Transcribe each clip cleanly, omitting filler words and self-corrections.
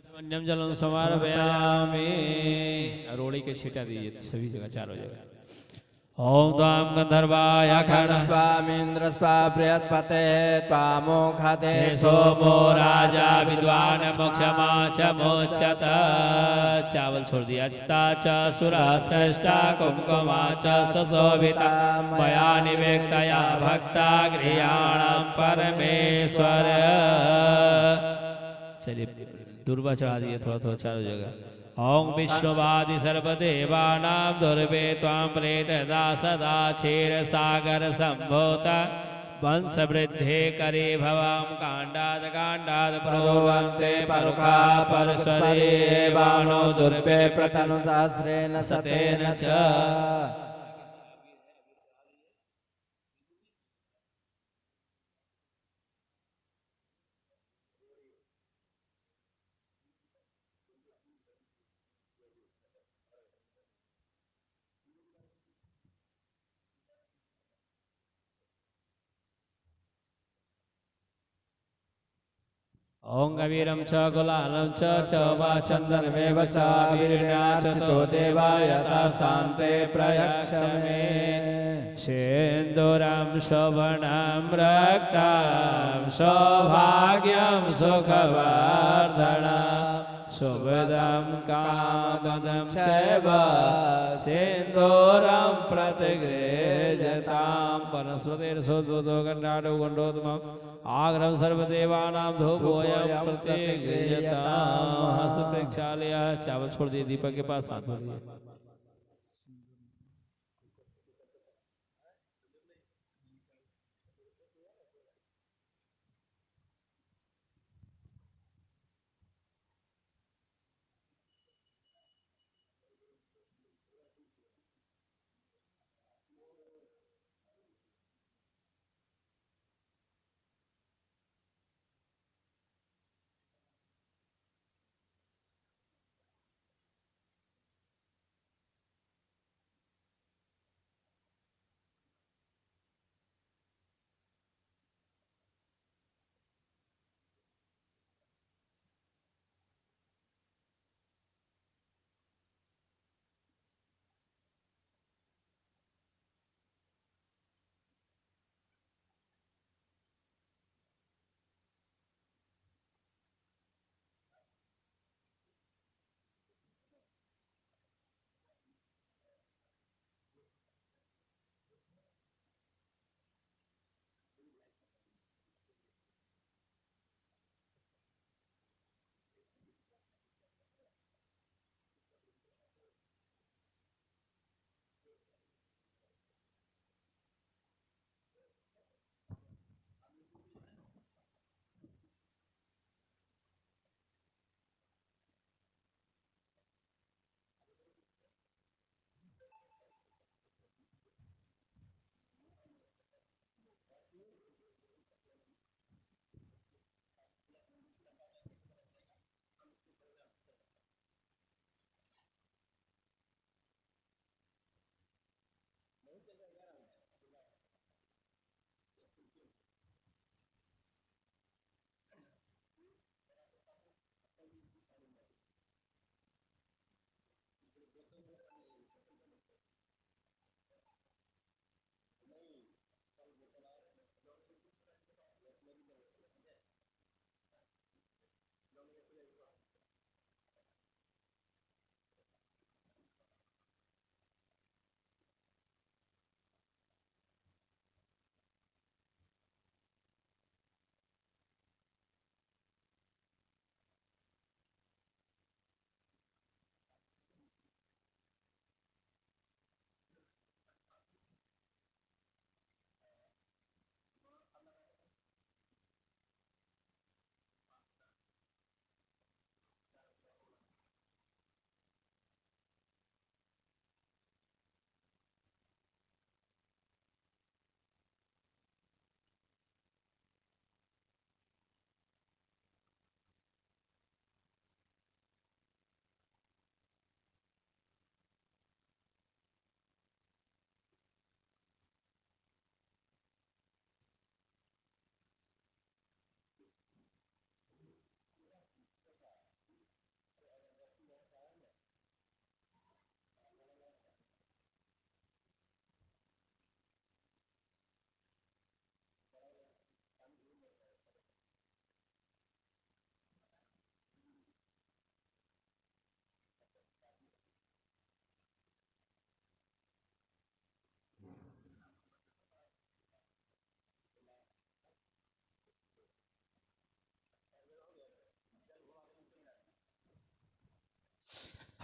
अन्यम जलम समारभयामि। रोड़ी के छींटा दीजिए सभी जगह, चारों जगह। ओम त्वाम गंधर्वाय स्वामीन्द्रस्वा बृहस्पते त्वामोखते सोमो राजा विद्वान मोक्षमा च मोक्षत। चावल छोड़ दिया। चिता च सुरा श्रेष्ठा कुंकुमा च सुशोभिता मया निवेक्तया भक्ता गृहाणां परमेश्वर। चलिए दुर्वा चढ़ा दिए थोड़ा थोड़ा चारों जगह। ओम विष्णुवादि सर्वदेवानां दुर्वे त्वां प्रेतदा सदा क्षीर सागर संभूता वंश वृद्धे करे भवां कांडाद कांडाद प्रोवन्ते परुखा परस्वरे बाणो दुर्वे प्रतनु सहस्रेण शतेन च। ओं गवीरं च गुलालं च वा चन्दनमेव च वीर्यार्चितो देवाय शान्ते प्रयक्षमे। सेन्दूरं शोभनं रक्तं सौभाग्यं सुखवर्धनम् शुभदं कामदं चैव सिन्दूरं प्रतिगृह्यतां। वनस्पतिर्षोद्भूतो गण्डाढ्यो गण्डोत्तमम् आग्रह सर्वदेवानां धूपोऽयं प्रतिगृह्यताम्। हस्त प्रक्षालय। चावल छोड़ दिए दीपक के पास, हाथ धो दिए।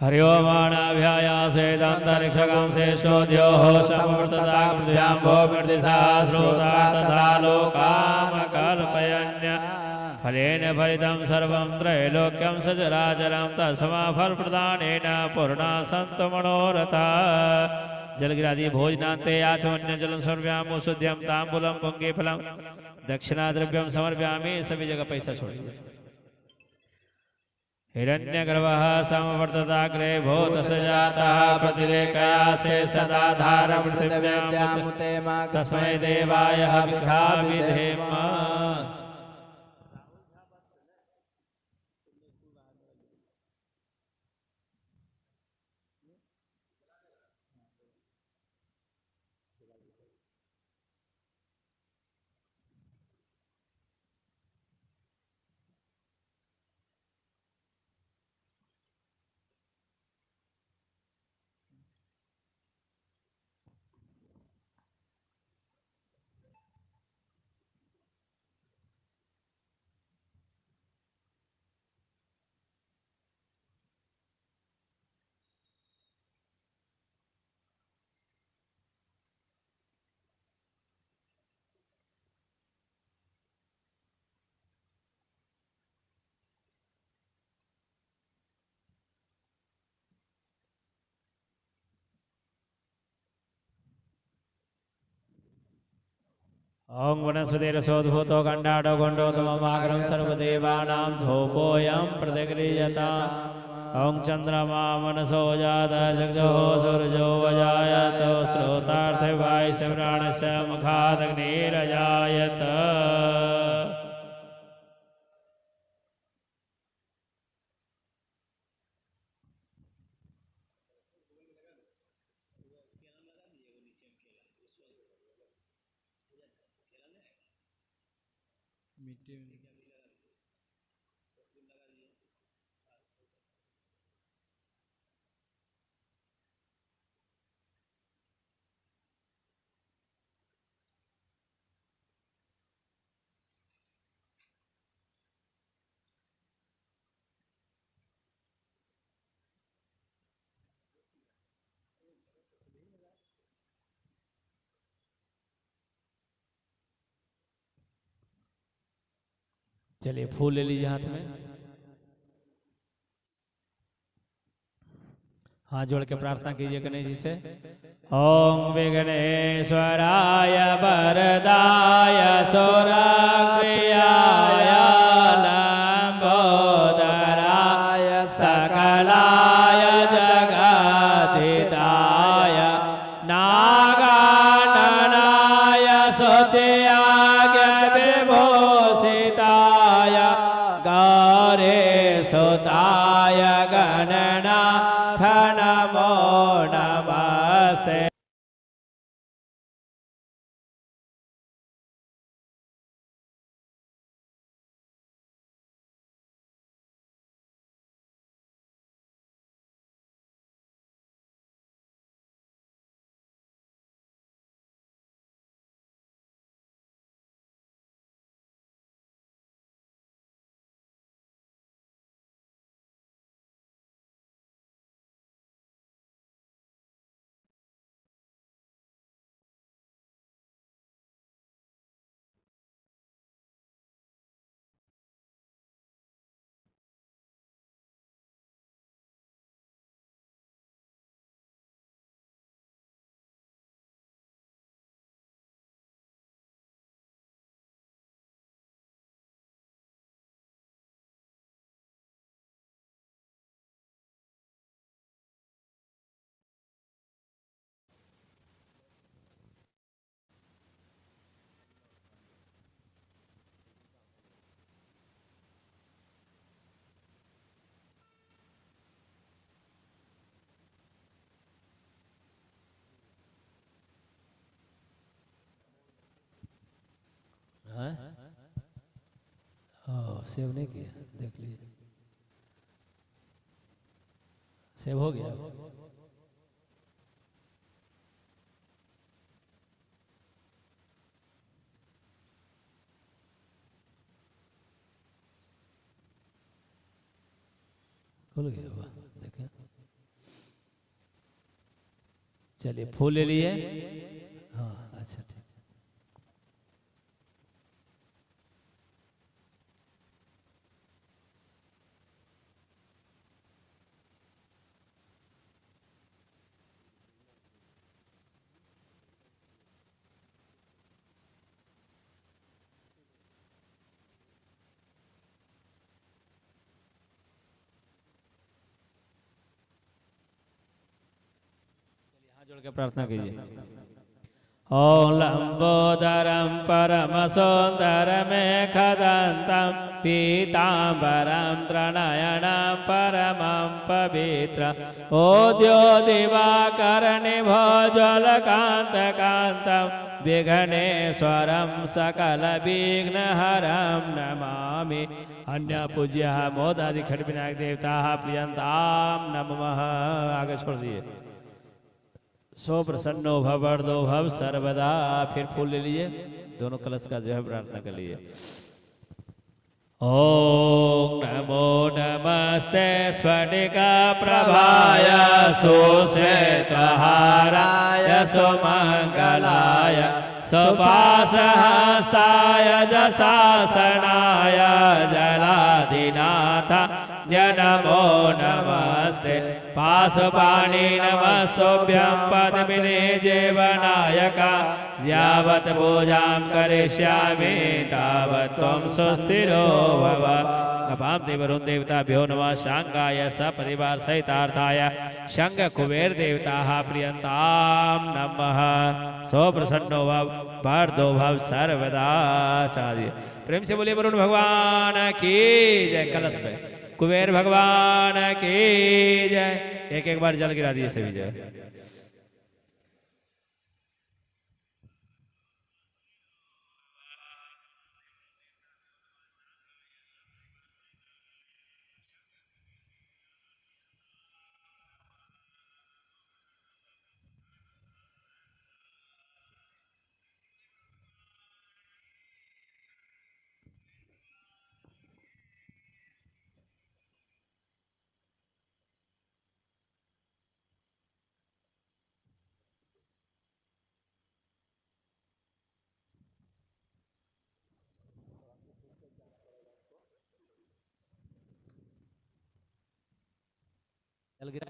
हरि ओमाणाभ्यायासेदन्तरिक्षकं शेषोद्योः समवर्तता पृथिव्यां भो मृदिशा श्रोता तथा लोकामकल्पयन्य फलेन फलितं सर्वं त्रैलोक्यं सचराचरं तस्मा फलप्रदानेन पूर्णा सन्तु मनोरथा जलगिरादि भोजनान्ते आचमन्य जलं सर्व्यामो शुद्ध्यं ताम्बूलं पुङ्गीफलं दक्षिणाद्रव्यं समर्पयामि। सभी जगह पैसा छोड़ दीजिए। हिरण्यगर्भः समवर्तताग्रे भूतसजातः प्रतिरेकया से सदा धारं पृथिव्यामुते तस्मै देवाय हविषा विधेम। ओं वनस्पति रसोद्भूतो गंडाडो गंडोतममाग्रं सर्वदेवानां धूपोऽयं प्रतिगृह्यताम्। ओं चंद्रमा मनसो जात जगजो सूर्यो अजायत श्रोतार्थे वायुश्रवणस्य मुखादग्निरजायत। चलिए फूल ले लीजिए हाथ में, हाथ जोड़ के प्रार्थना कीजिए गणेश जी से। ओम विघ्नेश्वराय वरदाय सुरप्रियाय लंबोदराय सकलाय जगद्धिताय नागाननाय शुच्याय विभूषिताय गौरीसुताय गणनाथ नमो नमस्ते। सेव नहीं किया, देख लीजिए सेव हो गया। खुल गया, वाह देखें। चलिए फूल ले लिए। हाँ अच्छा ठीक। जोड़ के प्रार्थना कीजिए। ओम लंबोदरम परम सुंदरमेखदंतं पीतांबरं त्रिनयनं परमं पवित्र ओद्योदिवाकरनिभोज्वलकान्तकान्तं विघ्नेश्वरं सकलविघ्नहरं नमामि। अन्य पूज्य मोदादि खंड विनायक देवता प्रियंताम नमः। आगे छोड़ दिए। सो प्रसन्नो भव वरदो भव सर्वदा। फिर फूल ले लिए। दोनों कलश का जो है प्रार्थना कर लिए। ओम नमो नमस्ते स्फटिक प्रभाय सुश्वेतहाराय सुमंगलाय सुपाशहस्ताय जशासनाय जलाधिनाथ नमो नमस्ते। पाशुपाणि नमस्तुभ्यं पद्मिने जीवनायका। यावत् पूजां करिष्यामि तावत् त्वं सुस्थिरो भव। अपां देवरुण देवताभ्यो नमः। शांगाय सपरिवार सहितार्थाय शंग कुबेर देवताः प्रियंतां नमः। सो प्रसन्नो भव वरदो भव सर्वदा। चढ़ा प्रेम से बोलिए वरुण भगवान की जय। कलश में कुबेर भगवान की जय। एक एक बार जल गिरा दिए सभी जय। जल गिरा।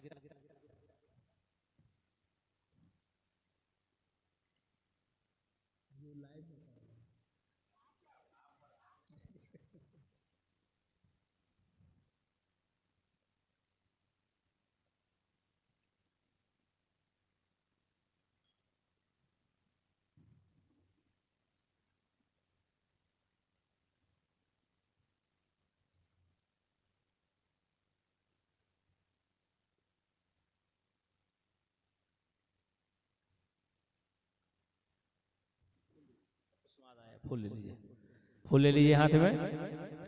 फूल ले लीजिए। फूल ले लीजिए हाथ में।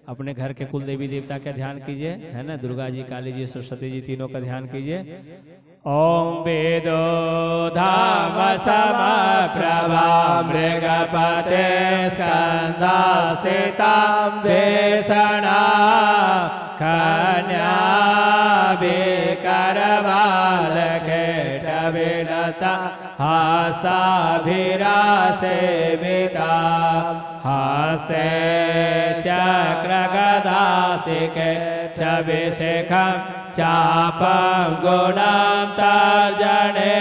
अपने घर के कुल देवी देवता का ध्यान कीजिए, है ना। दुर्गा जी, काली जी, सरस्वती जी, तीनों का ध्यान कीजिए। ओम वेदो धाम सम प्रभा मृगपते स्कंदा स्थिता बेसणा कन्या करवालकेट विलता हस्ताभिरासेविता हस्ते चक्रगदासिके चभिषेकं चापं गुणां तर्जने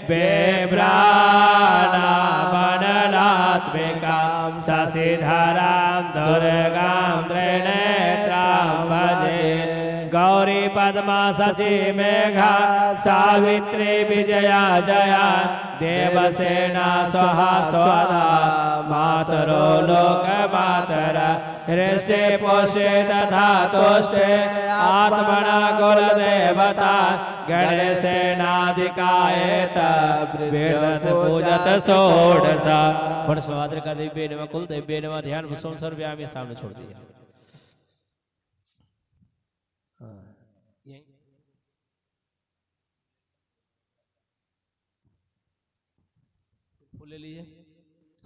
बिभ्राणामनलात्मिकां शशिधरां दुर्गां त्रिनेत्रां भजे। गौरी पद्मा शची मेघा सावित्री विजया जया देवसेना स्वाहा स्वदा मातरो लोक मातरा हृष्टे पोषे तथा तोष्टे आत्मना कुलदेवता गणेशेनाधिकायेत वेदत पूजत षोडशा। परशुराद्र का दिव्य नमः कुल दिव्य नमः। ध्यान विश्व सर्वव्यापी सामने छोड़ दिया। फूल ले लीजिए।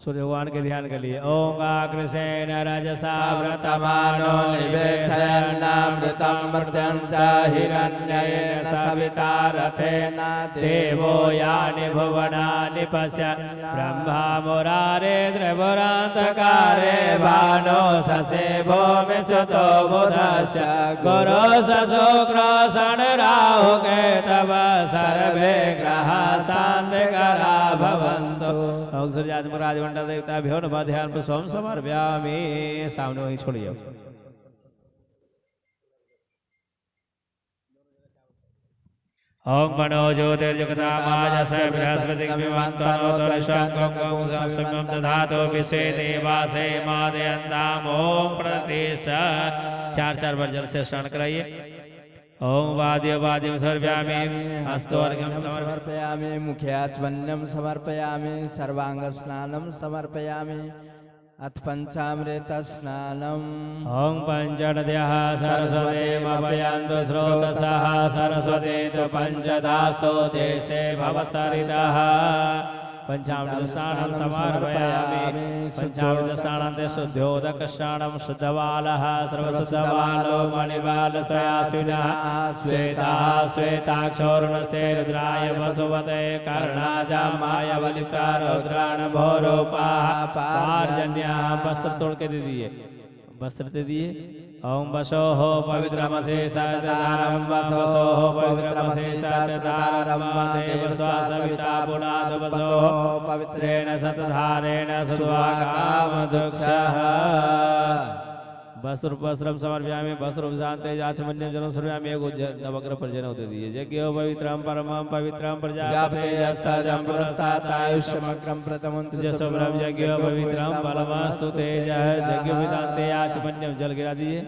सूर्य भगवान के ध्यान के लिए ओम कृष्ण रजसा व्रतमानो निवेशयन्नामृतं मर्त्यं च हिरण्येन सविता रथेन देवो यानि भुवनानि पश्यन् ब्रह्मा मुरारे त्रिपुरान्तकारे भानो ससे भूमि सुतो बुधस्य गुरु शुक्र शनि राहु केतव सर्वे ग्रहा शान्तिकरा भवन्तु। सूर्यादि महाराज मंडल देवता भ्यो नमः ध्यान पर स्वयं समर्पयामि। सामने वहीं छोड़िए। ओम मनो ज्योतिर्जगतामाजस बृहस्पति विमंतनो तरिष्टंकं संगम दधातो विश्वे देवासे मादयन्ताम ओम प्रतिष्ठा। चार बार जल से स्नान कराइए। ओम वाद्यं समर्पयामि हस्तोर्घ्यं समर्पयामि मुख्याचमन्यं समर्पयामि सर्वांगस्नानं समर्पयामि अथ पंचामृत स्नानम्। ओम पंचनद्यः सरस्वतीमपयन्तु स्रोतसः सरस्वती तु पंचदासो देशे भवसरितः। पंचामृत स्नानं समर्पयामि। पंचामृत स्नानान्ते शुद्धोदक स्नानं शुद्धबालः सर्वशुद्धबालो मणिबालश्रयासिनः श्वेताः श्वेताक्षोर्णस्ते रुद्राय वसुवते कर्णाजामाय बलिता रुद्राणभोरूपाः पार्जन्याः। वस्त्र तोड़ के दे दिए, वस्त्र दे दिए। ओम वसोः पवित्रमसि सततारं वसोः पवित्रमसि सततारं देव स्वासविता पुनाद वसोः पवित्रेण सतधारेण सुवाकामदुक्षः। वस्त्रं समर्पयामि वस्त्रं जाचमन्यं जलं समर्पयामि। एगो नवग्रह पर जनेऊ दे दिए। यज्ञो पवित्रं परमं पवित्रं प्रजापते यस्सजं पुरस्तातायुष्यमग्रं प्रथमं जसो ब्रह्म यज्ञो पवित्रं परमस्तु तेजः यज्ञविदान्ते आचमन्यं जल गिरा दिए।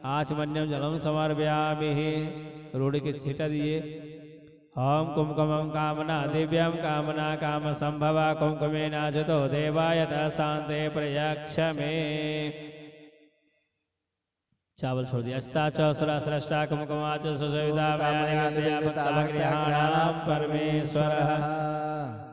आचमन्यं जलं समर्पयामि। रोड़ी के छीटा दिए। ओम कुमकुमं कामना दिव्यं कामना काम संभवा कुमकुमेनाजुतो देवायत शान्ते प्रयक्षमे। चावल छोड़ दिया। अस्ताच सुराश्रेष्ठा कुमकुमाच सुसविता परमेश्वरः।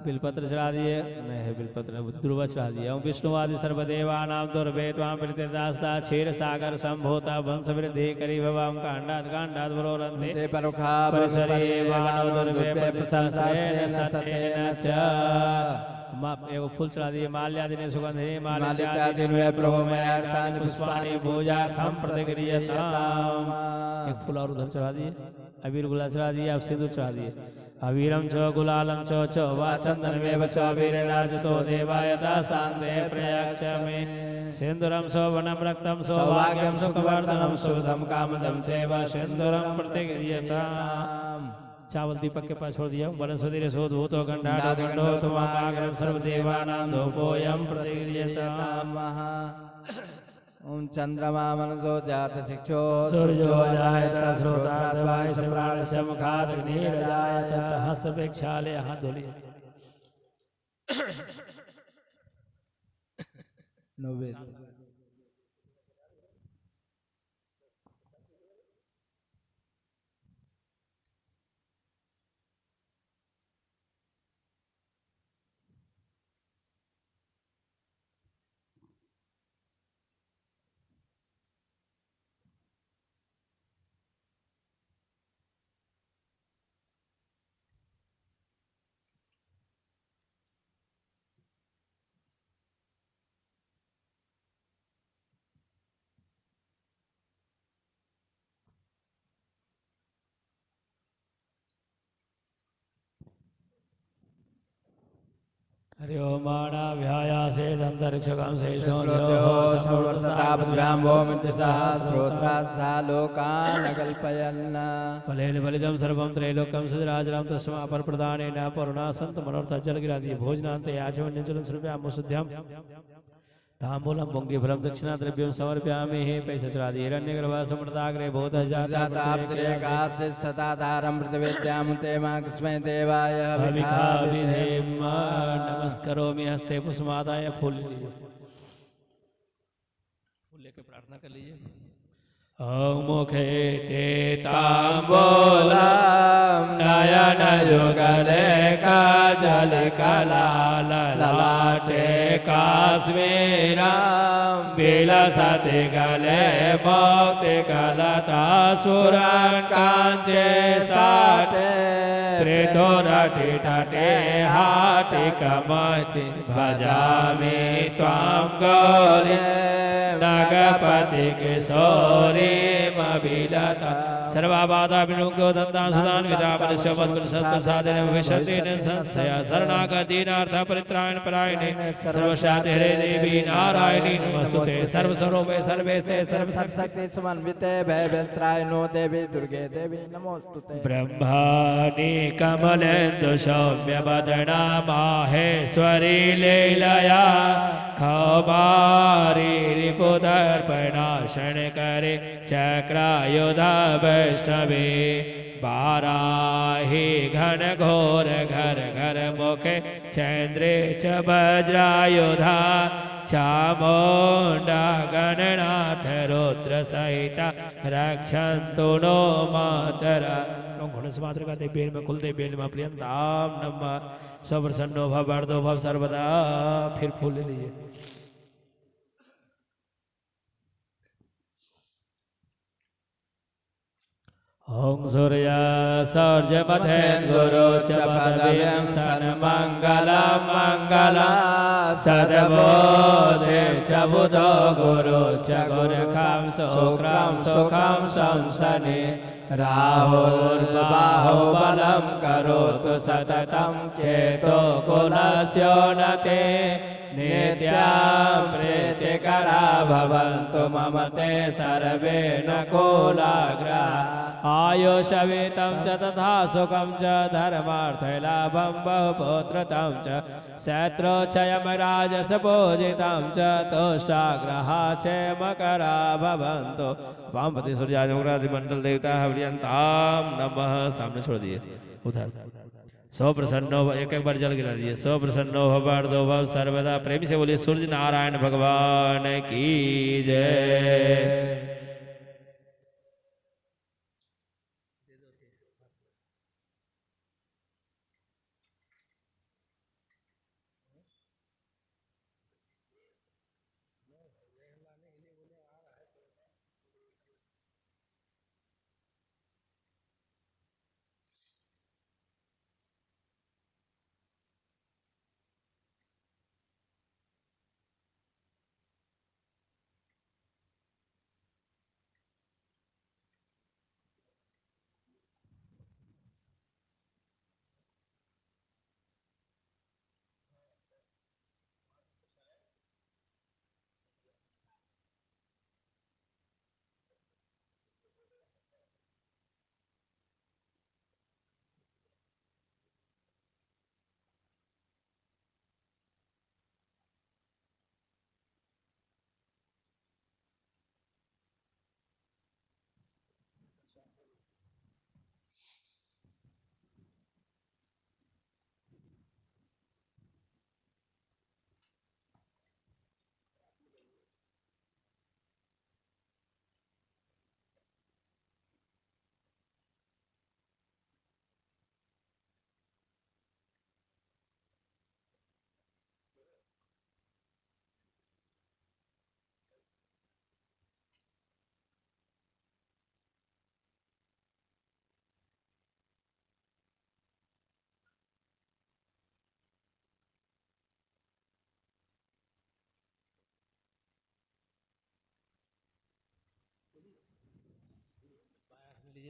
बिलपत्र चढ़ा दिए। नहीं बिलपत्र दुर्वा चढ़ा दिए। ओम विष्णुवादि सर्वदेवानां दुर्वे त्वां प्रीतिर्दास्ता क्षीर सागर संभूता वंश वृद्धि करी भवाम कांडात वरोरन्ते परुखा परिसरे वानो दुर्वे प्रतिसहस्रेण सतेन च। एगो फूल चढ़ा दिए। माल्यादिने सुगंधिनी माल्यादिने प्रभुमयार्तानि पुष्पाणि पूजार्थं प्रतिक्रियताम्। एक फूल और उधर चढ़ा दिए। अबीर गुलाल चढ़ा दिए। अब सिंदूर चढ़ा दिए। अवीरम च गुलालम च वा चंदनमेव च वीरेणार्चितो देवायता शान्ते प्रयक्षमे। सिंदूरं शोभनं रक्तं सौभाग्यं सुखवर्धनं शुभदं कामदं चैव सिंदूरं प्रतिक्रियताम्। चावल दीपक के पास छोड़ दिया। वनस्पति रसोद्भूतो गंडाडो गंडो तमाग्रं सर्वदेवानां धूपोऽयं प्रतिक्रियताम्। ओम चंद्रमा मनसो जात शिक्षो सूर्यो जायत श्रोत्राद्वायस्य प्राणस्य मुखात् अग्निर्जायत हस्तपेक्षालय हाथ धोलिए। नवेद हरि ओम माणाभ्यायासे दन्तरिक्षकं श्रोत्यो समवर्ततापद्भ्याम्भो मृत्यसः श्रोत्रात्था लोकान् अकल्पयन्। फलेन फलितं सर्वं त्रैलोक्यं सचराचरं तस्मै अपरप्रदानेन परुणा सन्त मनोरथ जल गिरा दिए। भोजनान्ते आचमन्यं जलं समर्पयामि शुद्ध्यं ताम्बूलं पुङ्गिफलं दक्षिणा द्रव्यं समर्पयामि। पैसे चढ़ा दिए। हिरण्यगर्भः समृताग्रे भूतः जाताप्त्रेकास्य सताधारं प्रतिवेद्यां तेमास्मै देवाय विधेम। नमस्करोमि हस्ते पुष्पमादाय। फूल लिए, फूल लेके प्रार्थना कर लीजिए। ॐ मुखे ते ताम्बूलं नयनयुगले काजलकलाललाटे काश्मीरं विलसति गले भक्तिकलतासुरन् काञ्चे साटे त्रिधुरटितटे हाटिकमति भजामि त्वां गौरी नगपति किशोरी मविलता सर्वाबाधा विमुक्तो दन्ता सुदान विदापनिश्च मद्गुरुसत्प्रसादेन भविष्यति संशया शरणागतिनार्थ परित्राण परायणे सर्वशान्तिरे देवी नारायणी नमस्तुते सर्वस्वरूपे सर्वेशे सर्वशक्ति समन्विते भयभस्त्रायनो देवी दुर्गे देवी नमोस्तुते ब्रह्माणि कमलेन्दु सौम्य वदना माहेश्वरी लीलया खमारी रिपुदर्पणाशण करे चक्रायुधा वैष्णवे बाराही घन घोर घर घर मुखे चंद्रे च वज्रायुधा चामुंडा गणनाथ रुद्र सहिता रक्षन्तु नो मातरा घोड़स्मातृका देव्यै नमः कुलदेव्यै नमः प्रियंताम नमः सप्रसन्नो भव वरदो भव सर्वदा। फिर फूल ले लीजिए। ओम सूर्य सौर्य मथेन्दुरो च पदव्यं सन्मंगलं मंगला सद्बोधे च बुधो गुरु च गुरुखं सुखं संसने राहुर्बाहुबलं करोतु सततं केतो कुलस्योन्नते नित्यां प्रीतिकरा भवन्तु मम ते सर्वे न कुलाग्रा आयुषवितं च तथा सुखं च धर्मार्थलाभं बहुपुत्रतं च शत्रुक्षयमराजसपूजितं च तुष्टाग्रहा च मकरा भवन्तु वामपति सूर्यादिमंडल देवता हरियंताम नमः। सामने छोड़ दिए उधर। सौ प्रसन्नो एक बार जल गिरा दिए। सौ प्रसन्नो भव दो भव सर्वदा। प्रेमी से बोलिए सूर्य नारायण भगवान की जय।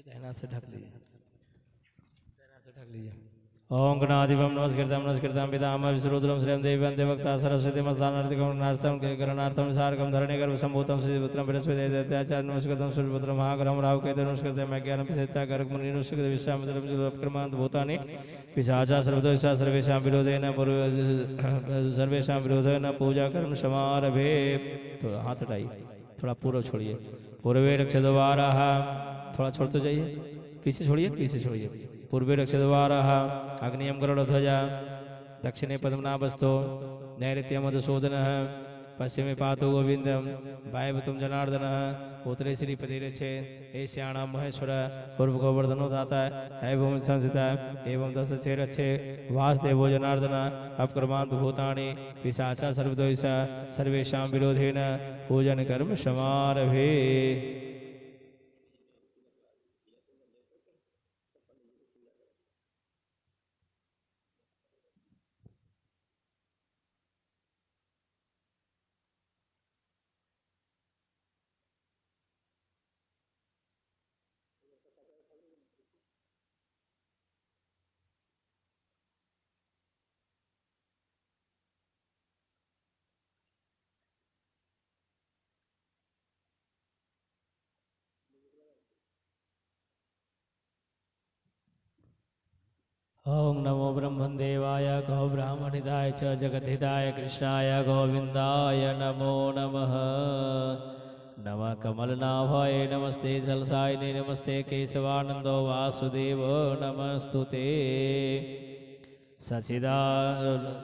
दहना से ढक लीजिए। दहना से ढक लीजिए। ओम गणाधिपम नमस्कृतम पितामह विश्रुद्रम श्रीम देवी वंदे वक्ता सरस्वती मस्तानार्तिकम नार्थम के गणनार्थम सारकम धरणे गर्भ संभूतम श्रीपुत्रम बृहस्पति दैत्याचार्य नमस्कृतम सूर्यपुत्र महाग्रह राहु केतु नमस्कृतम ज्ञानम पिसेता गर्ग मुनि नमस्कृत विश्वामित्रम उपक्रमांत भूतानि पिशाचा सर्वदोषा सर्वेषां विरोधेन सर्वेषां विरोधेन पूजा कर्म समारभे। थोड़ा हाथ हटाइए, थोड़ा पूर्व छोड़िए। पूर्वे रक्षद्वारः, थोड़ा छोड़ते जाइए, पीछे छोड़िए, पीछे छोड़िए। पूर्वे रक्षद्वारः अग्नियम गरुड़ध्वजा दक्षिणे पद्मनाभस्थो नैऋत्य मधुसूदनः पश्चिमे पातो गोविंदम वायवतुम जनार्दनः पुत्रे श्रीपति रचे हे श्याणाम महेश्वर पूर्व गोवर्धनो दाता है भूमि संसिता एवं दस चेर अच्छे वासुदेवो जनार्दन अपक्रमांत भूतानि पिशाचा सर्वदोषा सर्वेषां विरोधेन पूजन कर्म समारभे। ओम नमो ब्रह्मदेवाय गौ ब्राह्मणिदाय च जगद्धिताय कृष्णाय गोविंदाय नमो नमः। नमः कमलनाभाय नमस्ते जलसायिने नमस्ते केशवानंदो वासुदेव नमस्तुते। सचिदा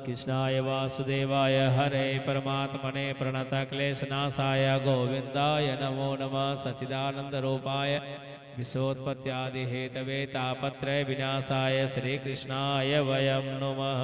कृष्णाय वासुदेवाय हरे परमात्मने प्रणतक्लेशनाशाय गोविंदाय नमो नमः। सचिदानंद रूपाय विश्वोत्पत्त्यादि हेतवे तापत्रय विनाशाय श्री कृष्णाय वयं नमः।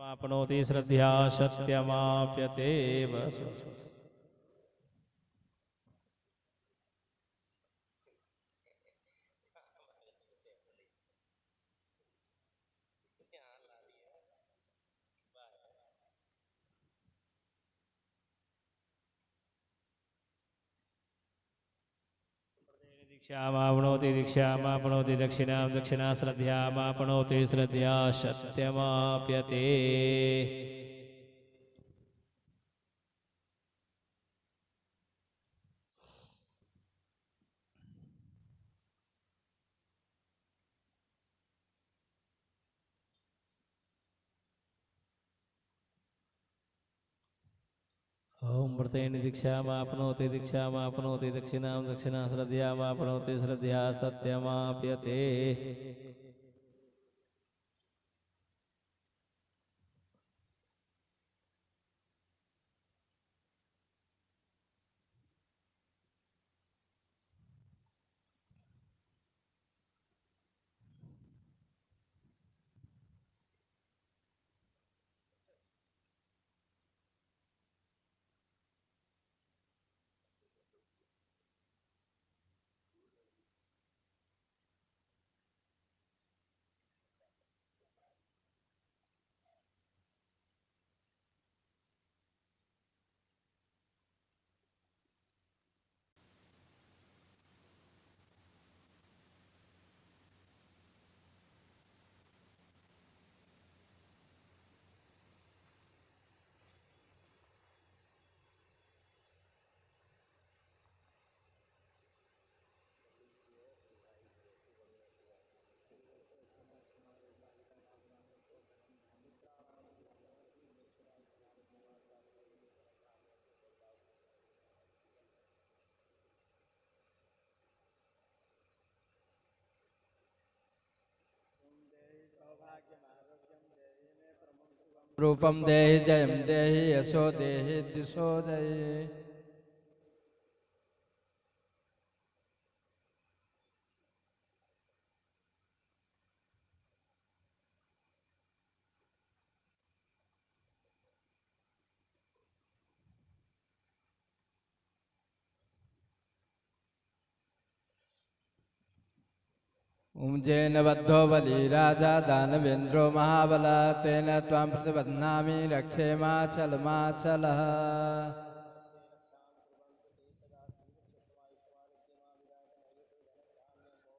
आपनोति श्रद्धा सत्यमाप्यते। बस बस बस। दीक्षामाप्नोति दीक्षामाप्नोति दक्षिणां दक्षिणा श्रद्धामाप्नोति श्रद्धा सत्यमाप्यते। ओम व्रतेन दीक्षामाप्नोति दीक्षामाप्नोति दक्षिणां दक्षिणा श्रद्धामाप्नोति श्रद्धा सत्यमाप्यते। रूपम देहि जयम देहि यशो देहि दिशो देहि। उमजेन बद्धो बलि राजा दानवेन्द्रो महाबल तेन त्वां प्रतिबध्नामि रक्षे माचलः।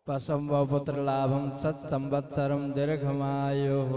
पशं व पुत्रलाभं सत्संवत्सरं दीर्घमायुः।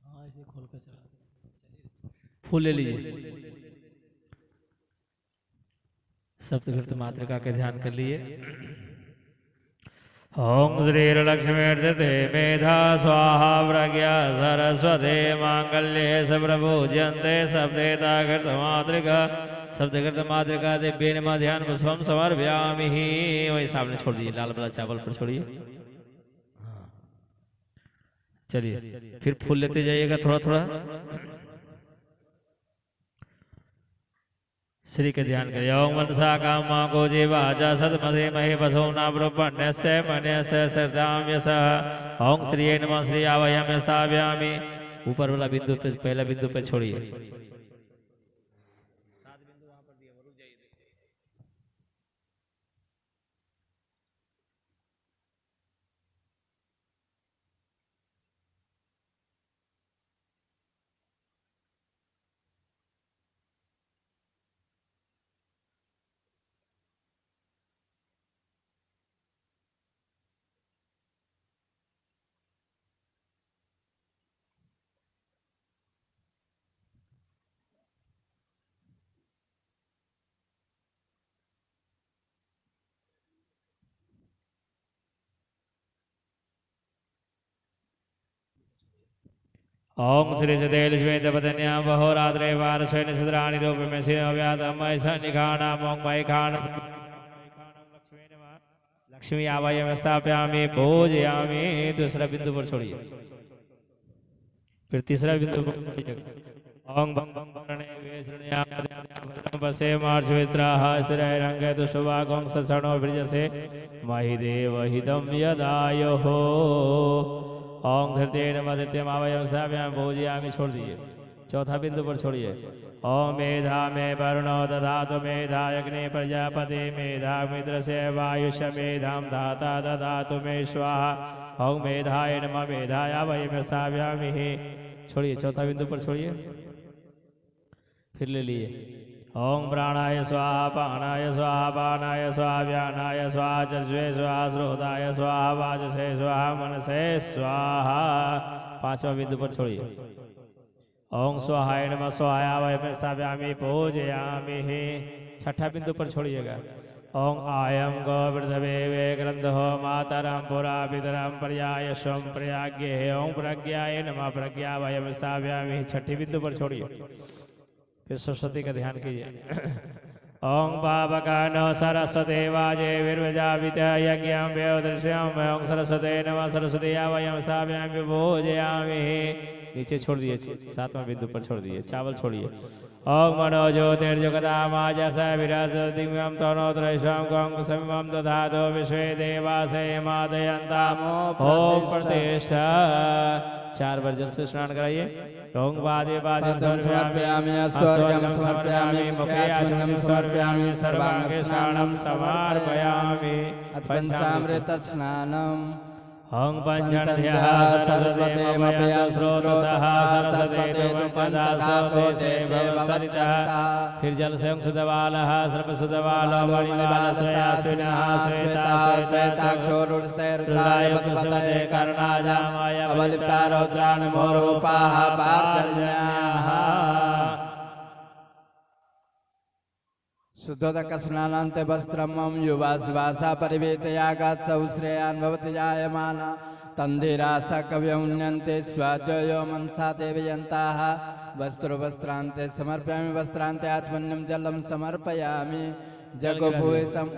हाँ इसे खोल कर चला दो। फूल ले लीजिए। सप्तकृत मातृका के ध्यान कर लिए। ओम श्री लक्ष्मी मेधा स्वाहा प्रज्ञा सरस्वती मांगल्ये सप्रभूज्यन्ते सप्तेता कृत मातृका सप्तकृत मातृका दिव्य नमः ध्यान पुष्पम समर्पयामि। वही सामने छोड़ दीजिए, लाल वाला चावल पर छोड़िए। हाँ चलिए फिर फूल लेते जाइएगा थोड़ा थोड़ा। श्री के ध्यान करिए। ओम मनसा कामा को जीवाजा सतमसे महे वसो नाब्रह्मण्यस्य मन्यस्य सर्दाम यशः। ओम श्री नमः श्री आवाहयामि स्थापयामि। ऊपर वाला बिंदु पे, पहला बिंदु पे छोड़िए। ओम श्री सदेल श्वेत पदन्यां बहोरात्रे वार स्वेन सद्राणि रूप में सिनो व्यातम ऐसा निखाना मोंग मय खान लक्ष्मी आवायम स्थापयामि पूजयामि। दूसरा बिंदु पर छोड़िए, फिर तीसरा बिंदु पर छोड़िए। ओम बसे मार्चवित्राः स्थिरय रंगे दुष्टवागों ससणो भृजसे महिदेव हिदं यदायुः। ओम धृते नमः धृत्यम आवयम स्थापयामि पूजयामि। छोड़ दीजिए, चौथा बिंदु पर छोड़िए। ओम मेधा मे वरुणो दधातु मेधाय अग्नि प्रजापति मेधा मित्रस्य वायुष मेधां धाता दधातु मे स्वाहा। ओम मेधाय नमः मेधाय आवयम स्थापयामि। छोड़िए, चौथा बिंदु पर छोड़िए, फिर ले लिए। ओम प्राणाय स्वाहा पानाय स्वाहा पानाय स्वाहा व्यानाय स्वाहा चज्वे स्वाहा श्रोताय स्वाहा वाजसे स्वाहा मनसे स्वाहा। पांचवा बिंदु पर छोड़िए। ओम स्वाहाय नमः स्वाहाय आवयम स्थापयामि पूजयामि। छठा बिंदु पर छोड़िएगा। ओम आयम गो वृद्धवे वे ग्रंथो मातरम पुरा पितरम पर्याय स्वम प्रयाज्ञे। ओम प्रज्ञाय नमः प्रज्ञा वयम स्थापयामि। छठी बिंदु पर छोड़िए, फिर सरस्वती का ध्यान कीजिए। ओम पावकानो सरस्वते वाजे विर्वजावित यज्ञं वेदृश्यं। ओम सरस्वते नमः सरस्वती वयम स्थापयामि पूजयामि। नीचे छोड़ दिए, सातवां बिंदु पर छोड़ दिए, चावल छोड़िए। ओम मनो ज्योतिर्जगदामाजस विराजदिव्यं तनोत्रयं गं समिमं दधातो विश्वे देवासे मादयन्तामो ओम प्रतिष्ठा। 4 बार जल से स्नान कराइए। ओम वादे वादे समर्पयामि अस्त्वर्गं समर्पयामि मुखे आचमनं समर्पयामि सर्वांगे स्नानं समर्पयामि। पंचामृत स्नानम्। ओम पंचनद्यः सरस्वते मपयं स्रोतसः सरस्वते पंचदासोते सेवसरितः। फिर जल से सुदवालः सर्वसुदवालो मणिवालश्रयाश्विनः श्वेता श्वेताक्षोरुस्तैरुद्राय पतपतये कर्णाजामाय अवलिप्ता रौद्रानमोरूपाः पार्जन्याः। शुद्धोदक स्नानान्ते वस्त्रमं युवा सुवासा परिवेतयागात् सौश्रेयान् भवति जायमाना तन्धिरासा कव्यमुन्यन्ते स्वाद्वयो मनसा देवयन्ताः। वस्त्रान्ते समर्पयामि वस्त्रान्ते आचमन्यं जलं समर्पयामि जगोपूरितम्।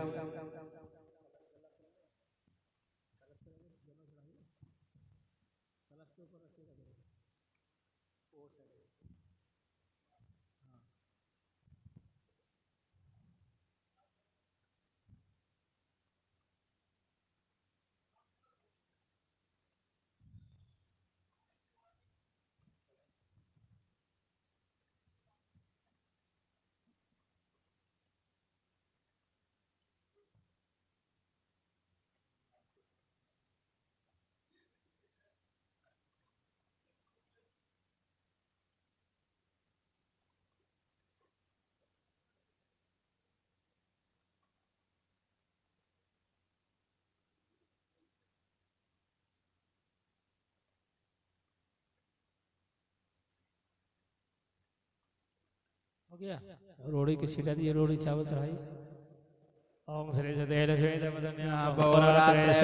हो गया। रोड़ी की सीटा दी, रोड़ी चावल चढ़ाई। ओम श्री सदेल श्वेत पदन्यां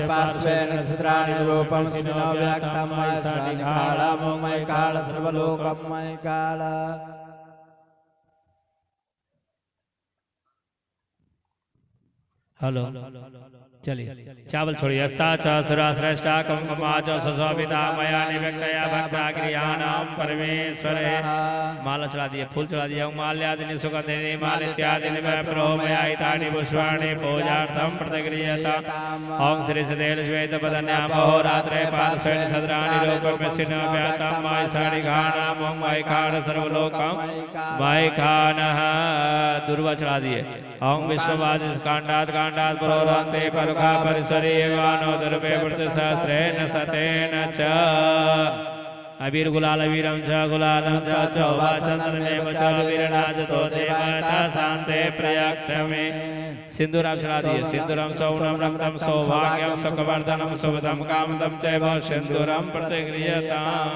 पार्श्वे नक्षत्राणि रूपं स्थिनो व्याक्तं मयसा निखाळं मय काळ सर्वलोकं मय काळ। हेलो, चलिए चावल छोड़िए। अस्ता च सुरा श्रेष्ठा कुंकुमा च सुशोभिता मया निव्यक्तया भक्ता क्रियाणां परमेश्वरे। माला चढ़ा दिए, फूल चढ़ा दिया। माल्यादिनी सुगंधिनी मालित्यादिनी प्रोमया इतानि पुष्पाणि पूजार्थं प्रतिगृह्यताम्। ओम श्री सदेल श्वेत पदन्यां अहोरात्रे पार्श्वेन सद्राणि लोकमेस्मिन् व्यातं मयसानि घानां ओम मयखान सर्वलोकं मयखानः। दुर्वा चढ़ा दिए। ओम विश्ववादिस कांडात् कांडात् पुरोदन्ते परुखा परिसरे वानो दुर्वे वृत्तसहस्रेण सतेन च। अबीर गुलाल वीरम च गुलालं च चौवा चंद्रनेम च वीरनाचतो देवता शांते प्रयक्षमे। सिंदूराम चढ़ा दिए। सिंदूरम सौनम रक्तम सौभाग्यम सुखवर्धनम शुभदम कामदम चैव सिंदूरम प्रतिगृह्यताम्।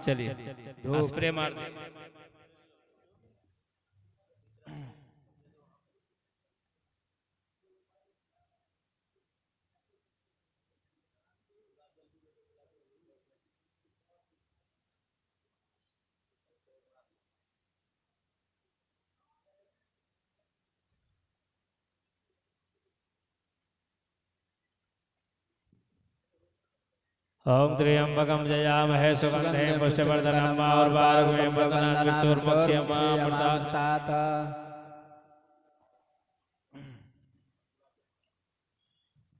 चलिए स्प्रे मार। ओम त्र्यंबकं जयामहे सुगंधिं पुष्टिवर्धनम् उर्वारुकमिव बन्धनान् मृत्युर्मुक्ष्यमामृतात्।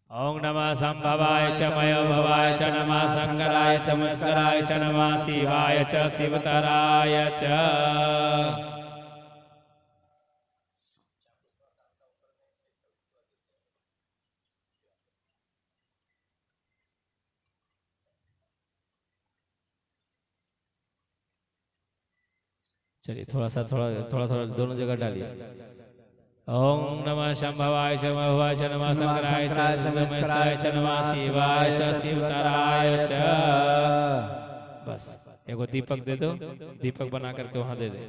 ओम नमः संभवाय च मयोभवाय च नमः शंकराय च मस्कराय च नमः शिवाय च शिवतराय च। चलिए थोड़ा थोड़ा दोनों जगह डालिए। ओम नमः शंभवाय च मयोभवाय च नमः शंकराय च मस्कराय च नमः शिवाय च शिवतराय च। बस एगो दीपक दे दो, दीपक बना करके वहां दे दे।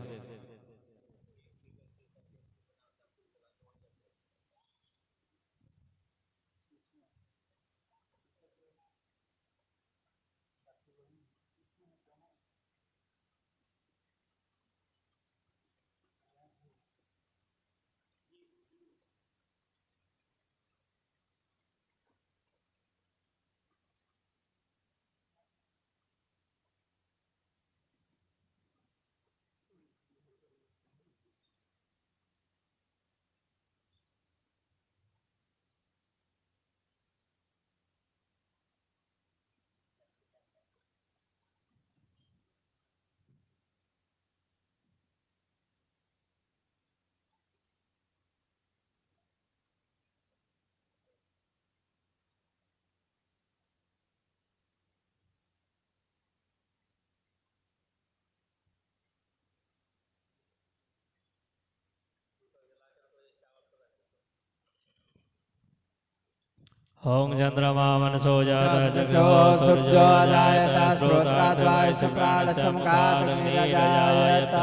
ओम चंद्रमा मनसो जातो सूर्यो जायत श्रोत्रात् वायुः प्राणसमुखात् अग्निर्जायत।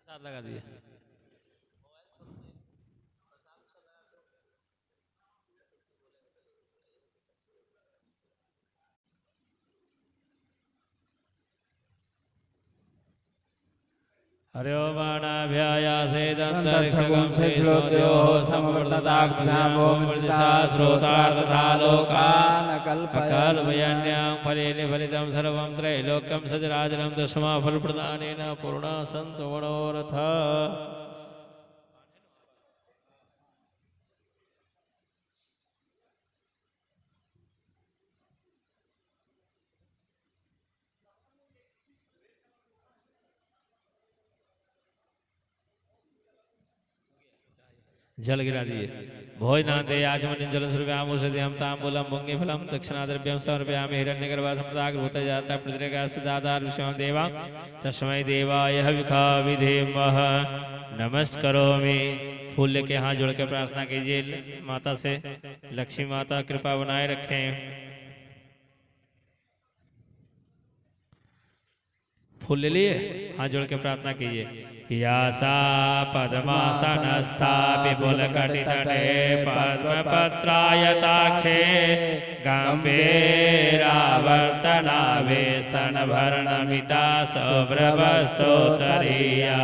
साथ लगा दिए। हरि ओम अनाभ्यायासे दन्तरिक्षगं श्लोत्योः समवर्तताभ्यामो मृदिशा श्रोतार्था लोकान् कल्पयन्यां फलेन फलितं सर्वं त्रैलोक्यं सचराचरं तस्मा फलप्रदानेन पूर्णा सन्तु मनोरथा। जल गिरा दिए। भोजनान्ते आचमनीं जलस्वरूप्याम् औषधिं ताम्बूलं पुण्यफलं दक्षिणाद्रव्यं समर्पयामि। हिरण्यगर्भः सम्पदाग्रभूतः जातः पृथ्वीर्गास्य दातार विश्वं देवा तस्मै देवाय हविषा विधेमः। नमस्करोमि। फूल लेके हाथ जोड़ के प्रार्थना कीजिए माता से, लक्ष्मी माता कृपा बनाए रखें। फूल ले लिए, हाथ जोड़ के प्रार्थना कीजिए। यासा पद्मासनस्था विपुलकटितटे पद्मपत्रायताक्षे गम्भीरावर्तनाभे स्तनभरणमिता शुभ्रवस्तोत्तरीया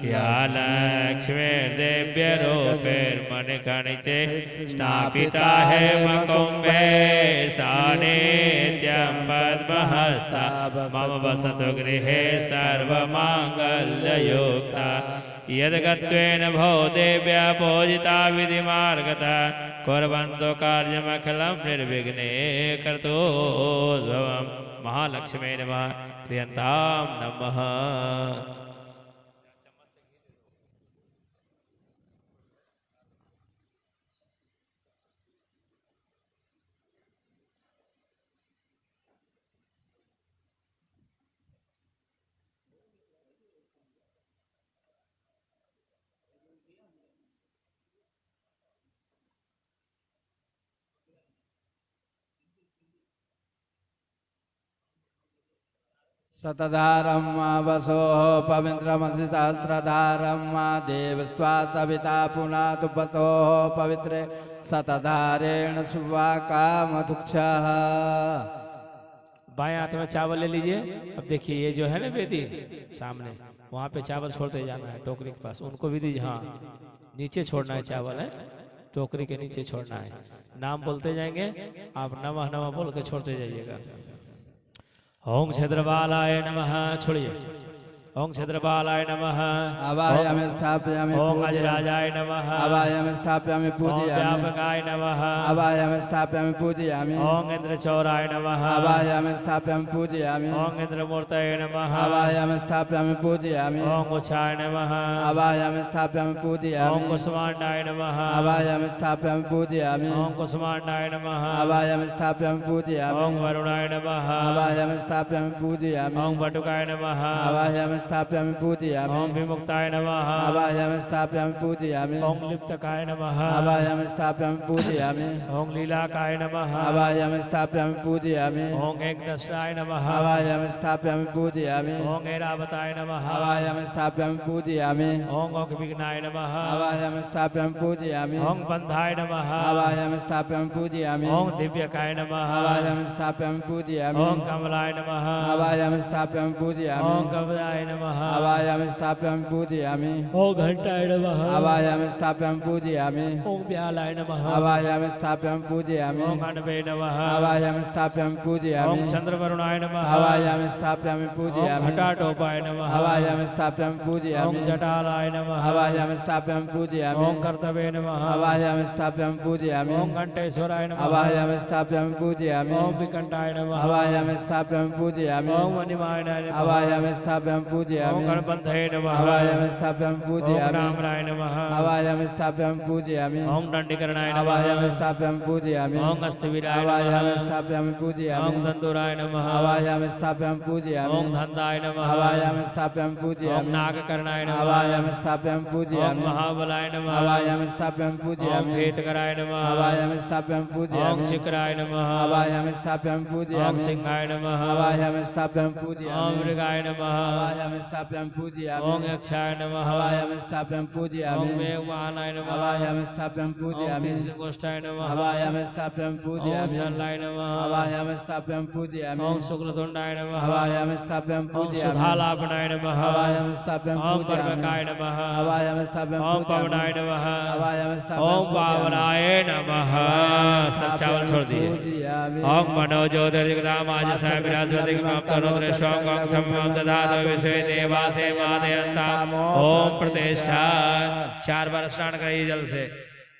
या लक्ष्मीर्दिव्यरूपैर्मणिकणिचे स्थापिता हेमकुम्भे सा नित्यं पद्महस्ता मम वसतु गृहे सर्वमाङ्गल्ययुक्ता यद्गत्वेन भो देव्या पूजिता विधिमार्गता कुर्वन्तो कार्यमखिलं निर्विघ्ने कर्तोद्भवम् महालक्ष्मी नमः प्रियन्तां नमः। सतधारं वसो पवित्रमसि सहस्रधारं देवस्त्वा सविता पुनातु वसो पवित्रे सतधारेण शुभाकामधुक्षः। बाएं हाथ में चावल ले लीजिए। अब देखिए ये जो है ना वेदी सामने, वहाँ पे चावल छोड़ते जाना है टोकरी के पास, उनको भी दीजिए। हाँ नीचे छोड़ना है चावल है, टोकरी के नीचे छोड़ना है। नाम बोलते जाएंगे, आप नमः नमः बोल के छोड़ते जाइएगा। ओम छद्रबालाय नमः, छोड़िए। ओम छद्रबालाय नमः। अवायम स्थापयामि। ओम अजराजाय नमः। अवायम स्थापयामि पूजयामि। ओम व्यापकाय नमः। अवायम स्थापयामि पूजयामि। ओम इंद्रचौराय नमः। अवायम स्थापयामि पूजयामि। ओम इंद्रमूर्तये नमः। अवायम स्थापयामि पूजयामि। ओम कुशाय नमः। अवायम स्थापयामि पूजयामि। ओम कुसुमांडाय नमः। अवायम स्थापयामि पूजयामि। ओम कुसुमांडाय नमः। अवायम स्थापयामि पूजयामि। ओम वरुणाय नमः। अवायम स्थापयामि पूजयामि। ओम वटुकाय नमः। अवायम स्थापयामि पूजयामि। ओम विमुक्ताय नमः। अवायम स्थापयामि पूजयामि। ओम लिप्तकाय नमः। अवायम स्थापयामि पूजयामि। ओम लीलाकाय नमः। अवायम स्थापयामि पूजयामि। ओम एकदशाय नमः। अवायम स्थापयामि पूजयामि। ओम ऐरावताय नमः। अवायम स्थापयामि पूजयामि। ओम विघ्नाय नमः। अवायम स्थापयामि पूजयामि। ओम बंधाय नमः। अवायम स्थापयामि पूजयामि। ओम दिव्यकाय नमः। अवायम स्थापयामि पूजयामि। ओम कमलाय नमः। अवायम स्थापयामि पूजयामि। ओम कमलाय नमः। अवायम स्थापयामि पूजयामि। ओम घंटाय नमः। अवायम स्थापयामि पूजयामि। ओम व्यालाय नमः। अवायम स्थापयामि पूजयामि। ओम गणपे नमः। अवायम स्थापयामि पूजयामि। ओम चंद्रवरुणाय नमः। अवायम स्थापयामि ओम पूजयामि। घटाटोपाय नमः। अवायम स्थापयामि ओम पूजयामि। जटालाय नमः। अवायम स्थापयामि पूजयामि। ओम कर्तवे नमः। अवायम स्थापयामि पूजयामि। ओम घंटेश्वराय नमः। अवायम स्थापयामि पूजयामि। ओम विकंठाय नमः। अवायम स्थापयामि पूजयामि। ओम मणिमाय नमः। अवायम स्थापयामि पूजयामि। ओम गणपंथये नमः। अवायम स्थापयामि ओम पूजयामि। रामराय नमः। अवायम स्थापयामि पूजयामि। ओम दंडीकरणाय नमः। अवायम स्थापयामि पूजयामि। ओम अस्तिवीराय अवायम नमः। स्थापयामि पूजयामि। ओम दंदुराय नमः। अवायम स्थापयामि पूजयामि। ओम धन्दाय नमः। अवायम स्थापयामि ओम पूजयामि। नागकर्णाय नमः। अवायम स्थापयामि ओम पूजयामि। महाबलाय नमः। अवायम स्थापयामि ओम पूजयामि। भेतकराय नमः। अवायम स्थापयामि ओम पूजयामि। शिखराय नमः। अवायम स्थापयामि ओम पूजयामि। सिंहाय नमः। अवायम स्थापयामि ओम पूजयामि। मृगाय नमः। अवायम स्थापयामि पूजयामि। ओम यक्षाय नमः। अवायम स्थापयामि ओम पूजयामि। मेघवाहनाय नमः। अवायम स्थापयामि ओम पूजयामि। तीर्थगोष्ठाय नमः। अवायम स्थापयामि ओम पूजयामि। जलाय नमः। अवायम स्थापयामि पूजयामि। ओम शुक्लतुंडाय नमः। अवायम स्थापयामि ओम पूजयामि। सुधालापनाय नमः। अवायम स्थापयामि ओम पूजयामि। पर्वकाय नमः। अवायम स्थापयामि ओम पूजयामि। पवनाय नमः। अवायम स्थापयामि ओम पूजयामि। पावनाय नमः। सब चावल छोड़ दिए। पूजयामि। ओम मनोज्योतिर्गदामाज साय विराजवति कमतरुद्रश्वं सम्यं ददातु विश्वे देवासे मादयन्ता। ओम प्रतिष्ठा 4 बार स्नान करिए जल से।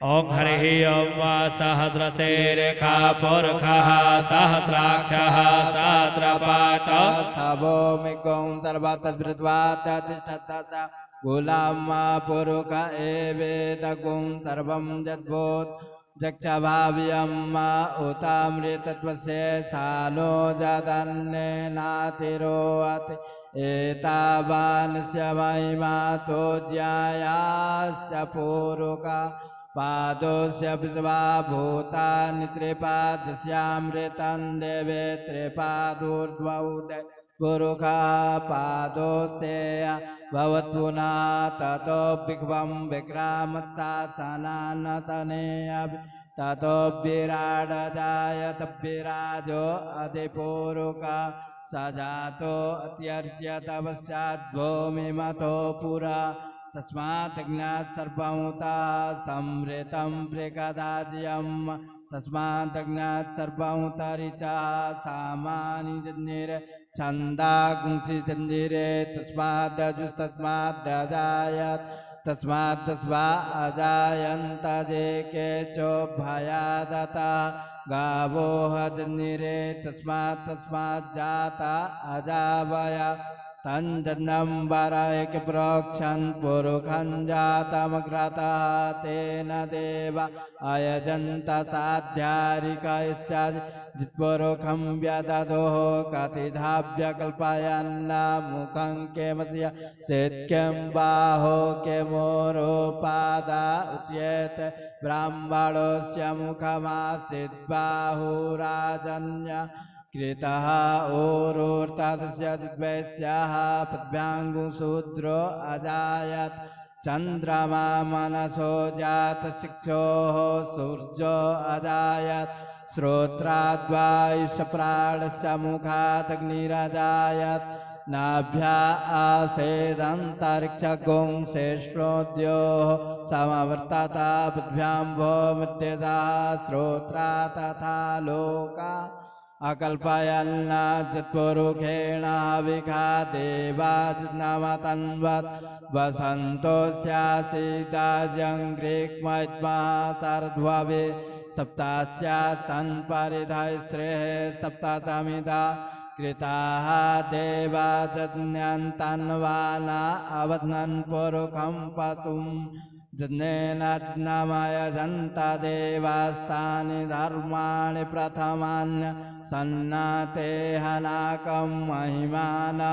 ओम हरि ओम वा सहस्रसे रेखा पुरखः सहस्राक्षः सहस्रपात सबोमिकं सर्वतस्मृत्वात्तिष्ठतः गुलामा पुरुष एवेदगुं सर्वं यद्भूत जक्षभाव्यं उतामृतत्वस्य सानो जदन्नेनातिरोऽति एतावानस्य महिमातो ज्यायाश्च पुरुषा पादोस्य विश्वा भूतानि त्रिपादस्यामृतं देवे त्रिपादोर्ध्वौदय पुरुषा पादोस्य भवत्पुना ततो विघ्वं विक्रामत्सासनानसने ततो विराडजायत विराजो अधिपुरुषा स जातो अत्यर्च्य तपस्याद्भूमिमतो पुरा तस्मात् अज्ञात् सर्वमुता संवृतं प्रेकदाज्यं तस्मात् अज्ञात् सर्वमुता ऋचा सामानि जन्निरे छन्दा गुंसि जन्निरे तस्मात् अजुस्तस्मात् अजायत् तस्मात् तस्वा अजायन्त जे केचो भयादता गावो हजन्निरे तस्मात् तस्मात् जाता अजावया तंजन्नं वरायक प्रोक्षन् पुरुखं जातमग्रतः तेन देवा अयजन्त साध्यारिकस्य जित्पुरुखं व्यदधोः कतिधाभ्य कल्पयन्न मुखं केमस्य सेत्क्यं बाहो केमोरोपादा उच्येत ब्राह्मणस्य मुखमासीत् बाहुराजन्य कृतः ओरोर्तादस्य जिद्वैस्याः पद्भ्याङ्गुशूद्रो अजायत् चन्द्रमा मनसो जातशिक्षोः सूर्यो अजायत् श्रोत्राद्वायुषप्राणस्य मुखादग्निरजायत् नाभ्या आसेदन्तरिक्षगुं श्रेष्ठोद्योः समवर्तता पद्भ्यां भो मृत्यदा श्रोत्रा तथा लोका अकल्पयन्न चत्पुरुखेण विखा देवाजनमतन्वत् वसन्तो स्यासीदाजङ्ग्रीक्मैत्मः शरद्भवे सप्तास्या सन्परिधस्त्रेः सप्तासमिदा कृताः देवाजन्यन्तन्वाना अवध्नन् पुरुखं पशुम् जन्नेन जन्त देवास्तानि धर्माणि प्रथमान्य सन्नाते हनाकं महिमान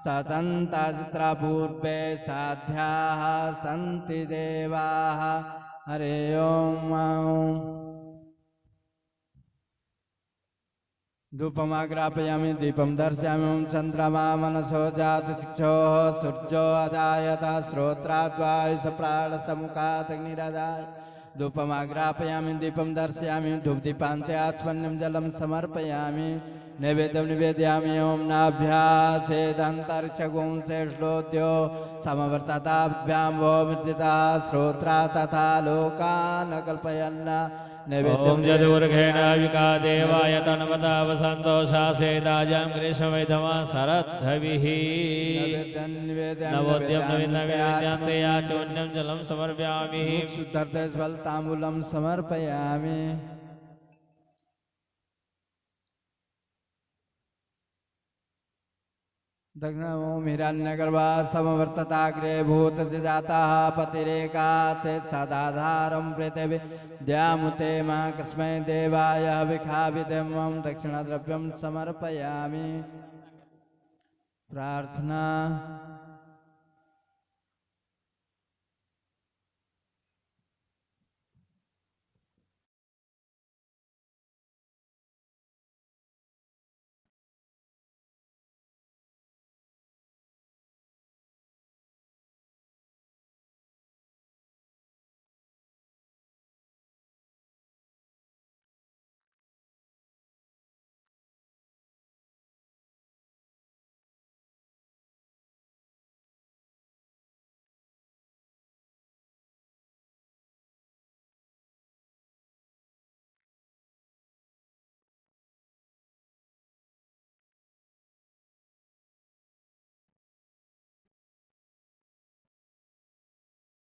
सतन्तचित्रपूर्वे साध्याः सन्ति देवाः हरे ओम धूपमाग्रापयामि दीपं दर्शयामि चन्द्रमा मनसो जातशिक्षोः सूर्यो अजायत श्रोत्राद्वायुषप्राणसमुखादग्निरजाय धूपमाग्रापयामि दीपं दर्शयामि धूपदीपान्ते आचमन्यं जलं समर्पयामि नैवेद्यं निवेदयामि ओं नाभ्यासेदन्तरिक्षगुं श्रेष्ठोद्यो समवर्तताभ्यां वो मृद्यता श्रोत्रा तथा लोकान् कल्पयन्न ओम जदुर्घेण विका देवाय तन्वता वसन्तो शासेदाजं ग्रीष्मवैधमा शरद्धविः नवोद्यं नवीनव्यान्ते याचोन्यं जलं समर्पयामि शुद्धर्तस्वल्ताम्बूलं समर्पयामि दक्षिणों हिरण्यगर्भा समवर्तताग्रे भूतजाताः पतिरेकात् सदाधारं पृथिवी द्यामुते मा कस्मै देवाय विखाविदं दक्षिणद्रव्यं समर्पयामि प्रार्थना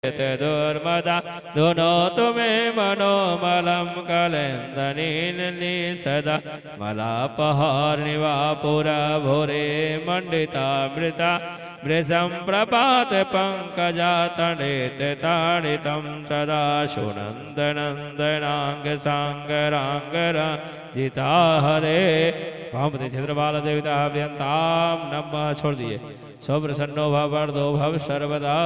दुर्मदा दुनोतु मे मनोमलं कलेन्दनीनि सदा मलापहार्णिवापुरा भोरे मण्डितामृता वृषं प्रपात पङ्कजातडेत ताडितं सदा सुनन्दनन्दनाङ्गसाङ्गराङ्गराजिता हरे भामते क्षेत्रपाल देवता अभियंताम नमः छोड़ दिए सौ प्रसन्नो भव वरदो भव सर्वदा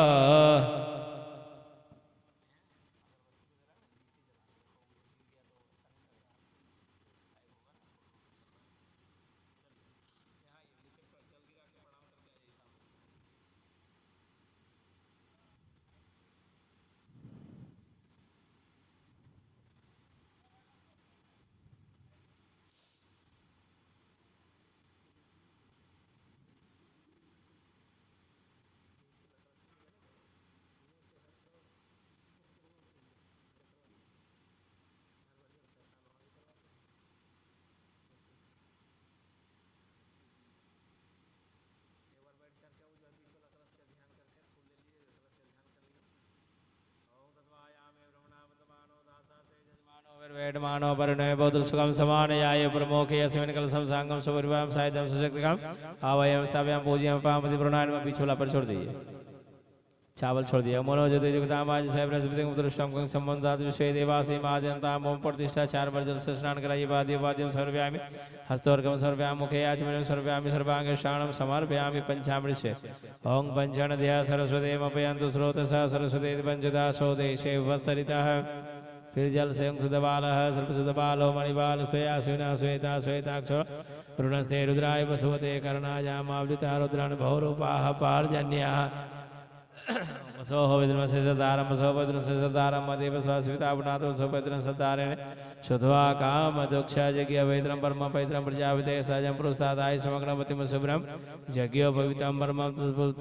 वेडमानो परिणय बहु सुखम समान याय प्रमोखे अस्मिन् कल संसांगम सुपरिवारम साहित्यम सुशक्तिकम आवयम साव्यम पूज्यम पामति प्रणाम पिछोला पर छोड़ दीजिए चावल छोड़ दिया मनोजति जुगदामाज साहेब रसविदिंग उत्तरष्टम कंग संबंधात विश्व देवासी माद्यंताम ओम प्रतिष्ठा चार बार जल से स्नान कराइए वाद्य वाद्यम सर्वव्यामि हस्तवर्गम सर्वव्याम मुखे आचमनम सर्वव्यामि सर्वांग शाणम समर्पयामि पंचामृत से ओम पंचन ध्या सरस्वती मपयंतु स्रोतसा सरस्वती पंचदा सोदेशे वत्सरितः फिर जल से सुदबाल सर्प सुदबालो मणिबाल स्वया सुना श्वेता श्वेताक्षर रुणस्ते रुद्राय वसुवते कर्णायामावृता रुद्रान भौरूपाः पार्जन्या वसोह विद्रमसे सदारम वसोह विद्रमसे सदारम मदेव स्वासितावनाथ वसोह विद्रम सदारेण शुद्ध्वा काम दुक्षा जज्ञ वैद्रम परम पैत्रम प्रजापते सजम पुरुषादाय समग्रमतिम शुभ्रम जज्ञो पवित्रम परमं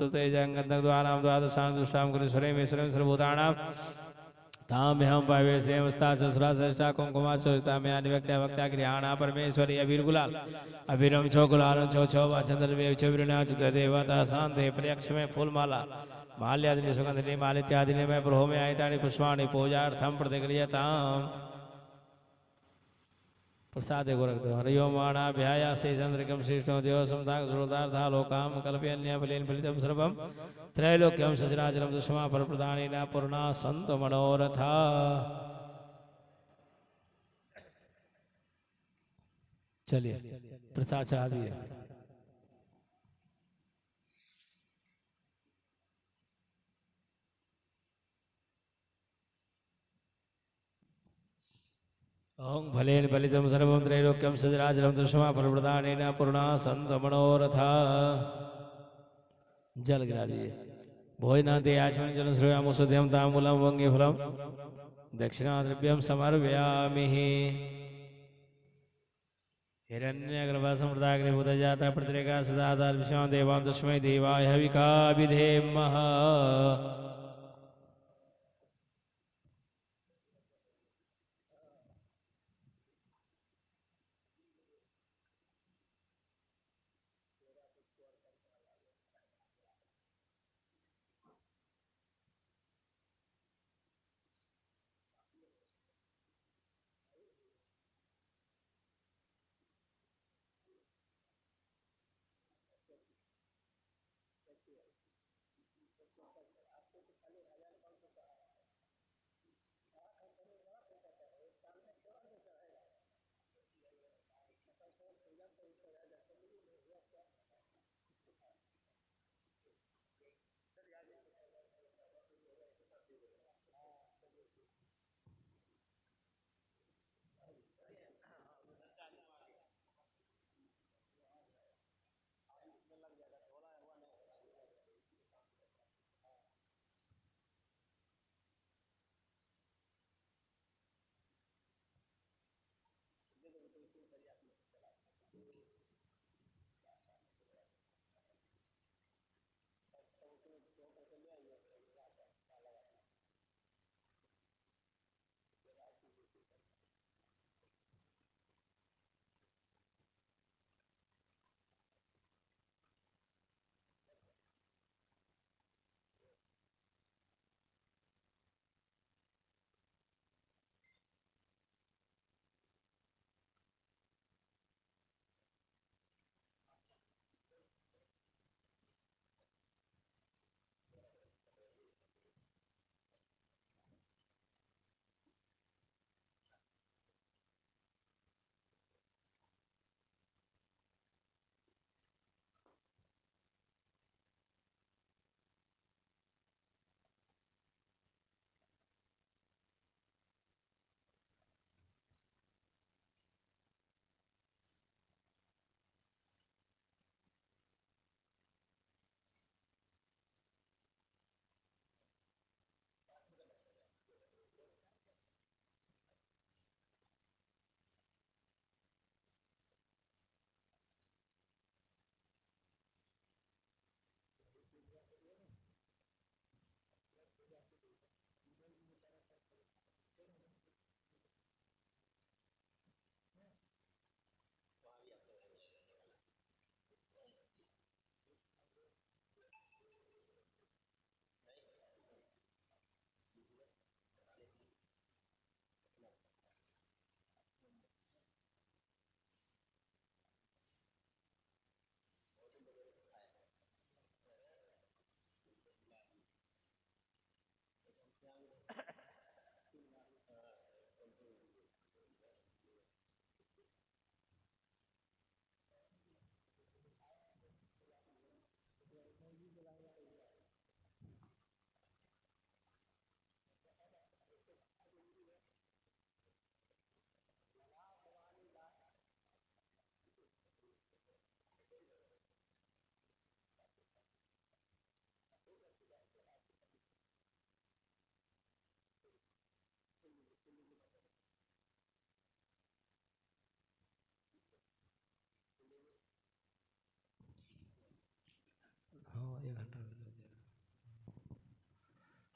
तेजं गन्धं द्वारां द्वादशां दुष्टां कुरुश्वरेमेश्वरं सर्वभूतानां ताम्यहं पावेशेमस्ता ससुरा श्रेष्ठा कुंकुमा चोषिता में अनिव्यक्त्या वक्त्या गृहाणा परमेश्वरी अबीर गुलाल अबीरम छो गुलाल छो छो चंद्रमेव छो विरण्या च देवता शांते प्रयक्ष में फूलमाला माल्यादि सुगंधि मालित्यादि में प्रभो में आयतानि पुष्पाणि पूजार्थम प्रतिक्रियताम् प्रसाद गोरख हरि ओम माणाभ्याया से चंद्रिकम श्रेष्ठो देव समताक सुरदार्था लोकाम कल्पयन्य फलेन फलितम सर्वम त्रैलोक्यम सचराचरम दुष्मा फल प्रदानेन पूर्णा संत मनोरथा चलिए प्रसाद चढ़ा दिए ओं भलेन फलितम सर्वं त्रैलोक्यम सचराचरम दुष्मा फल प्रदानेन पूर्णा संत मनोरथा जल गिरा दिए भोजनाते आचमन जल श्रूयामो सुध्यम ताम्बूलम वंगे फलम दक्षिणा द्रव्यम समर्पयामि हिरण्यगर्भ समृद्धाग्रे बुधजाता प्रतिरेका सदाधार विश्वां देवां तस्मै देवाय हविका विधेमः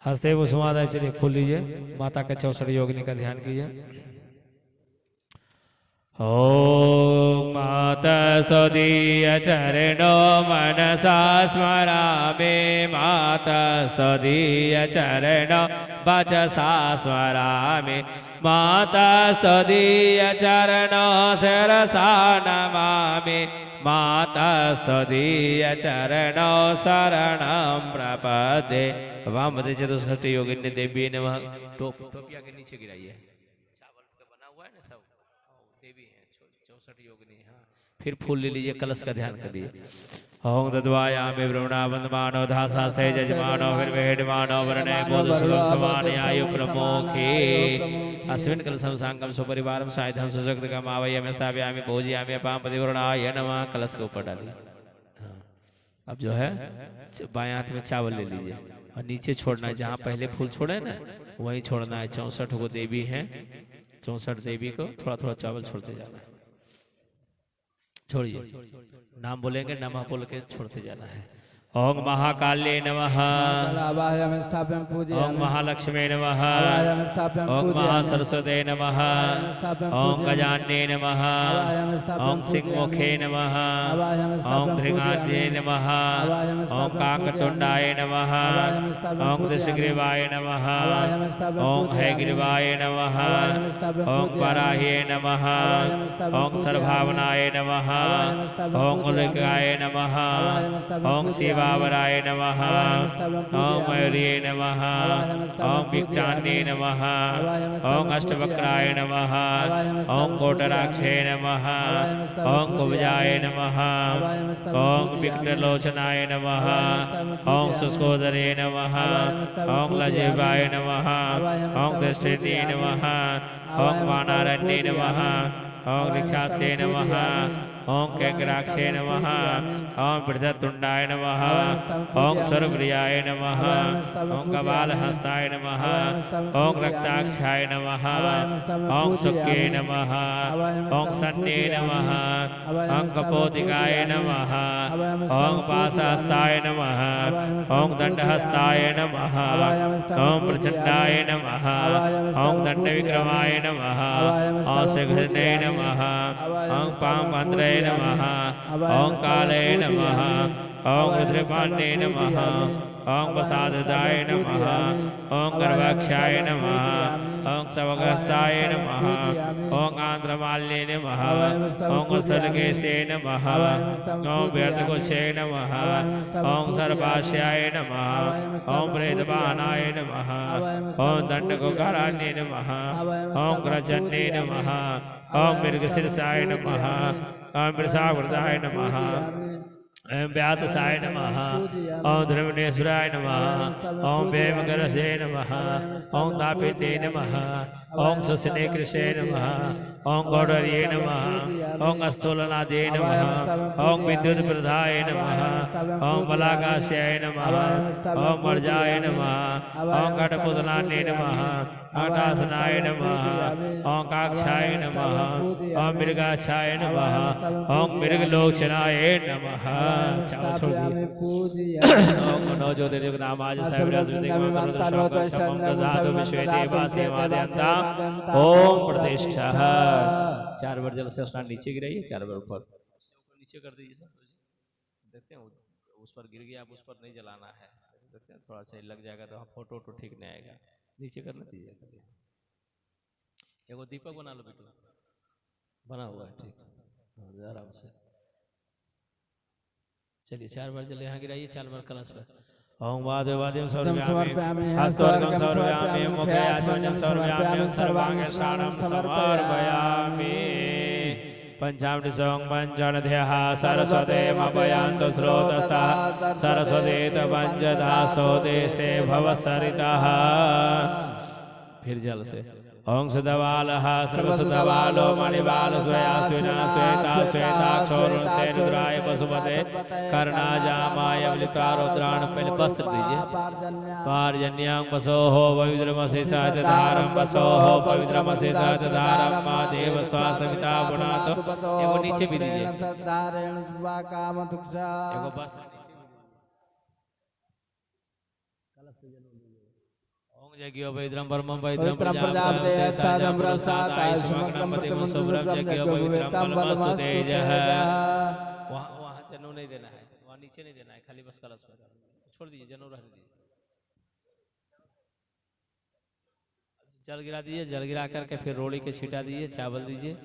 हस्ते वो सुमादा चलिए फूल लीजिए, माता के 64 योगिनी का ध्यान कीजिए। ओम माता स्तुतीय चरणो मनसा स्मरामि, माता स्तुतीय चरणो वचसा स्मरामि, माता स्तुतीय चरणो शिरसा नमामि, माता स्तुतीय चरणो शरणं प्रपद्ये। वामदे चतुष्षष्टि योगिनी देवी नमः। टोपिया के नीचे गिराइए, चावल का बना हुआ है ना सब, देवी है 64 योगिनी। हाँ, फिर फूल ले लीजिए, कलश का ध्यान कर लीजिए। ओम दद्वायामि ब्रह्मणा वन्दमानो धासा से जजमानो विर्वेडमानो वरणे बोधसुलभ समाने आयु प्रमोखे। अस्मिन् कलशं सांगम सुपरिवारम सायधं सुशक्तिकम आवयामि स्थापयामि पूजयामि अपां पतिवरणाय नमः। कलश के ऊपर डालिए। हाँ, अब जो है बाएं हाथ में चावल ले लीजिए और नीचे छोड़ना है, जहाँ पहले फूल छोड़े ना वहीं छोड़ना है। 64 को देवी हैं, 64 देवी को थोड़ा थोड़ा चावल छोड़ते जाना है। छोड़िए, नाम बोलेंगे, नमः बोल के छोड़ते जाना है। ओम महाकाल्ये नमः, ओम महालक्ष्मी नमः, ओम महासरस्वते नमः, ओम गजान्ये नमः, ओम सिंहमुखे नमः, ओम धृगान्ये नमः, ओम काकतुंडाय नमः, ओम दशग्रीवाय नमः, ओम हयग्रीवाय नमः, ओम वराह्ये नमः, ओम सर्वभावनाय नमः, ओम उल्लिकाय नमः, ओम शिवावराय नमः, ओम मयूर्ये नमः, ओम विक्टान्ये नमः, ओम अष्टवक्राय नमः, ओम कोटराक्षे नमः, ओम कुब्जाय नमः, ओम विकटलोचनाय नमः, ओम शुष्कोदरे नमः, ओम लजीवाय नमः, ओम दृष्टिते नमः, ओम वानारण्ये नमः, ओम ऋक्षासे नमः, ओम कैकराक्षे नमः, ओम वृद्धतुंडाय नमः, ओम सर्वप्रियाय नमः, ओम कपालहस्ताय नमः, ओम रक्ताक्षाय नमः, ओम सुखे नमः, ओम सन्ने नमः, ओम कपोदिकाय नमः, ओम पाशहस्ताय नमः, ओम दंडहस्ताय नमः, ओम प्रचंडाय नमः, ओम दंडविक्रमाय नमः, ओम शिखरने नमः, ओम पामभद्रे नमः, ओम काले नमः, ओम रुद्रपाण्डे नमः, ओम प्रसाददाय नमः, ओम गर्भाक्षाय नमः, ओम सवगस्ताय नमः, ओम आंध्रमाल्ये नमः, ओम कुशलकेशे नमः, ओम व्यर्थकुशे नमः, ओम सर्वास्याय नमः, ओम प्रेतवाहनाय नमः, ओम दंडकुकारान्ये नमः, ओम ग्रजन्ये नमः, ओम मृगशीर्षाय नमः, ओम वृषावृताय नमः, ओम व्यातसाय नमः, ओम ध्रुवनेश्वराय नमः, ओम वेमकरसे नमः, ओम तापिते नमः, ओम सुसने कृष्णे नमः, ओम गौडर्ये नमः, ओम अस्तोलनादे नमः, ओम विद्युत प्रदाय नमः, ओम बलाकाशाय नमः, ओम मर्जाय नमः, ओम घटपुतनान्ये नमः, आकाशनाय नमः, ओम काक्षाय नमः, ओम मृगाक्षाय नमः, ओम मृगलोचनाय नमः। ओम नौ ज्योतिर्लिंग नामाज ओम प्रतिष्ठा। 4 बार जल से स्नान नीचे गिराइए, 4 बार ऊपर नीचे कर दीजिए। देखते हैं उस पर गिर गया, आप उस पर नहीं जलाना है। देखते हैं थोड़ा सा लग जाएगा तो फोटो ठीक नहीं आएगा। नीचे कर दीजिए। एगो दीपक बना लो बेटू, बना हुआ है ठीक, आराम से चलिए। 4 बार जल यहाँ गिराइए, 4 बार कलश पर। ओम वादे वादे समर्पयामि, हस्तोर्गं समर्पयामि, मुखे आचमनं समर्पयामि, सर्वांगे स्नानं समर्पयामि। पंचामृत सोंग पंचनध्यः सरस्वते मपयन्तु स्रोतसा, सरस्वती पंचदासो देशे भवसरितः। फिर जल से। ओं सुदवालः सर्वसुदवालो मणिबाल स्वया स्विना श्वेता श्वेताक्षोरुण से रुद्राय पशुपते कर्णाजामाय वलिता रुद्राण। पहले वस्त्र दीजिए। पार्जन्यां वसोः पवित्रमसि सहस्रधारं वसोः पवित्रमसि सहस्रधारं मां देव स्वासविता पुनातो। एगो नीचे भी दीजिए। एगो वस्त्र यज्ञो वैद्रम परमं वैद्रम पवित्रं प्रजापते साधं प्रसादाय समग्रं प्रतिमुंसुब्रं यज्ञो विवेकं बलमस्तु तेजः। वहाँ जनेऊ नहीं देना है, वहाँ नीचे नहीं देना है, खाली बस कलश में छोड़ दीजिए, जनेऊ रख दीजिए। जल गिरा दीजिए, जल गिरा करके फिर रोड़ी के छीटा दीजिए, चावल दीजिए।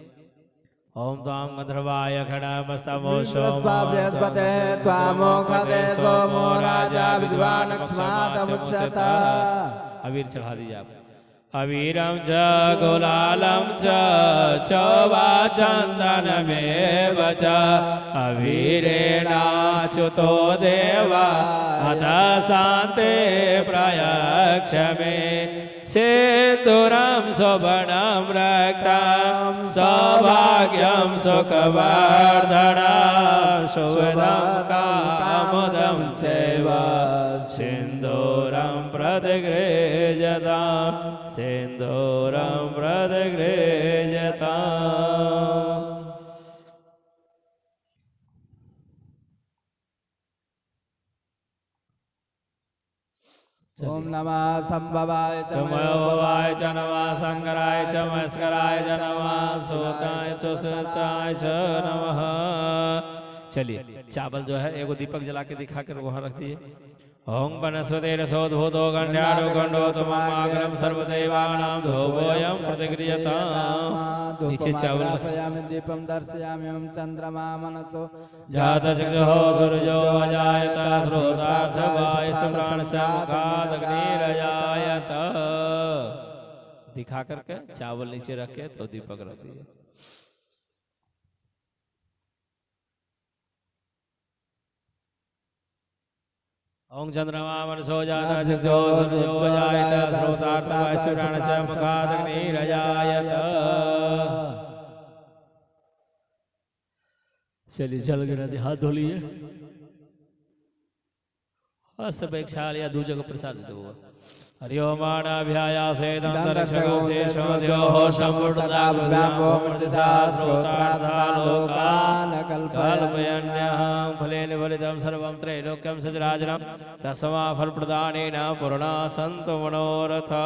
ओम त्वां गंधर्वाय खडामस्तमो सोमो बृहस्पते त्वामोखते सोमो राजा विद्वान् अक्ष्मादमुच्यता। अबीर चढ़ा दीजिए आप। अबीरम च गुलालम च चौवा चंदनमेव च अबीरेणाच्युतो देवा अथ शान्ते प्रयक्षमे सिन्दूरं सुवर्णं रक्तं सौभाग्यं सुखवर्धनं शुभदं कामदं चैव सिन्दूरं प्रतिगृह्यतां सिन्दूरं प्रतिगृह्यताम्। ओम नमः संभवाय च मयोभवाय च नमः शंकराय च मस्कराय च नमः सुताय च सुताय च नमः। चलिए चावल जो है एगो दीपक जला के दिखा कर वहाँ रख दिए। ओम वनस्पते रसोद्भूतो गंड्यारो गंडोतमाग्रम सर्वदेवानां धूपोऽयं प्रतिगृह्यताम्। नीचे चावल दीपं दर्शयामि ओम चंद्रमा मनसो जातचक्षुः सूर्यो अजायत श्रोतार्थवायुसुप्राणशमुखादग्निरजायत। दिखा करके चावल नीचे रख के तो दीपक रख दिए। ओम चंद्रमा मनसो जातचक्षुः सूर्यो अजायत श्रोतार्थवायुसुप्राणशमुखादग्निरजायत। चलिए जल गिरा दे, हाथ धो लिए। सब एक छाल या दूजे को प्रसाद दो। हरिओमानाभ्यायासे दंतरक्षकसे शोध्योः कल्पयन्यहं फलेन फलितं सर्वं त्रैलोक्यं सचराचरं तस्मा फलप्रदानेन पूर्णा सन्तु मनोरथा।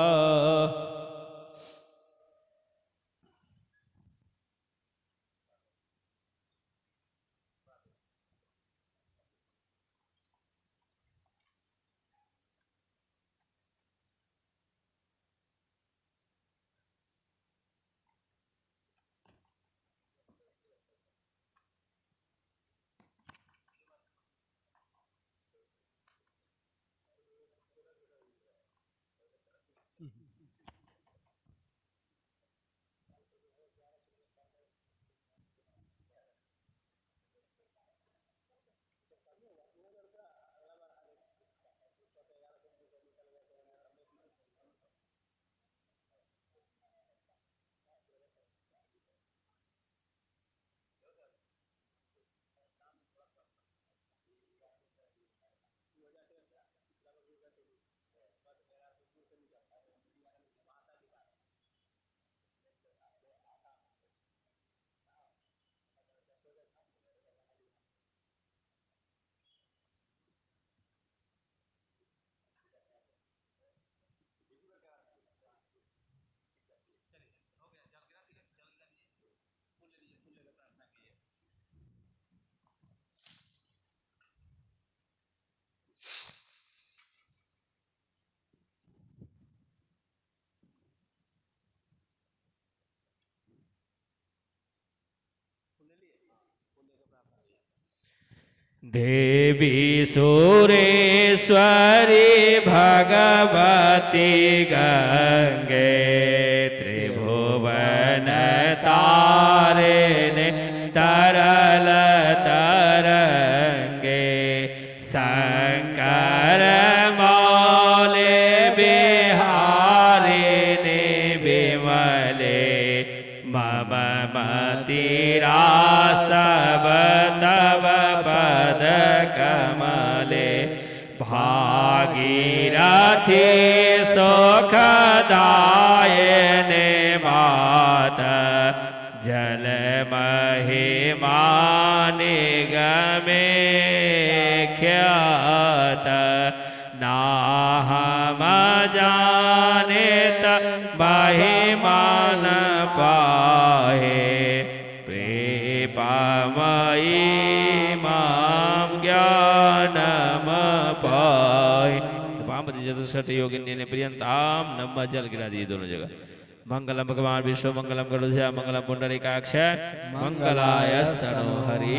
देवी सुरेश्वरी भगवती गंगे त्रिभुवन तारिणे तरल तरंगे शंकर मौले बिहारिणे विमले मम मतिरास्तव तव पद कमले भागीरथी सुखदायिने मात जल महिमा निगमे ख्यात नाहम जान बाहि मान पाहे प्रेपामयी माम ज्ञानम पाहि। पामति चतुष्षट योगिन्य ने प्रियंताम नम जल गिरा दिए दोनों जगह। मंगलम भगवान विष्णु मंगलम गरुड़ मंगलम पुंडरीकाक्ष मंगलायस्तनो हरि।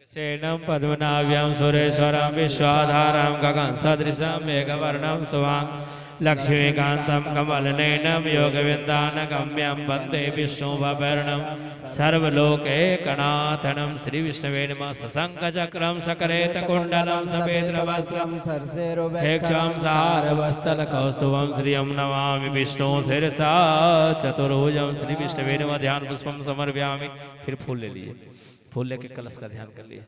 सेनम पद्मनाभ्यां सुरेश्वरं विश्वाधारं गगन सदृशं मेघवर्णं सुवां लक्ष्मीकान्तं कमलनयनं योगविन्दानगम्यं वन्दे विष्णुभवर्णं सर्वलोकैकनाथनं श्रीविष्णवे नमः। सशङ्खचक्रं सकरेतकुण्डलं सफेद्वस्त्रं हेक्षं सारवस्तलकौस्तुभं श्रियं नमामि विष्णु शिरसा चतुर्भुजं श्रीविष्णवे नमः। ध्यान पुष्पं समर्पयामि। फिर फूल ले लिए, फूल लेके कलश का ध्यान कर लिए।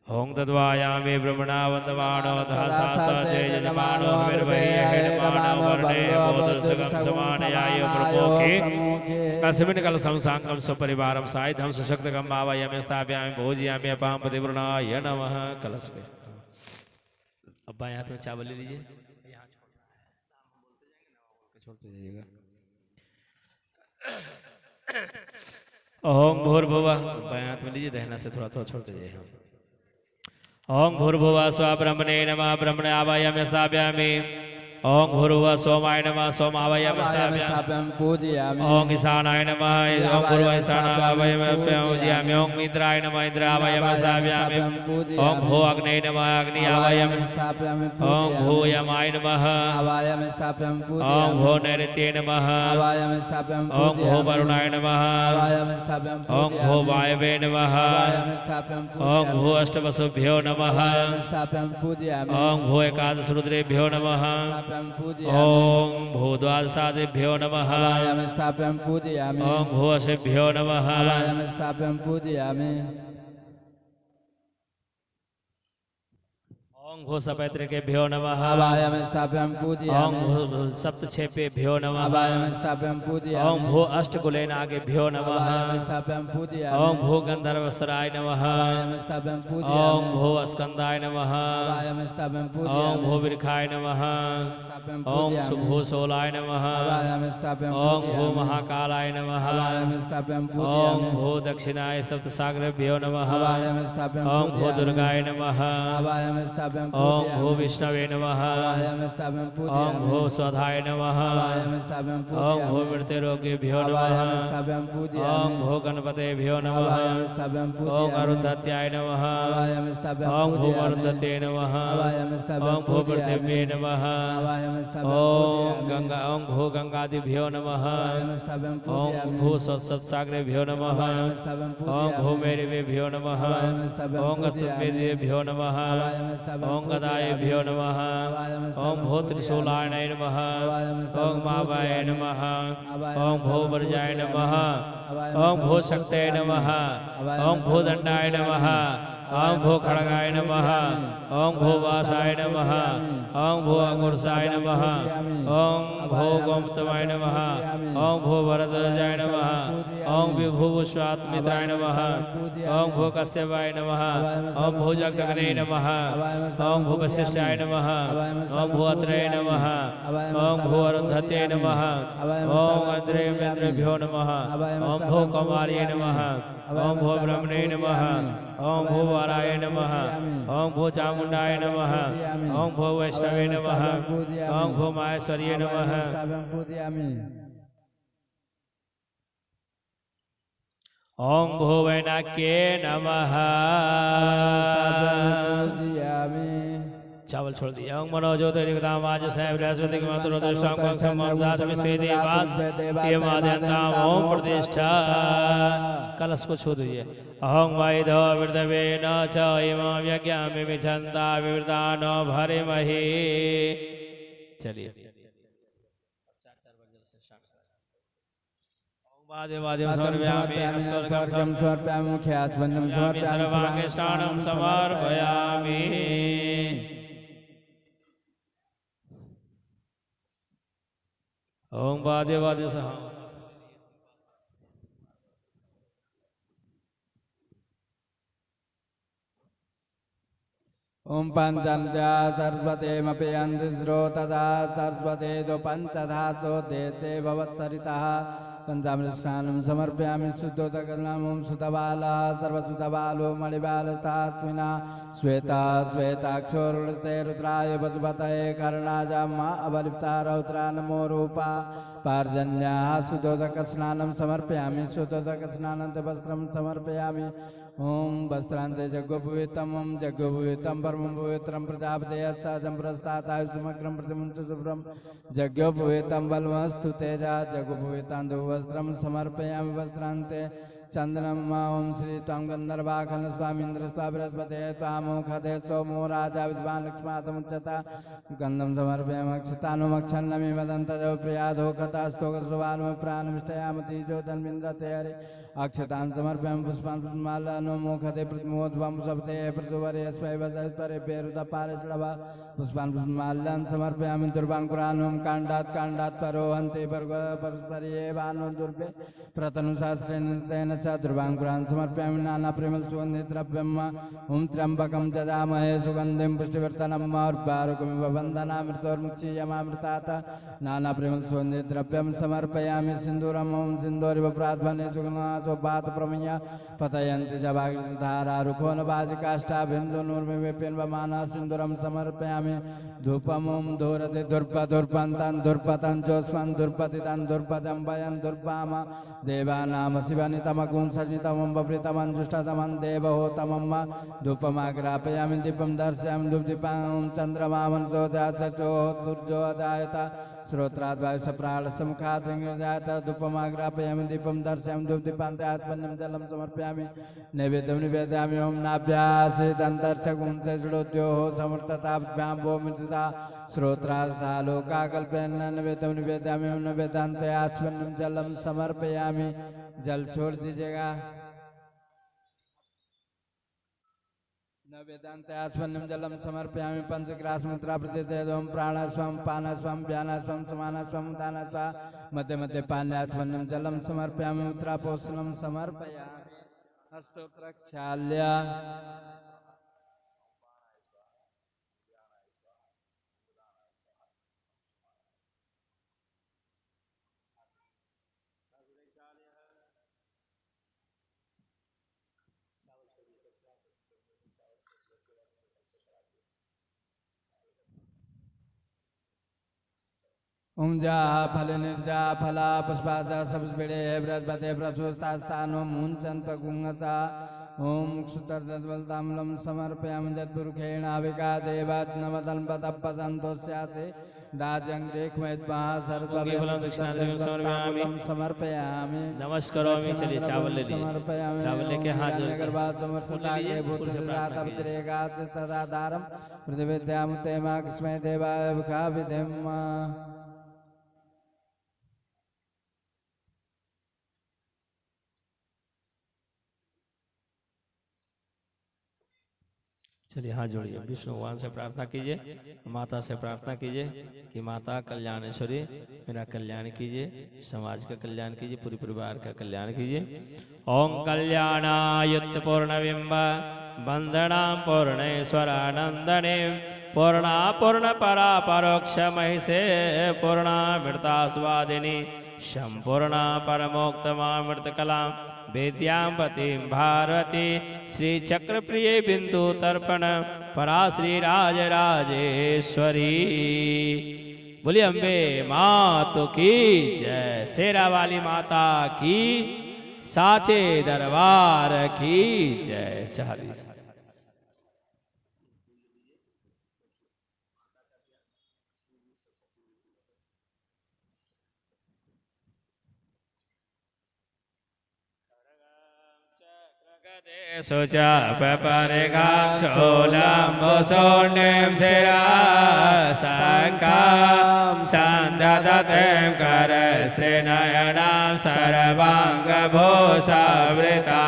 ओं तद्वायामि ब्रह्मणा वन्दमानो सहसा जय जजमानो निर्भयेणमानो वर्णे बोधसुगं समानयाय प्रमुखे अस्मिन् कलशं साङ्गं सपरिवारं सायुधं सशक्तकं भावयामि स्थापयामि भोजयामि अपां पतिव्रताय नमः। कलश पे अब बाएं हाथ में चावल ले लीजिए, छोड़ते जाइएगा। ओम भूर्भुवः बाएं हाथ में लीजिए, दाहिना से थोड़ा थोड़ा छोड़ते जाइए। हम ओम भूर्भुवः स्वः ब्रह्मणे नमः ब्रह्मणे आवाहयामि स्थापयामि। ओम भूर्भुवः सोमाय नमः सोम आवाहयामि स्थापयामि पूजयामि। ओम ईशानाय नमः ओम भूर्भुवः ईशानाय आवाहयामि पूजयामि। ओम इंद्राय नमः इंद्र आवाहयामि स्थापयामि। ओम भू अग्नये नमः अग्नि आवाहयामि स्थापयामि। ओम भू यमाय नमः आवाहयामि स्थापयामि पूजयामि। ओम भू नैऋत्ये नमः आवाहयामि स्थापयामि। ओम भू वरुणाय नमः आवाहयामि स्थापयामि। ओम भू वायवे नमः आवाहयामि स्थापयामि। ओम भू अष्टवसुभ्यो नमः स्थापयामि पूजयामि। ओम भू एकादश रुद्रेभ्यो नमः। ओम भू द्वादशादिभ्यो नमः स्थापयामि पूजयामि। ओम भू अशेभ्यो नमः स्थापयामि पूजयामि। ओम भू सपैतृकेभ्यो नमः आवाहयामि स्थापयामि पूजयामि। ओम भू सप्तछेपेभ्यो नमः आवाहयामि स्थापयामि पूजयामि। ओम भू अष्टकुलेनागेभ्यो नमः आवाहयामि स्थापयामि पूजयामि। ओम भू गंधर्वसराय नमः आवाहयामि स्थापयामि पूजयामि। ओम भू स्कंदाय नमः आवाहयामि स्थापयामि पूजयामि। ओम भू विरखाय नमः ओम भू सोलाय नमः आवाहयामि स्थापयामि। ओम भू महाकालाय नमः आवाहयामि स्थापयामि पूजयामि। ओम भू दक्षिणाय सप्तसागरेभ्यो नमः आवाहयामि स्थापयामि। ओम भू दुर्गाय नमः आवाहयामि स्थापयामि। ओम भू विष्णवे नमः आवाहयामि स्थापयामि पूजयामि। ओम भू स्वधाय नमः आवाहयामि स्थापयामि पूजयामि। ओम भू मृत्युरोगेभ्यो नमः आवाहयामि स्थापयामि पूजयामि। ओम भू गणपतेभ्यो नमः आवाहयामि स्थापयामि पूजयामि। ओम अरुन्धत्याय नमः आवाहयामि स्थापयामि। ओम भू अरुन्धते नमः आवाहयामि स्थापयामि। ओम भू पृथिव्ये नमः आवाहयामि स्थापयामि। ओम गंगा ओम भू गंगादिभ्यो नमः आवाहयामि स्थापयामि पूजयामि। ओम भू सप्तसागरेभ्यो नमः आवाहयामि स्थापयामि पूजयामि। ओम भू मेरुवेभ्यो नमः आवाहयामि स्थापयामि। ओम गस्तवेदेभ्यो नमः आवाहयामि स्थापयामि। ओम गदायेभ्यो नमः ओम भू त्रिशूलाय नमः। ओम मावाय नमः। ओम भू वर्जाय नमः। ओम भू शक्तये नमः। ओम भू दंडाय नमः। ओम भू खड्गाय नमः। ओम भू वासाय नमः। ओम भू अंगुरसाय नमः। ओम भू गोमस्तमाय नमः। ओम भू वरदजाय नमः। ओम विभू विश्वात्मित्राय नमः। ओम भू कश्यपाय नमः। ओम भू जगदग्ने नमः। ओम भू वशिष्ठाय नमः। ओम भू अत्रेय नमः। ओम भू अरुन्धते नमः। ओम अद्रेभ्यो नमः। ओम भू कौमार्ये नमः। ओम भू ब्रह्मणे नमः। ओम भू वाराय नमः। ओम भू चामुंडाय नमः। ओम भू वैष्णवे नमः। ओम भू माहेश्वर्ये नमः। ओम भुवनाक्ये नमः। चावल छोड़ दिया। ओम मनो ज्योतिर्गताम आज सह बृहस्पति के मंत्र प्रतिष्ठा को समझात विश्व देवास के माध्यम ओम प्रतिष्ठा। कलश को छू दीजिए। अहं वैधो वृद्धवे न च इमं यज्ञामि विछन्ता विवृतानो भरिमहि। चलिए वाद्यवाद्यं समर्पयामि स्वर्गं समर्पयामि मुख्यात्मनं समर्पयामि सर्वांगे शाणं समर्पयामि। ओम वाद्यवाद्य सह ओम पंचन्त्या सरस्वतीमपि अन्तिस्रोतदा सरस्वती दो पंचधासो देशे भवत्सरितः पंचामृत स्नानं समर्पयामि शुद्धोदकर्णम् ओम सुतबालः सर्वसुतबालो मणिबालस्तास्मिना श्वेता श्वेताक्षोरुणस्ते रुद्राय पशुपतये कर्णाजामा अवलिप्ता रौद्रा नमो रूपा पार्जन्याः शुद्धोदकस्नानं समर्पयामि शुद्धोदकस्नानं वस्त्रं समर्पयामि। ओम वस्त्रांते जग्गोपवित्रम ओम जग्गोपवित्रम परमं पवित्रं प्रजापतये सहजं पुरस्तात् समग्रं प्रतिमुञ्च शुभ्रं जग्गोपवित्रं बलमस्तु तेजा जग्गोपवित्रं वस्त्रं समर्पयामि। वस्त्रांते चंद्रमा ओम श्री त्वं गंधर्वाखन स्वामीन्द्र स्वा बृहस्पते त्वामुखदे सोमो राजा विद्वान् लक्ष्मासमुच्यता गंधं समर्पयामि। अक्षतानुमक्षन्नमि वदन्तजो प्रियाधो कथास्तोकस्वान् प्राणमिष्टयामि तीजो तन्मिन्द्रते हरे अक्षतां समर्पयामि। पुष्पान् पुष्पमालानो मुखदे प्रतिमोद्वं सप्ते प्रसुवरे स्वैव सहितरे पेरुदपारे श्रवा पुष्पान् पुष्पमाल्यान् समर्पयामि। दुर्वाङ्कुरानुं काण्डात् परोहन्ते परस्परेवानो दुर्वे प्रतनुशास्त्रेण तेन च दुर्वाङ्कुरान् समर्पयामि। नानाप्रेमल सुगन्धिद्रव्यम् ओं त्र्यम्बकं जजामहे सुगन्धिं पुष्टिवर्धनम् उर्वारुकमिव बन्धनामृतोर्मुक्षीयमामृतात् नानाप्रेमल सुगन्धिद्रव्यं समर्पयामि। सिन्दूरम् ओं सिन्दूरिव प्राध्वने सुगन्धासोपात प्रमेय पतयन्ति च भागधारा रुखो न बाजिकाष्ठा बिन्दुनूर्मिपिन्वमाना सिन्दूरं समर्पयामि। धूपम् ओं धूरति दुर्पदुर्पन्तं दुर्पतं जोस्मन् दुर्पतितं दुर्पदं वयं दुर्पाम देवानाम शिवनितमगुं सजितमं बभृतमं जुष्टतमं देवहोतमं धूपमाग्रापयामि। दीपं दर्शयामि धूपदीपं चन्द्रमा मनसो जातो सूर्यो जायत श्रोत्राद् वायुसप्राणस्य मुखात् जायत धूपमाग्रापयामि। दीपं दर्शयामि धूपदीपान्ते आत्मन्यं जलं समर्पयामि। नैवेद्यं निवेदयामि ओं नाभ्यासेदन्तर्शगुं श्रोत्योः समर्थताभ्यां वो मृता श्रोत्रार्था लोकाकल्पेन नैवेद्यं निवेदयामि ओं नैवेद्यान्ते आत्मन्यं जलं समर्पयामि। जल छोड़ दीजिएगा। नैवेद्यान्ते आस्वन्यं जलं समर्पयामि। पंचग्रासमुद्रा प्रतिषेधं प्राणस्वं पानस्वं व्यानस्वं समानस्वं दानस्वा मध्ये मध्ये पाण्यास्वन्यं जलं समर्पयामि। मुद्रापोषणं समर्पयामि। हस्तो प्रक्षाल्य ओम जा फल निर्जा फला पुष्पाचा सबस्पिडे बृहस्पते प्रसुस्तास्तानो मुंचंत गुंगसा ओम सुतर्दबलताम्लं समर्पयामि। जद्पुरुखेण अविका देवात्नवतल्पतप्पसन्तोष्यासे दाजंग्रेख्मैद्मः सर्वं समर्पयामि। नमस्कारोमि। चलिए चावल ले लीजिए। चावल लेके हाथ जोड़कर सदाधारम प्रतिविद्यामुते माक्ष्मै देवाय भुखा विधिम्। चलिए हाथ जोड़िए। विष्णु भगवान से प्रार्थना कीजिए, माता से प्रार्थना कीजिए कि माता कल्याणेश्वरी मेरा कल्याण कीजिए, समाज का कल्याण कीजिए, पूरे परिवार का कल्याण कीजिए। ओम कल्याणायुक्त पूर्णबिंब वंदना पूर्णेश्वरानंदने पूर्णा पूर्ण परा परोक्ष महिषे पूर्णामृता स्वादिनी संपूर्णा परमोक्तमामृत कला वेद्यापतिं भारती श्री चक्र प्रिय बिंदु तर्पण परा श्री राजराजेश्वरी। बोलिए अम्बे मातो की जय। शेरा वाली माता की साचे दरबार की जय। चढ़ा दीजिए। सुचापरिगाक्षोलम्बुशून्यं शिरा शङ्कां सन्ददतिं करश्रीनयनां सर्वाङ्गभूषावृता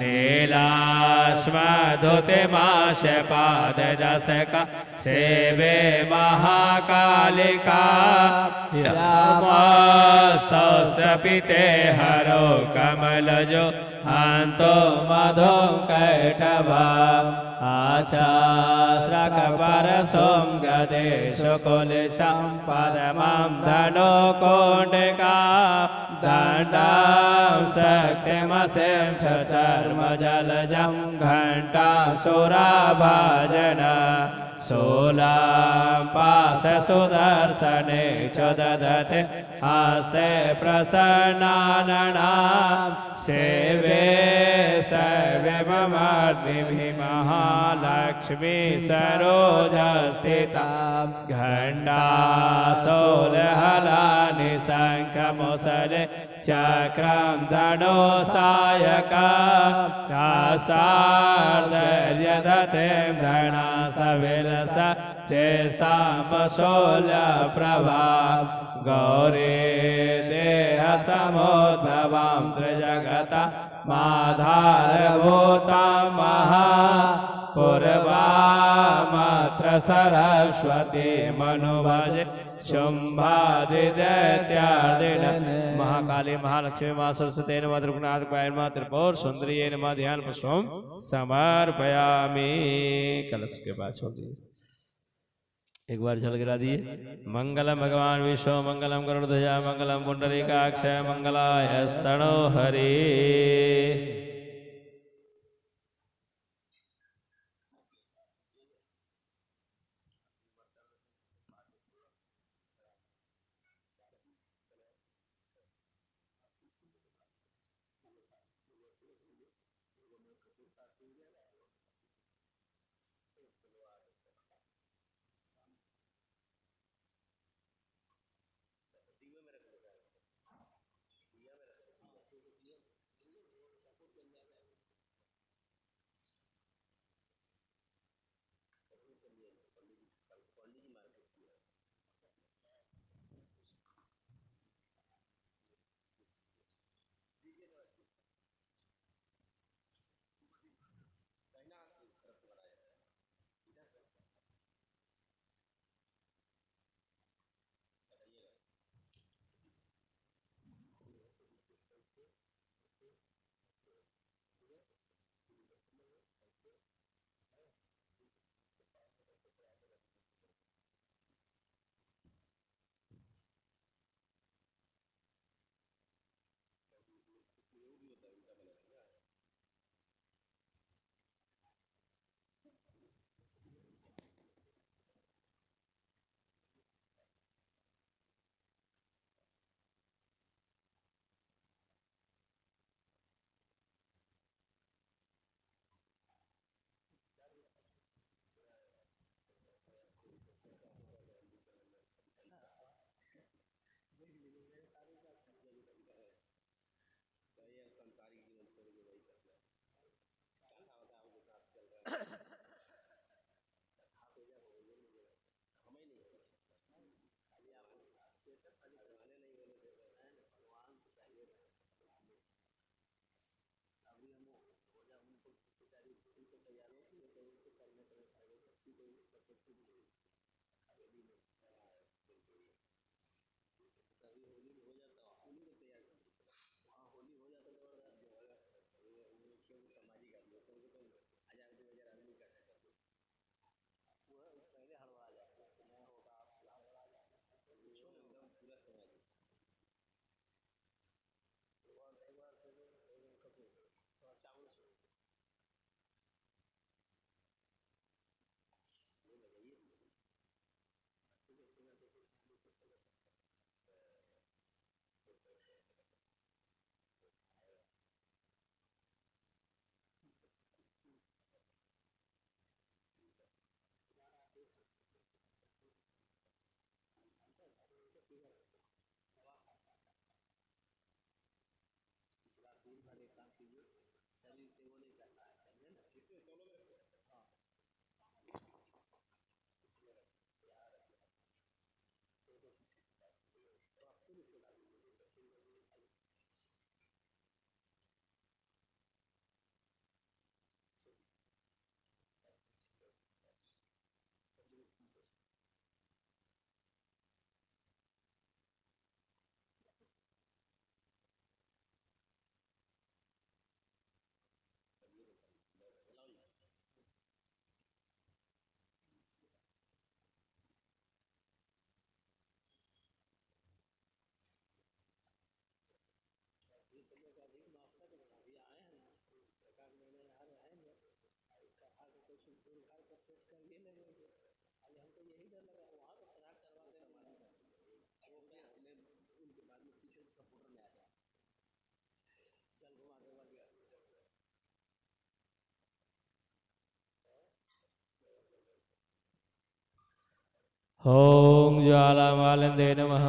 नीलाश्मधुतिमाशपाददशका सेवे महाकालिका यामस्तौस्त्रपिते हरो कमलजो हन्तो मधुं कैटभा आचास्रकपरसों गदेशु कुलिशं पदमं धनुकोण्डिका दण्डां शक्तिमसिं च चर्मजलजं घण्टासुराभाजना शूलां पाशसुदर्शने च ददते हास्ये प्रसन्नाननां सेवे सर्वे ममार्तिभिः महालक्ष्मी सरोजस्थितां घण्टाशूलहलानि शङ्खमुसले चक्रं धनुसायकं हस्तार्धर्यधतिं धनासविलस चेष्टामशूलप्रभा गौरी देहसमुद्भवां त्रिजगता माधारभूतां महापूर्वामत्र सरस्वती मनुभज शुम्भादिदैत्यादिन महाकाली महालक्ष्मी मां सरस्वती नमः त्रिपुरानाथ नमः त्रिपुर सुंदरी नमः ध्यान पुष्पम समर्पयामि। कलश के पास छोड़ दीजिए। एक बार जल गिरा दिए। मंगलम भगवान विष्णु मंगलम गरुड़ध्वजा मंगलम पुंडरीकाक्ष मंगलाय स्तनो हरि। ओम ज्वालामालिंदे नमः।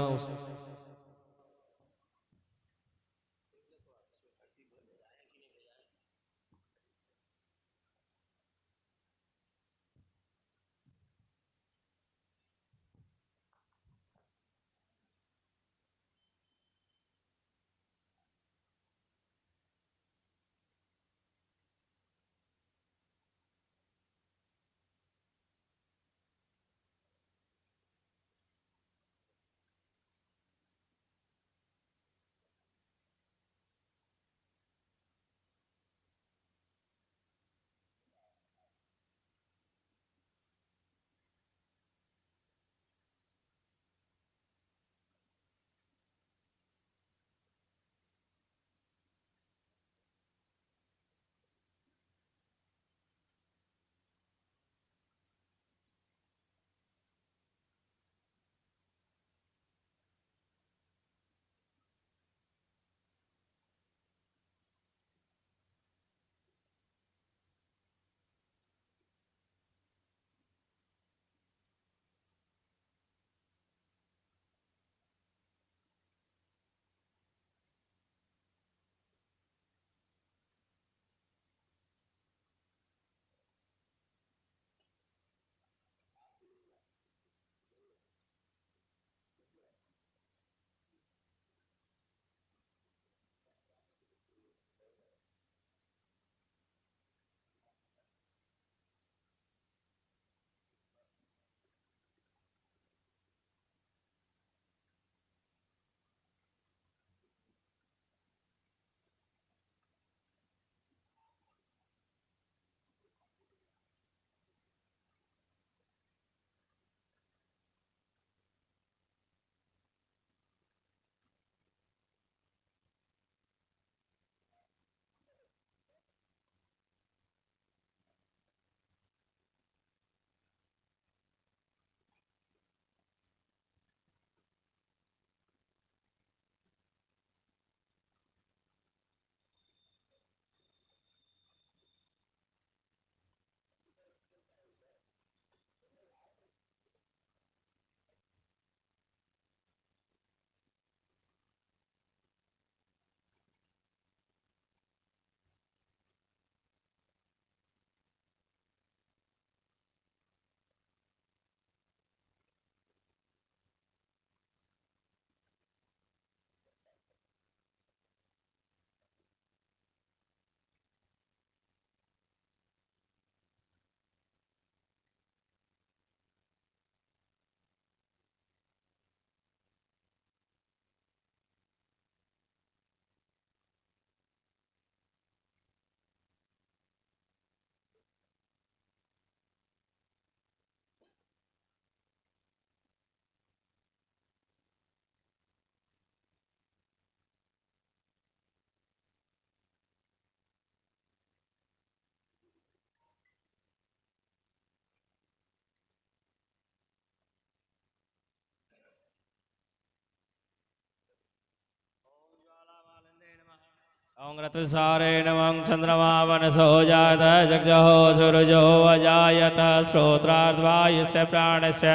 ओं रत्नसारे नमः। चंद्रमा मनसो जात जगजहो सूरजो अजायत श्रोत्रार्धवायुस्य प्राणस्य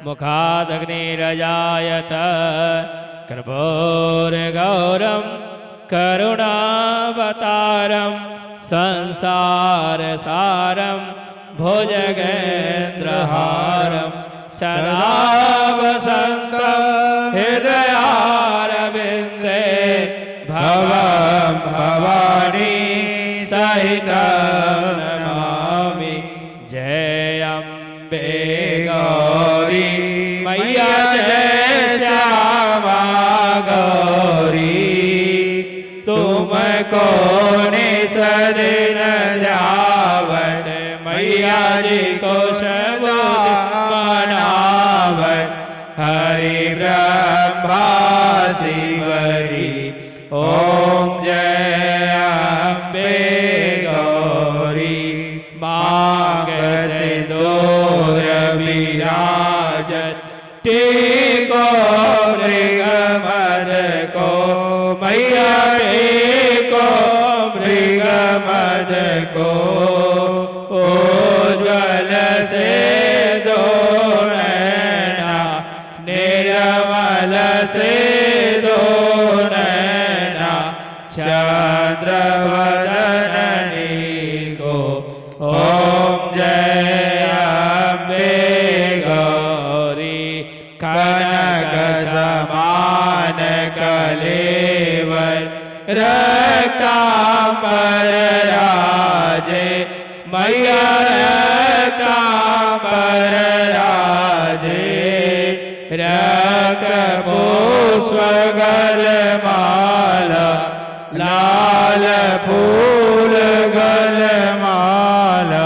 मुखादग्निरजायत कर्पूरगौरं करुणावतारं संसारसारं भुजगेन्द्रहारं सदा वसन्तं हृदयारविन्दे भवं भवानी सहितं नमामि। जय अम्बे गौरी मैया जय श्यामा गौरी तुमको निसदिन जावत मैया जी को सदा मनावत हरि ब्रह्मा शिवरी ओम जय अम्बे गौरी मांग सिंदूर विराजत टीको मृगमद को मैया टीको मृगमद को उज्ज्वल से दो नैना निर्मल से दो नैना चंद्रवदनी को ओम जय अम्बे गौरी कनक समान कलेवर रक्तांबर राजे मैया रक्तांबर राजे रक्त पुष्प गलमाला लाल फूल गलमाला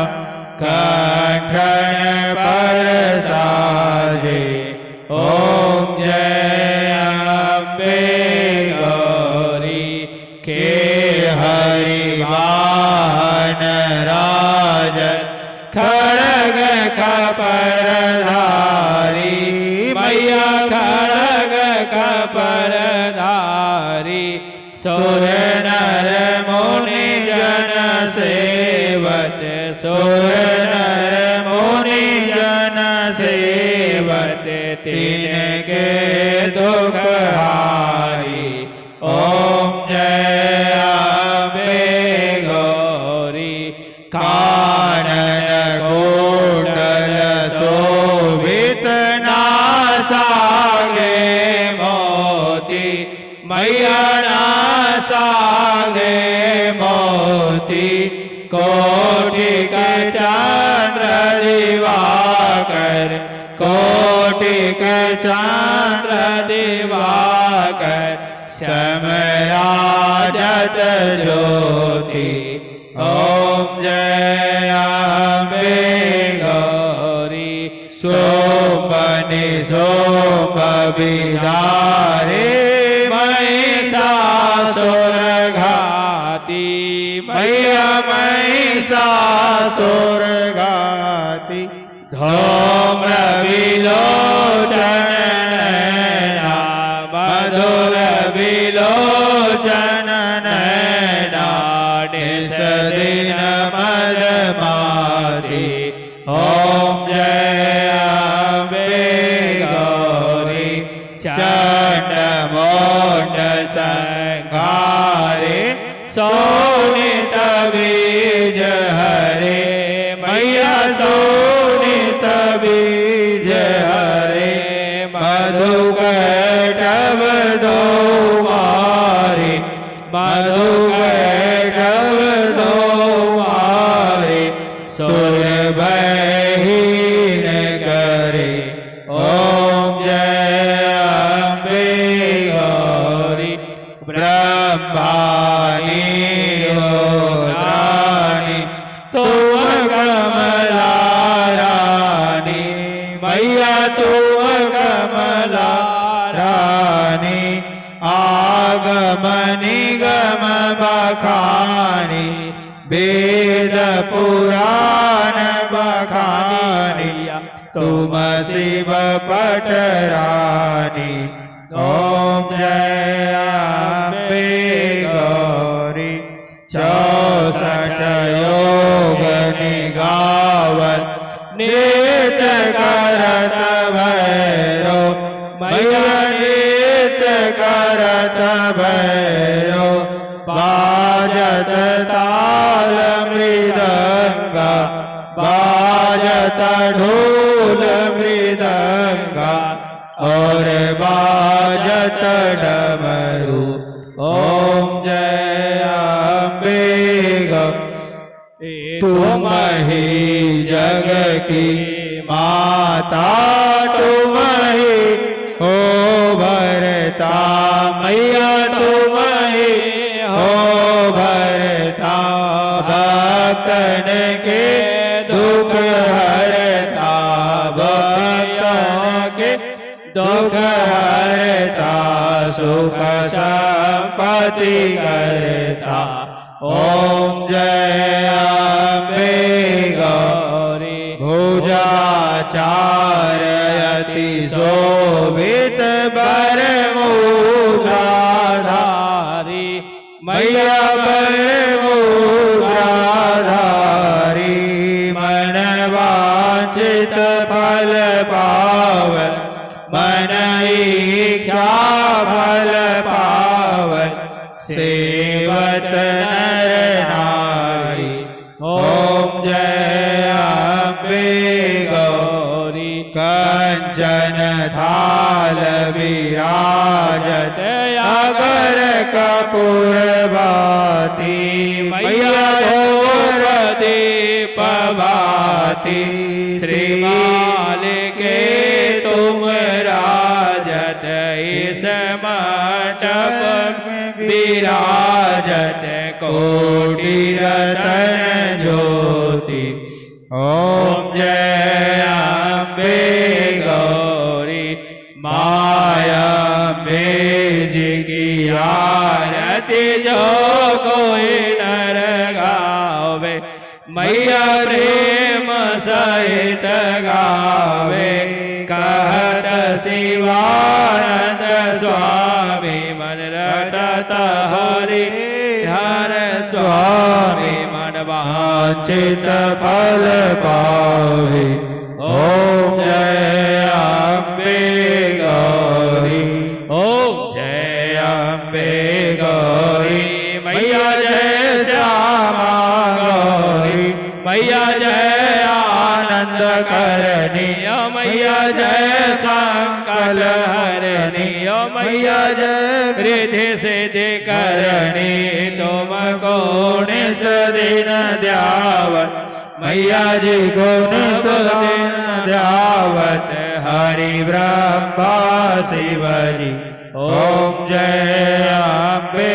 कंठन पर साजे ओम जय अम्बे गौरी के हरि वाहन राजन खड़ग खपरधारी मैया खड़ग खपरधारी सुर नर मुनि जन सेवत सुर नर मुनि जन सेवत तिनके दुख हारी ओम जय अम्बे गौरी कानन कुंडल शोभित नासागे मोती मैया नासागे मोती कोटिक चंद्र दिवाकर कोटिक चंद्र दिवाकर समराजत ज्योति ओम जय अम्बे गौरी सोमनि सोम विदारे महिषासुर घाती मैया महिषासुर घाती धूम्र विलोचन नैना मधुर विलोचन नैना निस दिन मद माती ओम जय अम्बे गौरी चंड मोंड संहारे सोनित बीज हरे मैया सोनित बीज हरे मधु कैटव दो मारे मधु कैटव दो मारे सुर बहीन करे ओम जय अम्बे गौरी ब्रह्मानी रानी तुम कमला रानी मैया तुम कमला रानी आगम निगम बखानी वेद पुराण बखानी तुम शिव पटरानी ओम जय अम्बे गौरी 64 योग निगावत नित्य करत भैरो मैया नित्य करत भैरो बाजत ताल मृदंग बाजत ढोल मृदंग और बाजत डमरू। ओम जय अम्बे तुम ही जग की माता तुम ही हो भरता मैया तुम ही हो भरता भक्तन के दुख हरता भक्तन के दुख हरता सुख संपत्ति करता। ओम जय अम्बे गौरी भुजाचारयति शोभित बरमुद्राधारी मैया बरमुद्राधारी मन वांछित फल पावन मन इच्छा फल पावन सेवत नर नारी। ओम जय अम्बे गौरी कंचन थाल विराजत अगर कपूर बाती मैया घोर दीप भाती श्रीमाल के तुम राजत इस मंडप विराजत कोटि रतन ज्योति। ओम जय अम्बे गौरी माया जी की आरती जो कोई नर गावे मैया प्रेम सहित गावे कहत शिवानंद स्वामी मन रटत हरि हर स्वामी मन वांछित फल पावे। ओम जय अम्बे गौरी ओम जय अम्बे गौरी मैया जय श्यामा गौरी मैया जय आनंद करणी मैया जय संकल हरणी मैया जय रिद्धि सिद्धि करणी तुम को निस दिन ध्यावत मैया जी को निस दिन ध्यावत हरि ब्रह्मा शिव जी। ओम जय अम्बे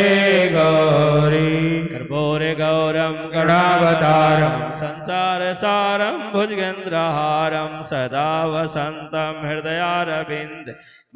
गौरी कर्पूर गौरम गणावतारम संसार सारम भुजगेन्द्रहारम सदा वसंतम हृदयारविंद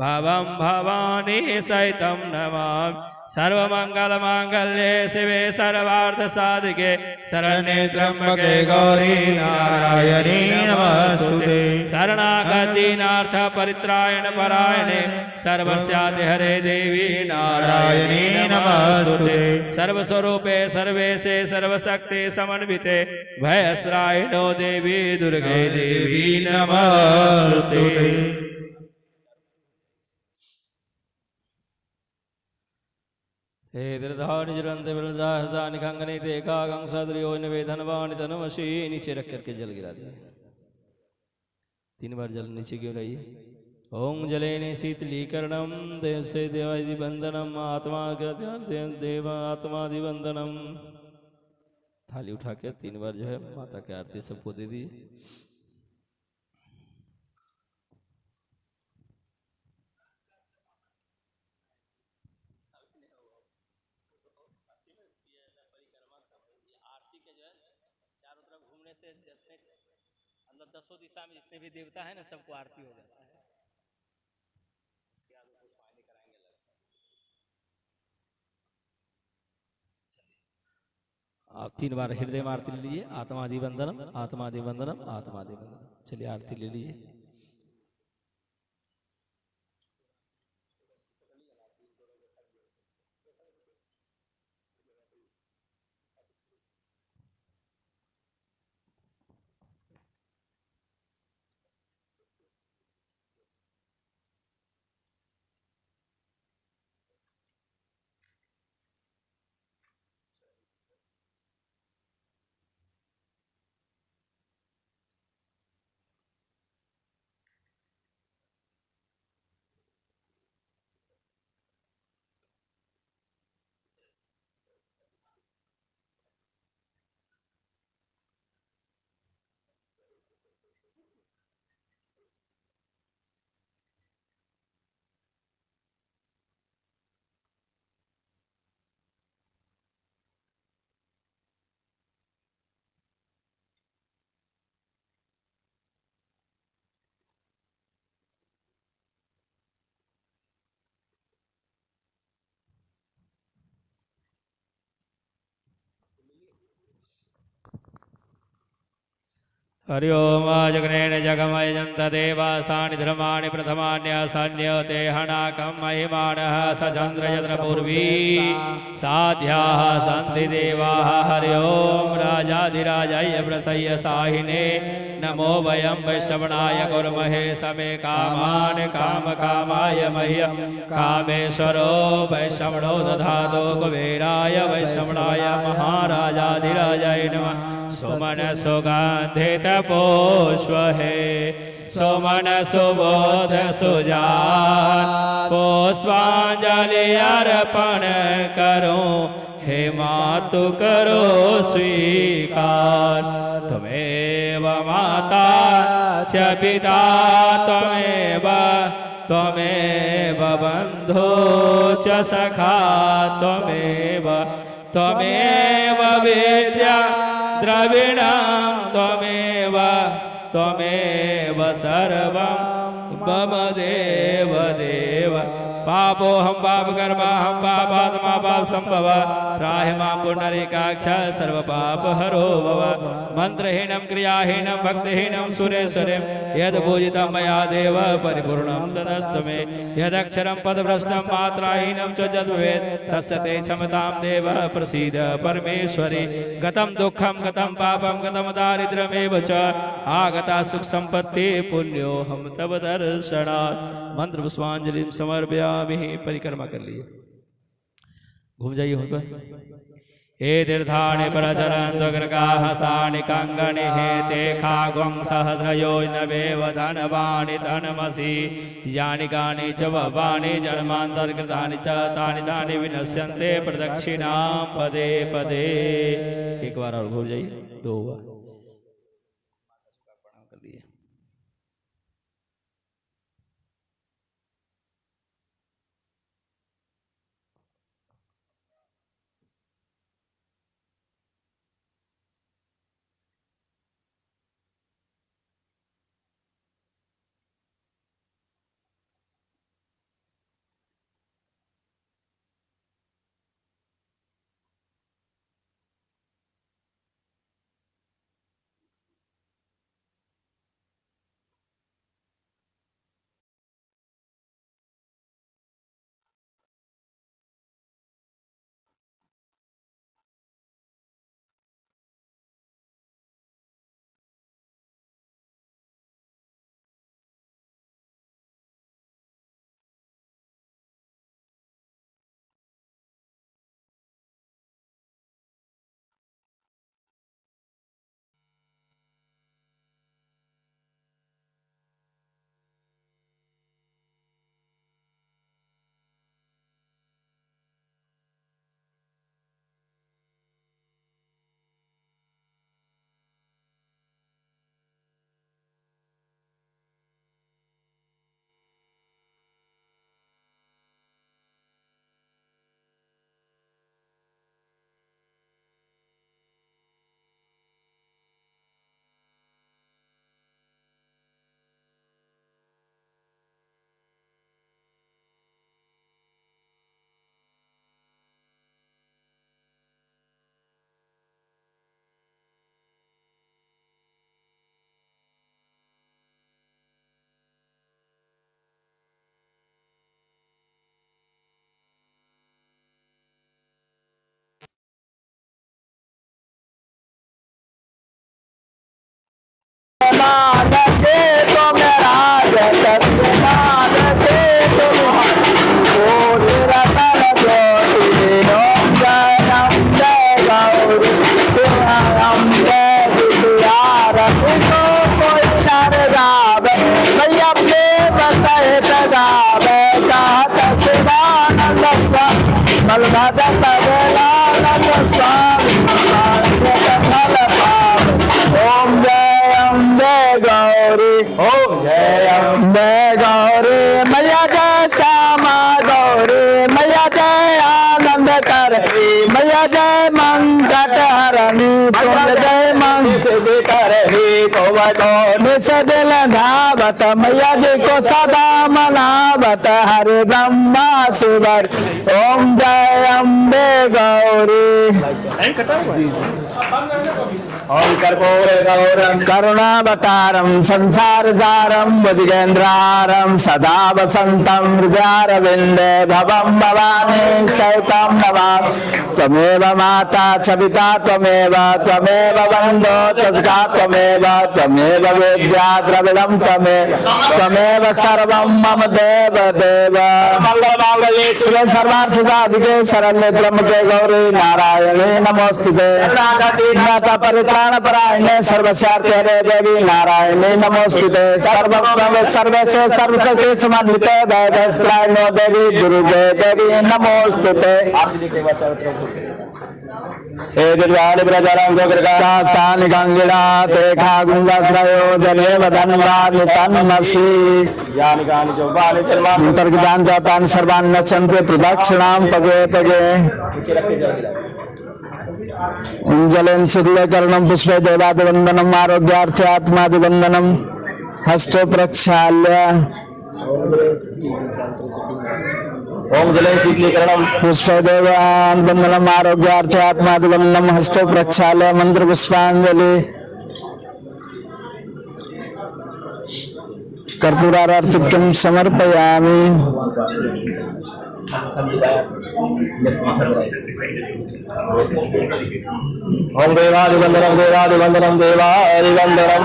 भवम भवानी सहितं नमामि। सर्वमंगल मांगल्ये शिवे सर्वार्थ साधिके शरण्ये त्र्यंबके गौरी नारायणी नमस्तुते। शरणागतिनाथ परित्रायण परायणे सर्वस्यादि हरे देवी नारायणी नमस्तुते। सर्वस्वरूपे सर्वेशे सर्वशक्ति समन्विते भयस्त्रायणो देवी दुर्गे देवी नमस्तुते। हे दृढ़ निजरंत विरजानि कंगने देखा गंग सदरियो निवेदनवाणी धनवशी नीचे रख करके जल गिरा दिया। 3 बार जल नीचे गिर रही है। ओम जलेने शीतलीकरणम देव से देवादि बंदनम आत्मा देव आत्मादि बंदनम। थाली उठा के 3 बार जो है माता की आरती सबको दे दी। से जितने मतलब 10 दिशा में जितने भी देवता है ना सबको आरती हो जाता है। इसके आगे कुछ फायदे कराएंगे अलग से। आप 3 बार हृदय में आरती ले लीजिए। आत्मादि वंदनम आत्मादि वंदनम आत्मादि वंदनम। चलिए आरती ले लीजिए। हरि ओम जगनेन जगमयजन्त देवासानि धर्माणि प्रथमान्यसन्यते हनाकं महिमानः स चन्द्रयत्रपूर्वी साध्याः सन्ति देवाः हरि ओम राजाधिराजाय प्रसह्य साहिने नमो वयं वैश्रवणाय कुर्महे समे कामान् कामकामाय मह्यं कामेश्वरो वैश्रवणो दधातो कुबेराय वैश्रवणाय महाराजाधिराजाय नमः सुमन सुगंधित पुष्पहे सुमन सुबोध सुजान पुष्पांजलि अर्पण करूं हे मातु करो स्वीकार त्वमेव माता च पिता त्वमेव बंधु च सखा त्वमेव विद्या द्रविणं त्वमेव सर्वं मम देव पापो हम पाप कर्मा हम पापात्मा पाप संभव त्राहि मां पुंडरीकाक्ष सर्व पाप हरो भव मंत्रहीनं क्रियाहीनं भक्तिहीनं सुरेश्वरं यद पूजितं मया देव परिपूर्णं तदस्तु मे यदक्षरं पदभ्रष्टं मात्राहीनं च यद्भवेत् तस्य ते क्षमतां देव प्रसीद परमेश्वरी गतं दुःखं गतं पापं गतं दारिद्र्यमेव च आगता सुख संपत्ति पुण्यो हम तव दर्शनात् मंत्र पुष्पांजलि समर्पयामि। परिक्रमा कर लिए घूम जाइए वहीं पर हे तीर्थानि प्रचरन्त्वग्रगाहस्तानि कंगणि हे ते खागं सहस्रयोजनवेव धनवानि धनमसि यानि कानि च भवानि जन्मान्तर्कृतानि च तानि विनश्यन्ते प्रदक्षिणां पदे पदे। एक बार और घूम जाइए, दो बार प्रणाम कर लिए। निसदिल धावत मैया जी को सदा मनावत हरे ब्रह्मा शिवर ओम जय अम्बे गौरी। ओम कर्पूरगौरं करुणावतारं संसारसारं बुद्धिगेन्द्रारं सदा वसन्तं हृदयारविन्दे भवं भवानी सहितं नमामि। त्वमेव माता च पिता त्वमेव बन्धो च सखा त्वमेव वेद्या द्रविडं त्वमेव सर्वं मम देव मंगलमांगल्ये शिवे सर्वार्थ साधिके शरण्ये त्र्यंबके गौरी नारायणे नमोस्तुते। माता परित्राण परायणे सर्वस्यार्थे हरे देवी नारायणे नमोस्तुते। सर्वसे सर्वशक्ति समन्विते वैभवस्त्राय नो देवी दुर्गे देवी नमोस्तुते। हे दुर्गानि प्रजानां गोग्रकास्तानि गंगिणा ते खागुंगाश्रयो जने वदन्वानि तन्मसि यानिकानि चौपानि सर्वाणि अंतर्गतानि जातानि सर्वाणि नश्यन्ते प्रदक्षिणां पगे पगे उज्ज्वलेन शुक्लकर्णं पुष्पे देवादिवन्दनम् आरोग्यार्थे आत्मादिवन्दनम् हस्तो प्रक्षाल्य ओम जलेन शीतलीकरणम पुष्पे देवादिवन्दनम् आरोग्यार्थे आत्मादिवन्दनम् हस्तो प्रक्षाल्य मंत्र पुष्पांजलि कर्पूरार्तिकं समर्पयामि। ओम देवादिवन्दनं देवादिवन्दनं देवादिवन्दनं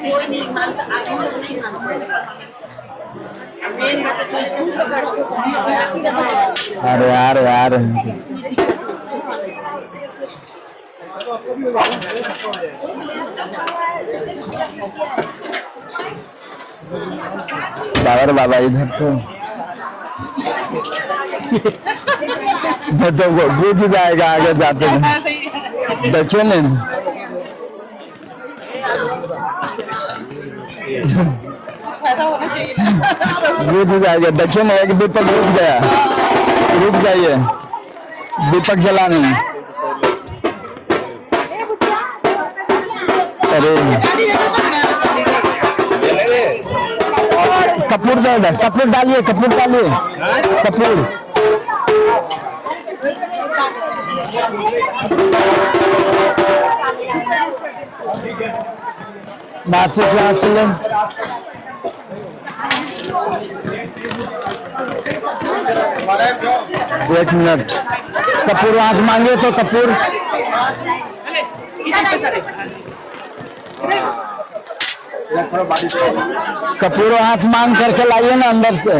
कोई नहीं मानता, आगे लोग नहीं मानते। अरे यार यार बाबर बाबा इधर तो बुझ जाएगा आगे जाते हैं। देखिए ना बुझ जाएगा। देखिए ना एक दीपक बुझ गया, रुक जाइए दीपक जलाने में। अरे कपूर कपूर डालिए कपूर डालिए कपूर माचिस वहां से ले। एक मिनट कपूर वहां से मांगे तो कपूर कपूर वहां से मांग करके लाइए ना अंदर से।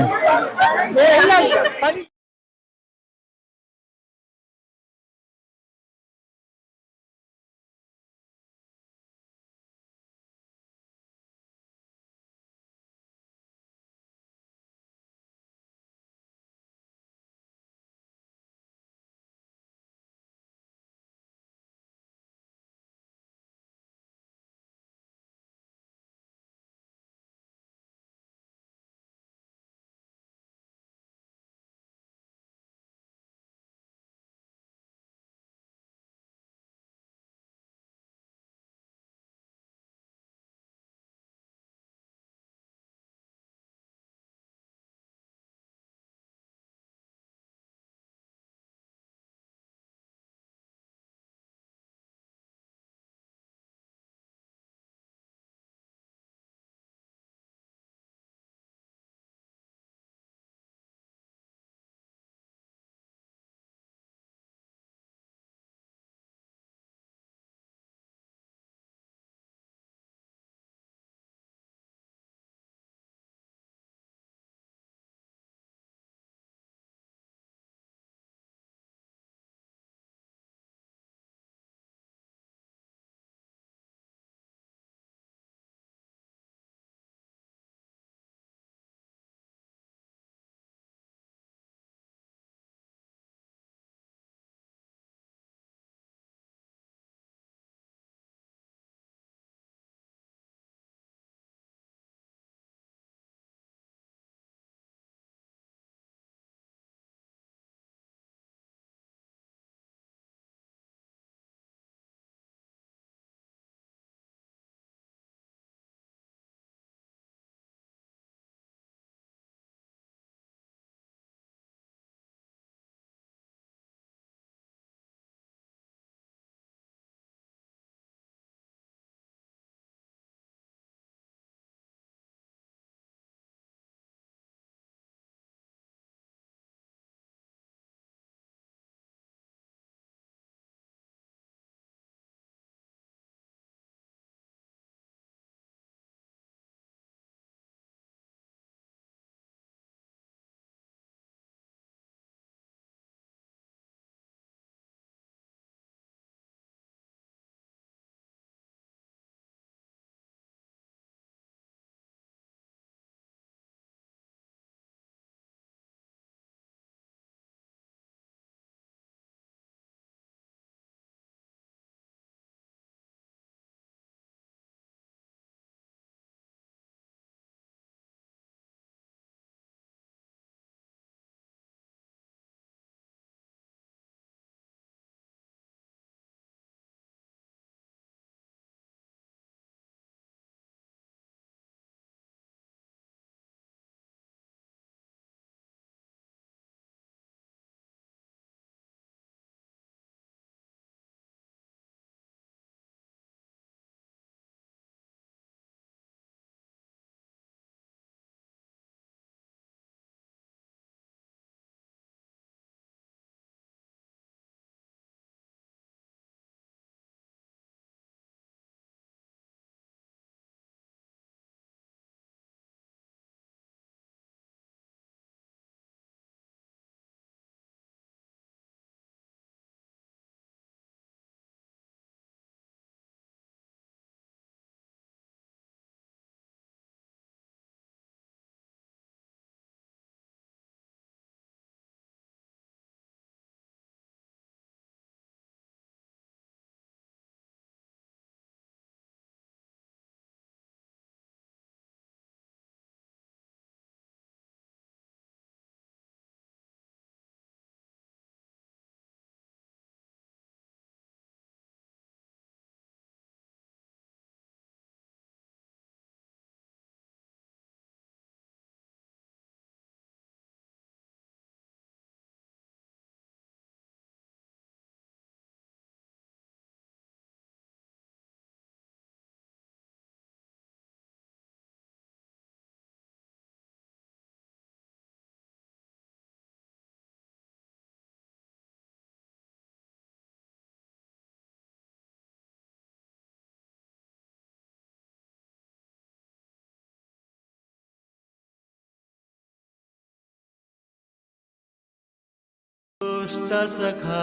बन्धुश्च सखा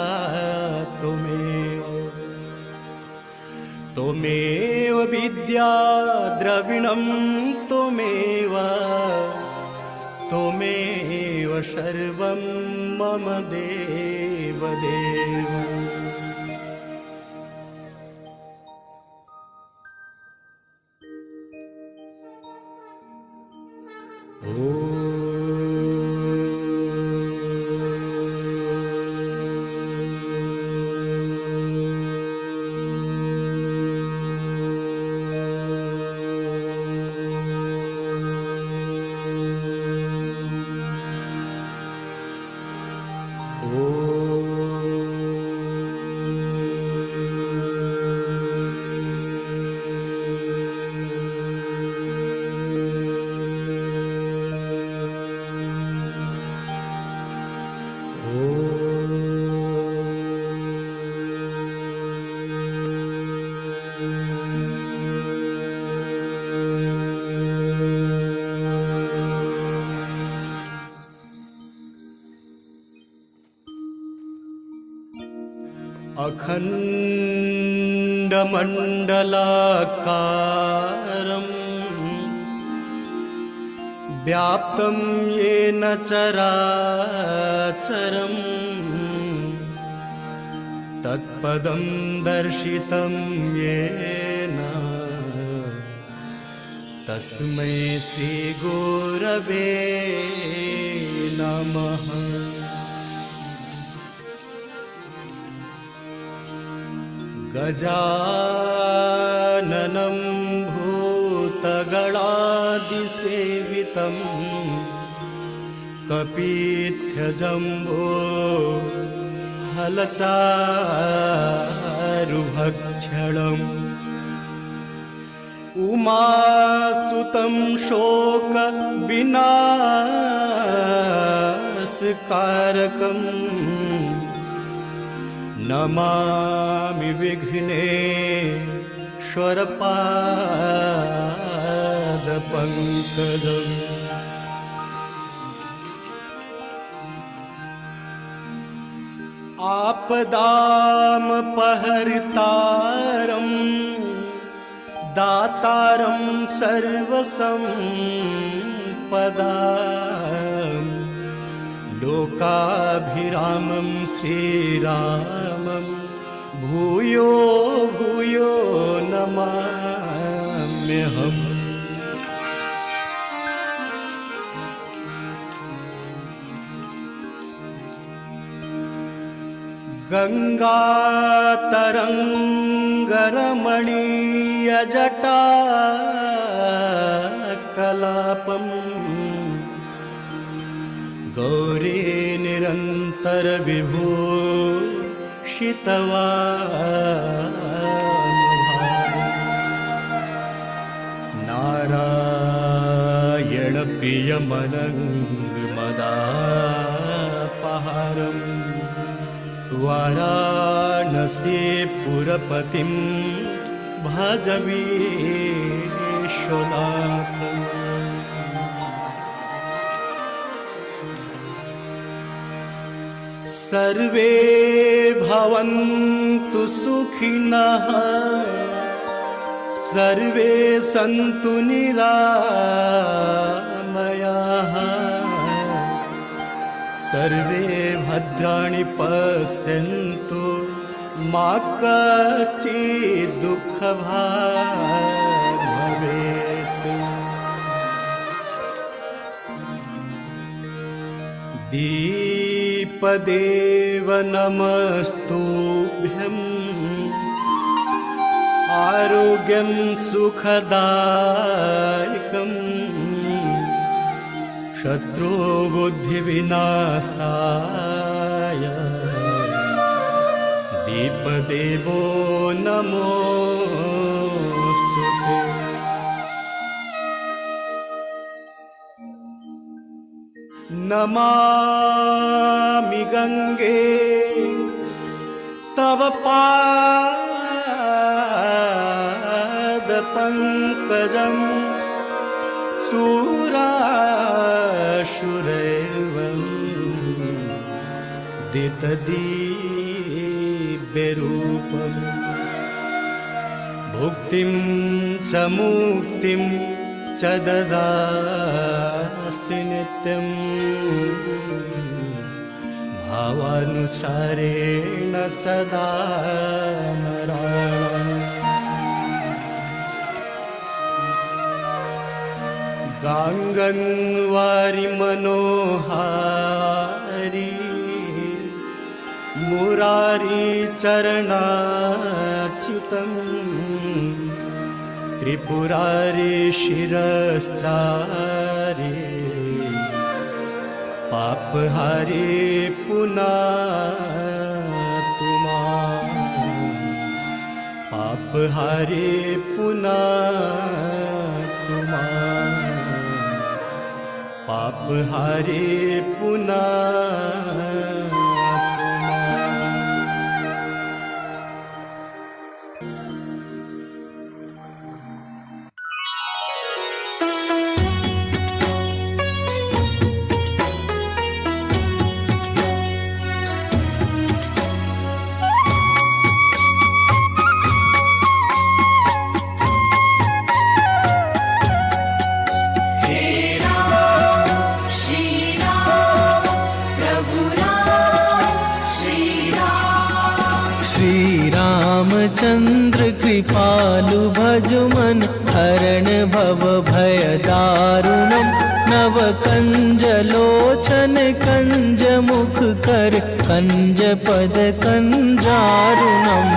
त्वमेव विद्या द्रविणं त्वमेव सर्वं मम देवदेव। अखण्डमण्डलाकारं व्याप्तं येन चराचरं तत्पदं दर्शितं येन तस्मै श्रीगुरवे नमः। गजाननं भूतगणादिसेवितं कपीत्यजम्बो हलचारुभक्षणम् उमासुतं शोकविनाशकारकम् नमामि विघ्नेश्वरपादपङ्कजम्। आपदामपहर्तारं दातारं सर्वसम्पदाम् लोकाभिरामं श्रीरामं भूयो भूयो नमाम्यहम्। गङ्गातरङ्गरमणीयजटा कलापम् गौरी निरन्तर विभूषितवान् नारायण प्रियमनङ्गमदापहारम् वाराणसीपुरपतिं भज विश्वनाथम्। सर्वे भवन्तु सुखिनः सर्वे सन्तु निरामयाः सर्वे भद्राणि पश्यन्तु मा कश्चित् दुःखभाग् भवेत्। दीपदेव नमस्तुभ्यम् आरोग्यं सुखदायकम् शत्रुबुद्धिविनाशाय दीपदेवो नमोस्तुते। नमामि गंगे तव पादपङ्कजं सुरासुरैर्वं मुदितदिव्यरूपम् भुक्तिं च मुक्तिं च ददासि नित्यम् भावानुसारेण सदा नराणाम् गाङ्गन्वारि मनोहारी मुरारी चरणाच्युतम् त्रिपुरारी शिरश्चारी पापहारी पुनातुमा पापहारी पुनातुमा पापहारी पुनातुमा। रामचंद्र कृपालु भजुमन हरण भव भय दारुणम नव कंज लोचन कंज मुख कर कंज पद कंजारुणम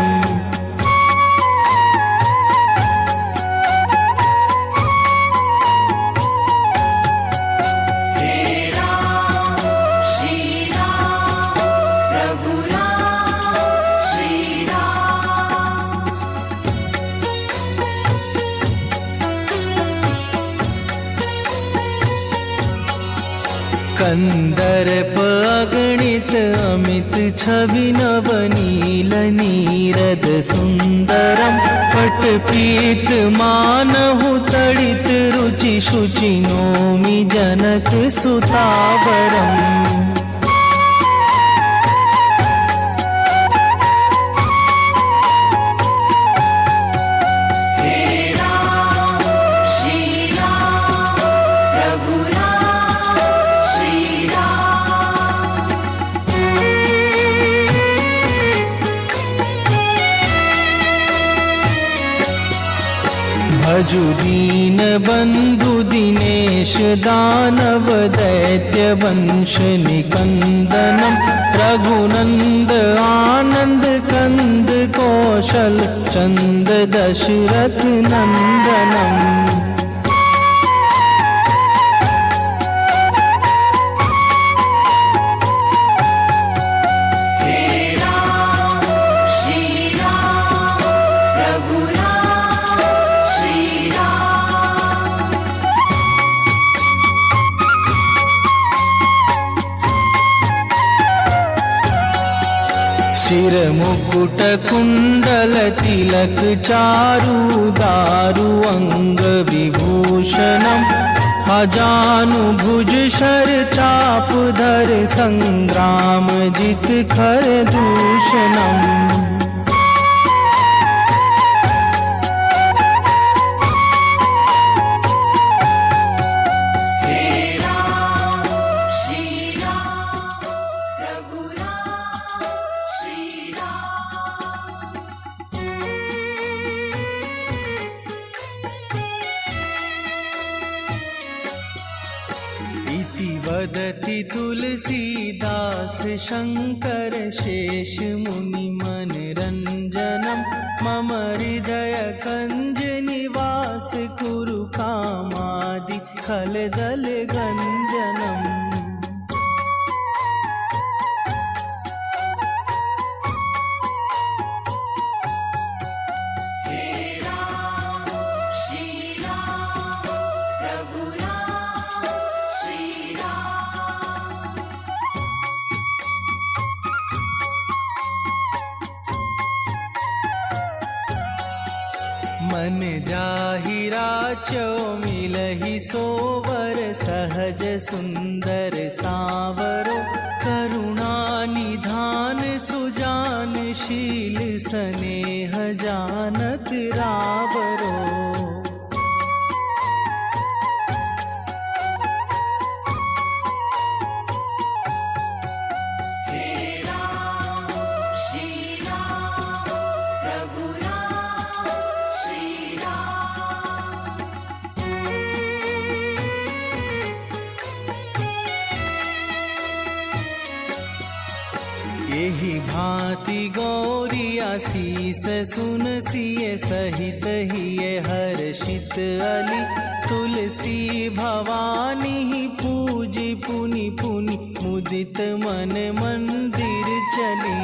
कंदर्प अगणित अमित छवि नवनील नीरद सुंदरम पट पीत मानहु तड़ित रुचि शुचि नोमि जनक सुतावरम भजु दीन बंधु दिनेश दानव दैत्य वंश निकंदनम रघुनंद आनंद कंद कौशल चंद दशरथ नंदनम शिर मुकुट कुंडल तिलक चारु दारु अंग विभूषणम अजानु भुज शर चाप धर संग्राम जित खर दूषणम वदति तुलसीदास शंकर शेष मुनि मनरंजनम मम हृदय कंज निवास कुरु कामादि खलदल गंजनम मन जाहिरा चो मिलहि सोवर सहज सुंदर सावरो करुणा निधान शील स्नेह जानत रावरो। यही भांति गौरिया शीस सुन सिय सहित हिय हर्षित अली। तुलसी भवानी पूजी पुनि पुनि मुदित मन मंदिर चली।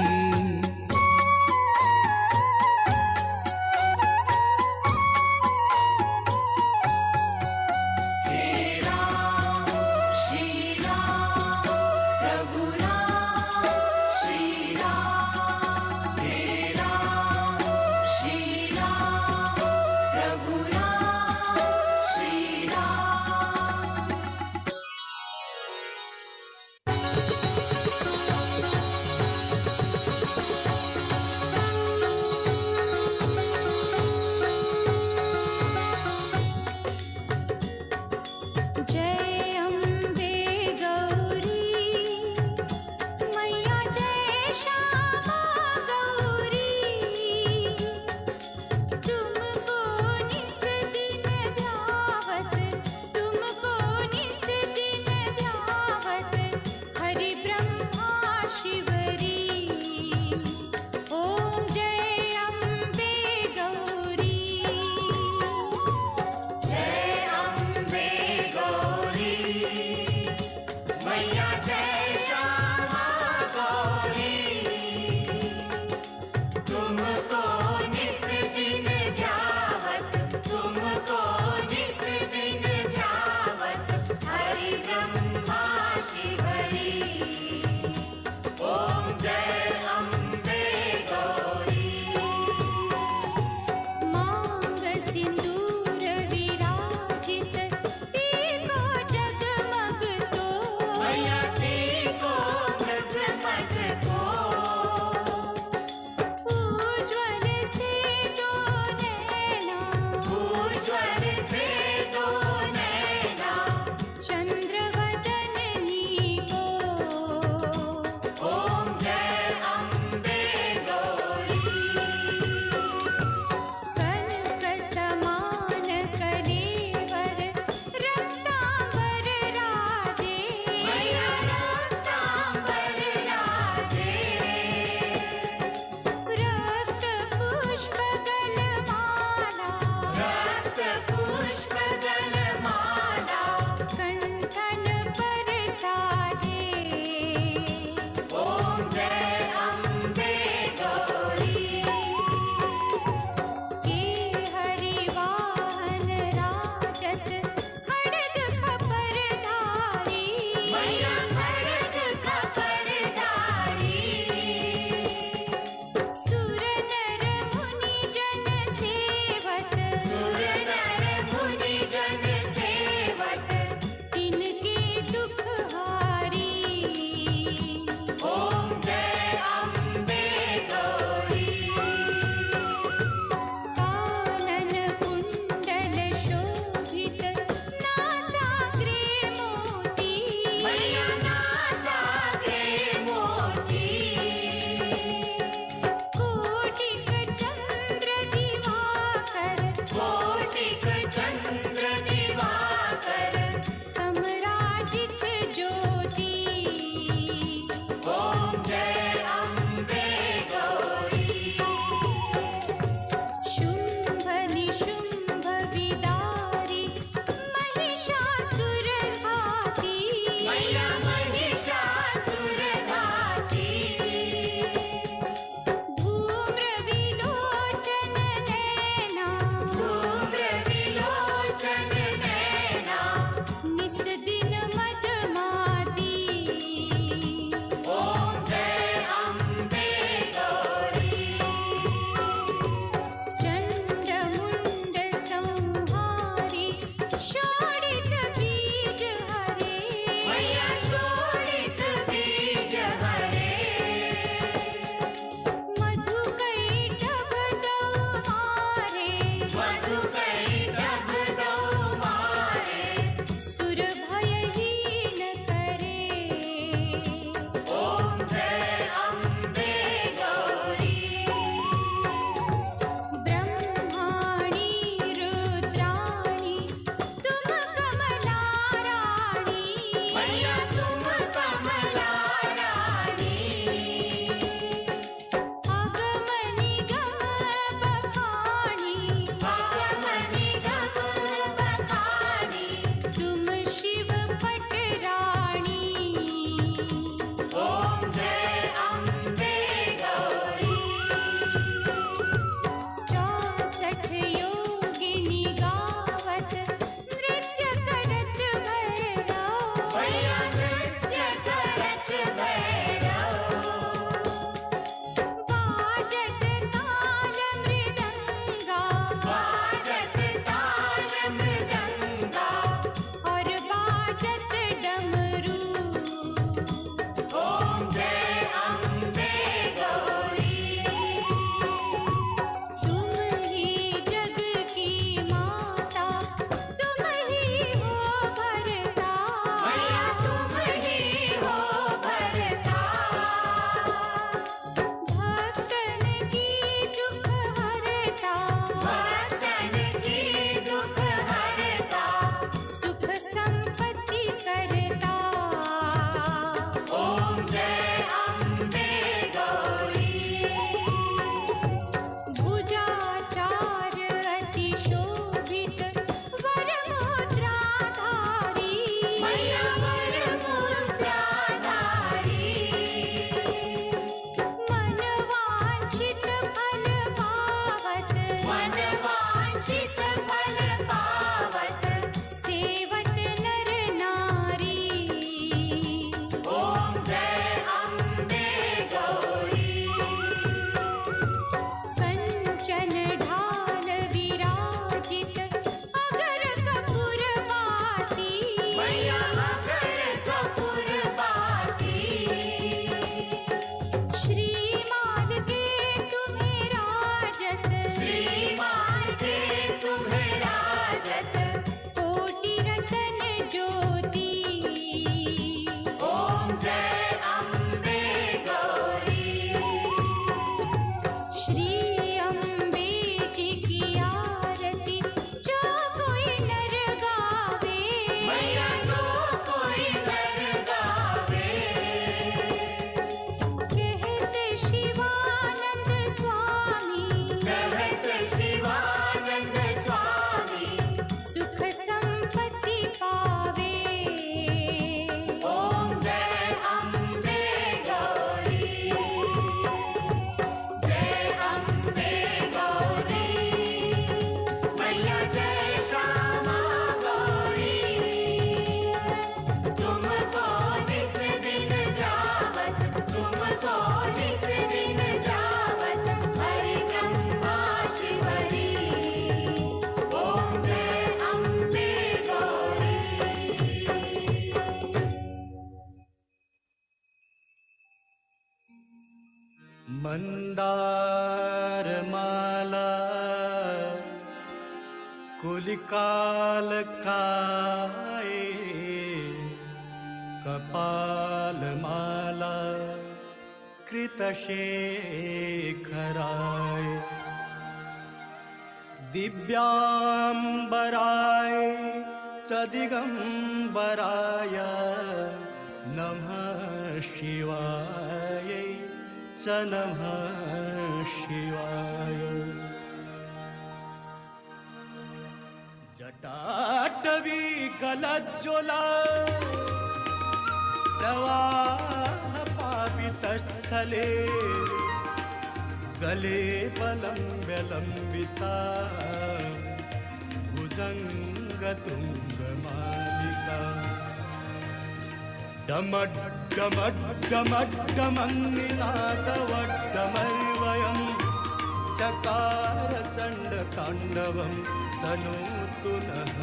मैया तुम कमला रानी अगमनी गम बखानी तुम शिव पटरानी ओम जय अम्बे गौरी 64 योगिनी गावत नृत्य करत भैरव मैया नृत्य करत भैरव बाजत ताल मृदंगा और बाजत डमरू ओम जय अम्बे गौरी तुम ही जग की माता तुम ही हो भरता मैया तुम ही हो भरता भक्तन की दुख हरता सुख संपत्ति करता ओम जय अम्बे गौरी भुजाचार अति शोभित वरमुद्राधारी मैया वरमुद्राधारी मनवांछित फल पावत सेवत नर नारी ओम जय अम्बे गौरी कंचन ढाल विराजित अगर कपूर बाती मैया अगर कपूर बाती श्रीमान के तुम्हें राजत कोटि रतन ज्योति ओम जय अम्बे गौरी श्री अम्बे जी की आरती जो कोई नर गावे मैया जो कोई नर गावे कहते शिवानंद स्वामी सुख संपत्ति पावे ओम जय अम्बे गौरी मैया जय श्यामा गौरी तुमको जिस दिन जावत हरि ब्रह्मा शिवरी ओम जय अम्बे गौरी मंदार माला कुलिकाल काए कपाल माला कृतशेखराय दिव्यांबराय च दिगंबराय नमः शिवाय च नमः शिवाय जटाटवी गलज्ज्वला प्रवाह पावितस्थले गले बलम्ब्यलम्बिता भुजङ्गतुङ्गमालिका डमड्डमड्डमड्डमन्निनादवड्डमर्वयम् चकार चण्डताण्डवं तनोतु नः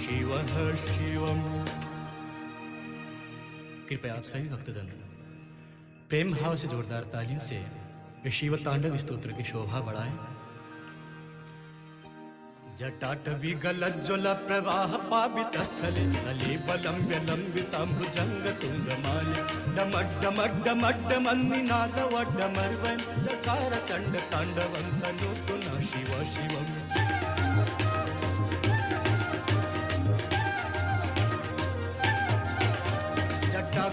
शिवः शिवम्। कृपया आप सभी भक्तजन प्रेम भाव से जोरदार तालियों से इस शिव तांडव स्तोत्र की शोभा बढ़ाएं। जटाटवी गलज्ज्वल प्रवाह पावितस्थले तले बलम्ब्यलम्बितां भुजङ्गतुङ्गमालिका डमड्डमड्डमड्डमन्निनादवड्डमर्वयं चकार चण्डताण्डवं तनोतु नः शिवः शिवम्।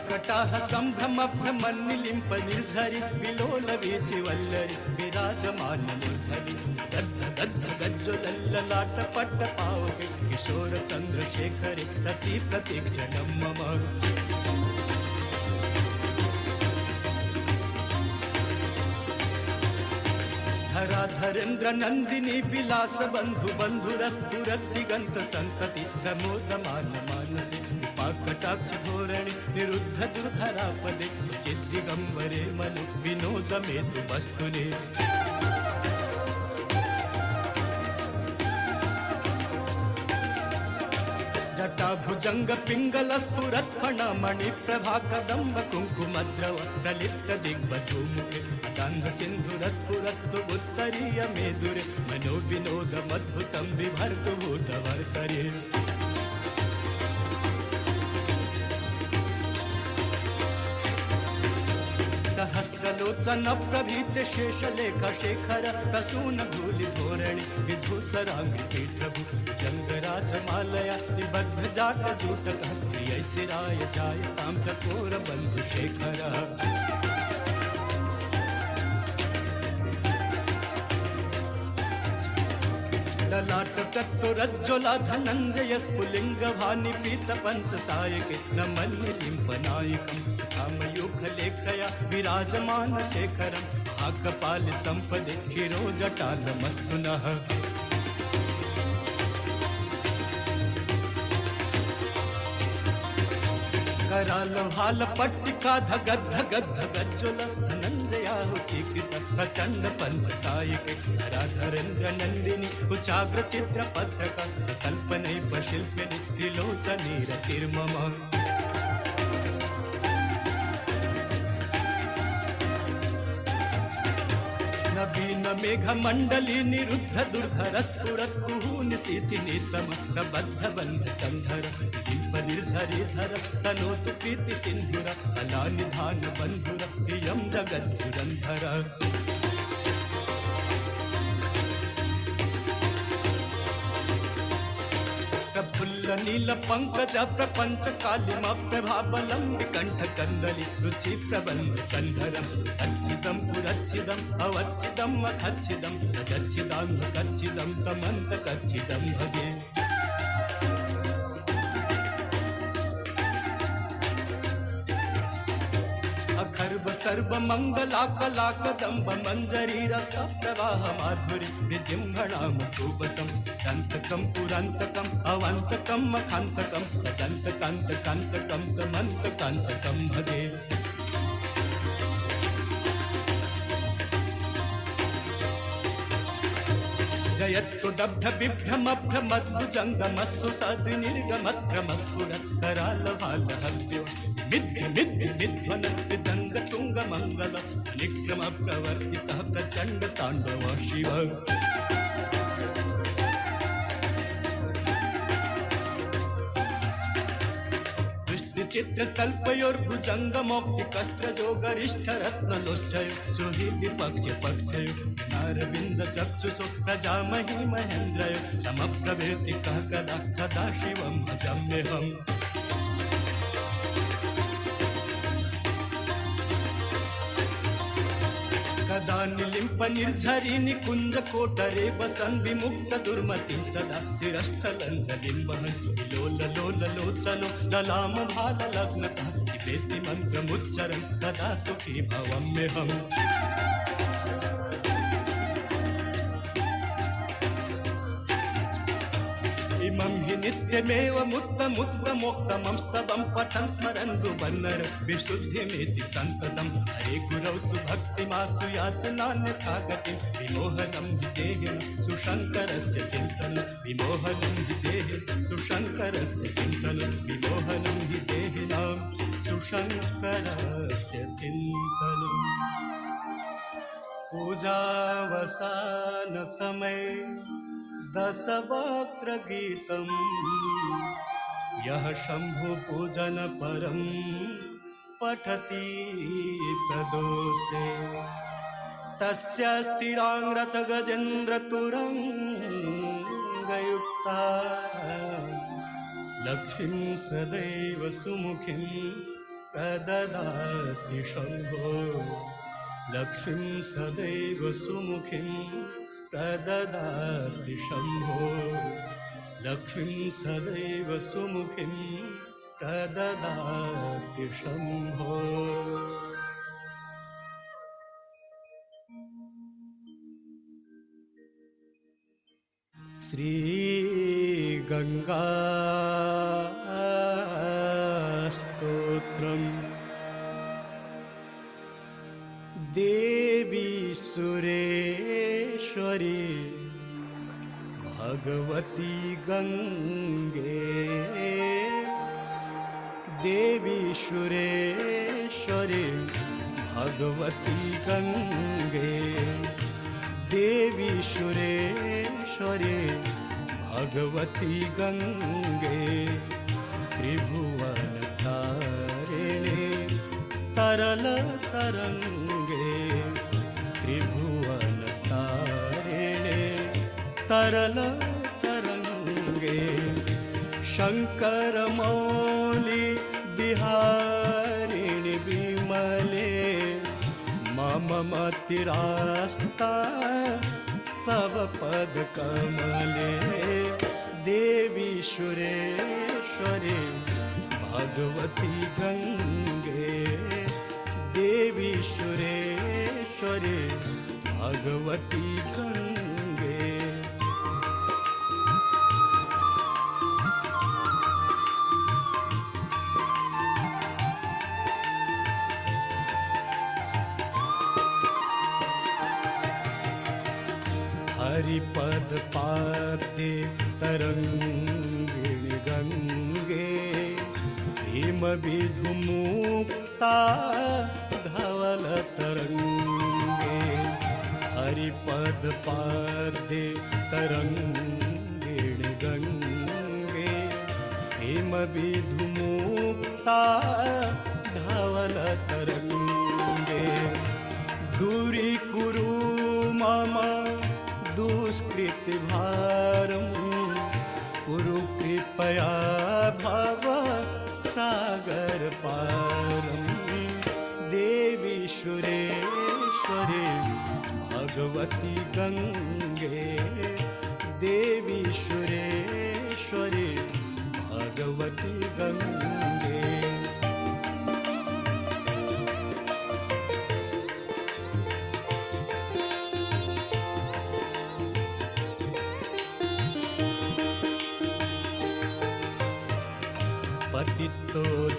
मर्कटाः सम्भ्रमभ्रमन्निलिम्प निर्झरि विलोल वीचि वल्लरि विराजमानमूर्धनि दद्ध दद्ध गज्ज्वलल्ललाट पट्ट पावके किशोर चन्द्रशेखरे रति प्रतीक्षणं मम धराधरेन्द्र नंदिनी विलास बंधु बंधुरस्फुरद्दिगंत संतति प्रमोदमान मानसे कटाक्ष धोरणी निरुद्ध दुर्धरापदे चिद्दिगंबरे मनु विनोद मेतु वस्तुने जटा भुजंग पिंगल स्फुरत् फण मणि प्रभा कदम्ब कुंकुमद्रव प्रलिप्त दिग्बधूमुखे गंध सिंधुरस्फुरत्तु उत्तरीय मेदुरे मनो विनोदमद्भुतं बिभर्तु भूतवर्तरे सहस्रलोचन प्रभीत शेषलेख शेखर प्रसून धूलि धोरणि विधूसरांगि पीठभु जंगराजमालया निबद्ध जाट दूटकः प्रिय चिराय जायतां चकोर बंधु शेखर ललाट चतुरज्ज्वला धनंजय स्फुलिंग भानि पीत पंच सायके नमन्यलिम्प नायकं कामयुख लेखया विराजमान शेखरं भाकपाल संपदे शिरोजटाल मस्तुनः कराल भाल पट्टिका धगद् धगद् धगज्ज्वल धनंजयाहुति कृत प्रचंड पंच सायके धराधरेन्द्र नंदिनी कुचाग्र चित्र पत्रक कल्पनैप शिल्पिनि त्रिलोचनी रतिर्मम नवीन मेघ मंडली निरुद्ध दुर्धर स्फुरत् कुहूनिशीति नीतम प्रबद्ध बंध कंधर दीप निर्झरी धर तनोतु प्रीति सिंधुर कला निधान बंधुर प्रियं जगत् धुरंधर प्रफुल्ल नील पंकज प्रपंच कालिमा प्रभाबलं विकंठ कंदलि रुचि प्रबंध कंधरं अच्छिदं पुरच्छिदं अवच्छिदं मखच्छिदं तजच्छिदांग कच्छिदं तमंत कच्छिदं भजे अखर्व सर्व मंगला कला कदंब मंजरी रस प्रवाह माधुरी विजिंहणा मुखोबतम दंतकम पुरंतकम अवंतकम मखांतकम अजंतकांतकांतकम तमंतकांतकम भजे जयत्तु दब्ध बिभ्रमभ्रमद्भुजंगमस्सु सद्विनिर्गमक्रमस्फुरत् कराल भाल हव्यो मिथ्य मिथ्य मिध्वन विदंग तुंग मंगल निक्रम प्रवर्तितः प्रचंड तांडव शिव चित्र तल्पयोर्भुजंग मौक्ति कस्त्र जो गरिष्ठ रत्न लोष्ठयो सुहृदि पक्ष पक्षयो नारविंद चक्षुषो प्रजामहि महेन्द्रयो समप्रभृति कः कदा सदा शिवं भजाम्यहम् कदा निलिम्प निर्झरी निकुंज कोटरे बसन विमुक्त दुर्मति सदा शिरस्थलंजलिं वहति लोल लोल लोचनो ललाम भाल लग्नतः पिबेति मंत्रमुच्चरन् कदा सुखी भवाम्यहम् इमं हि नित्यमेव मुक्तमुत्तमोक्तमं स्तवं पठन् स्मरन् गुबन्नर विशुद्धिमेति सन्ततं हरे गुरौ सुभक्तिमासु यातनान्यथा गतिं विमोहनं हि देहिनं सुशङ्करस्य चिन्तनं विमोहनं हि देहिनं सुशङ्करस्य चिन्तनं विमोहनं हि देहिनां सुशङ्करस्य चिन्तनम् पूजावसान समय दशवक्त्र गीतम् यः शंभु पूजन परम पठति प्रदोषे तस्य स्थिरांग्रथ गजेन्द्र तुरंगयुक्ता लक्ष्मीं सदैव सुमुखीं प्रददाति शम्भो लक्ष्मीं सदैव सुमुखीं प्रददाति शम्भो लक्ष्मीं सदैव सुमुखीं प्रददाति शम्भो। श्री गंगा स्तोत्रम् देवी सुरेश्वरी भगवती गंगे देवी सुरेश्वरी भगवती गंगे देवी सुरेश्वरी भगवती गंगे त्रिभुवन तारिणी तरल तरंगे त्रिभुवन तारिणी तरल तरंगे शंकर मौली बिहारिणी विमले मम मतिरास्ता तव पद कमले देवी सुरेश्वरी भगवती गंगे देवी सुरेश्वरी भगवती गंगे। हरिपद पाते तरंगिणी गंगे भीम विधुमुक्ता धवल तरंगे हरिपद पाते तरंगिणी गंगे भीम विधुमुक्ता धवल तरंगे दूरी कुरु मम दुष्कृति भारम कुरु कृपया भव सागर पारम देवी सुरेश्वरी भगवती गंगे देवी सुरेश्वरी भगवती गंगे।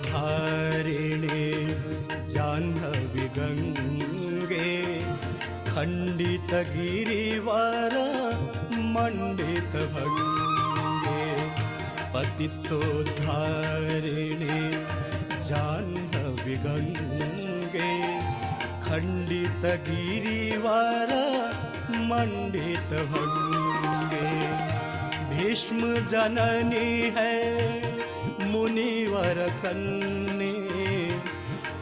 पतितोद्धारिणे जाह्नवी गंगे खंडित गिरिवर मंडित भंगे पतितोद्धारिणे जाह्नवी गंगे खंडित गिरिवर मंडित भंगे भीष्म जननी है मुनिवर कन्ने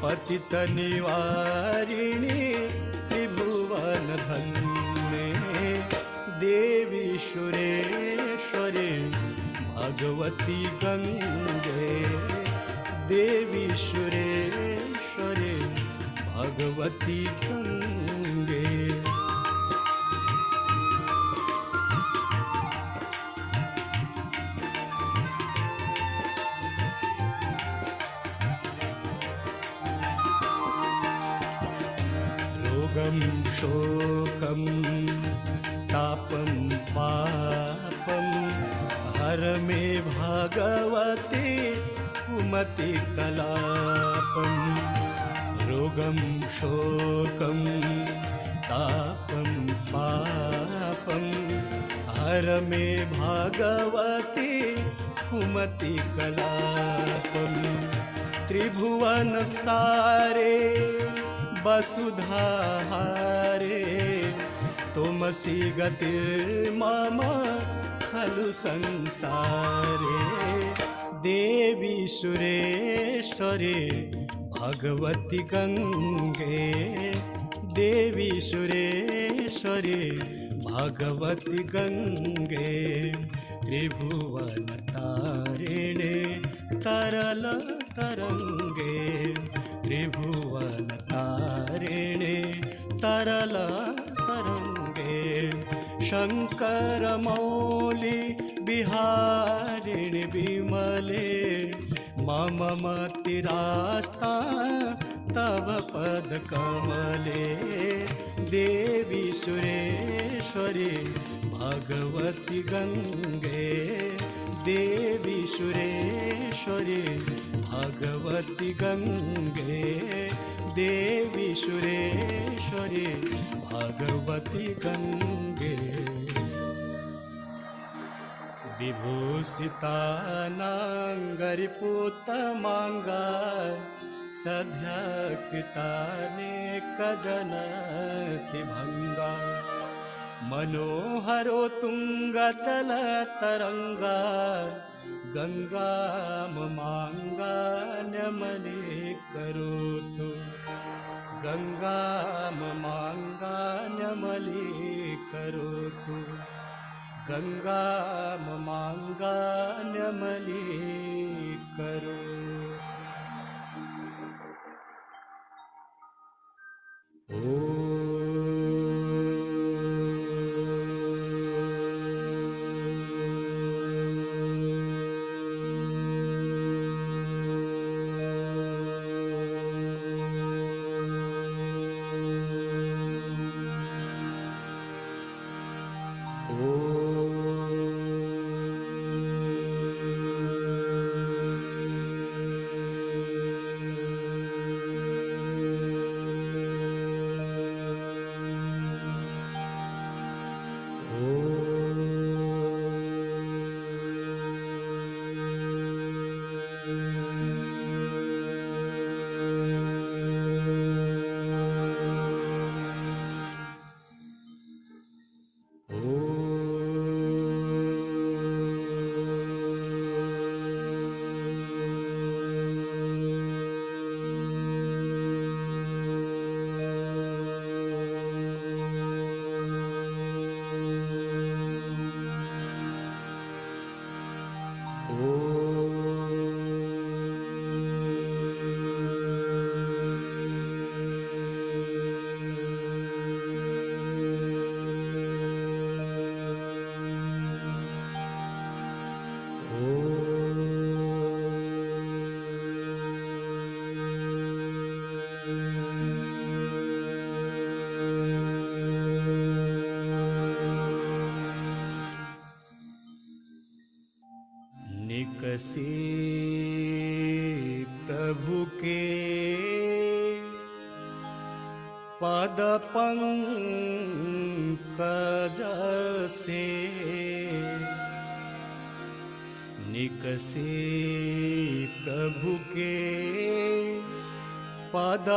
पतित निवारिणी त्रिभुवन धन्ये देवी सुरेश्वरी भगवती गंगे देवी सुरेश्वरी भगवती गंगे। रोगं शोकं तापं पापं हर मे भगवती कुमति कलापं रोगं शोकं तापं पापं हर मे भगवती कुमति कलापं त्रिभुवन सारे वसुधाहारे तुमसी गतिर्मम खलु संसारे देवी सुरेश्वरी भगवती गंगे देवी सुरेश्वरी भगवती गंगे त्रिभुवन तारिणे तरल तरंगे त्रिभुवन तारिणे तरल तरंगे शंकर मौली बिहारिणि विमले मम मतिरास्ता तव पद कमले देवी सुरेश्वरी भगवती गंगे देवी सुरेश्वरी भगवती गंगे देवी सुरेश्वरी भगवती गंगे विभूषिता नांगरिपुतमांगा सध्या कृतानेक जनति भंगा मनोहरो तुंगा चल तरंगा गंगा मांगा नमने करोतु गंगा मांगा नमले करोतु गंगा मांगा नमले करो निकसे प्रभु के पद पंकज से निकसे प्रभु के पद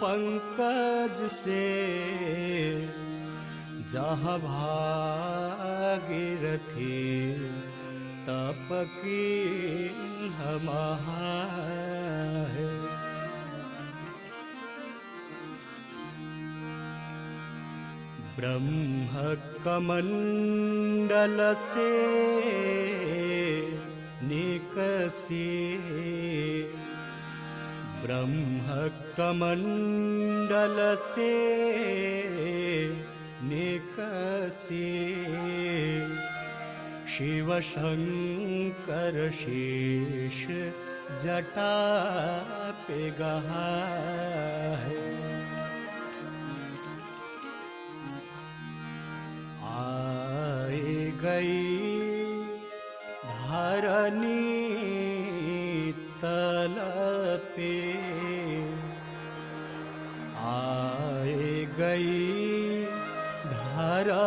पंकज से जहाँ भागीरथी तप की है ब्रह्म कमंडल से निकसे ब्रह्म कमंडल से निकसे शिव शंकर शेष जटा पे गहा है आए गई धरनी तल पे आए गई धरनी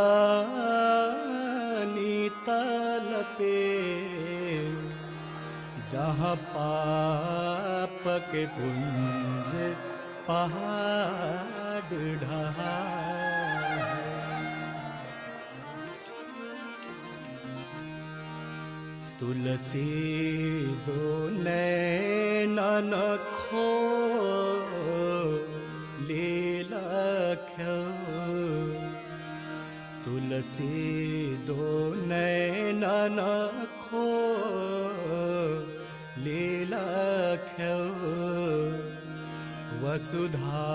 तल पे जहाँ पाप के पुंज पहाड़ ढहा तुलसी दो नैनन खो ले लख्यो तुलसी दो नैनन हो लीलख्यो वसुधा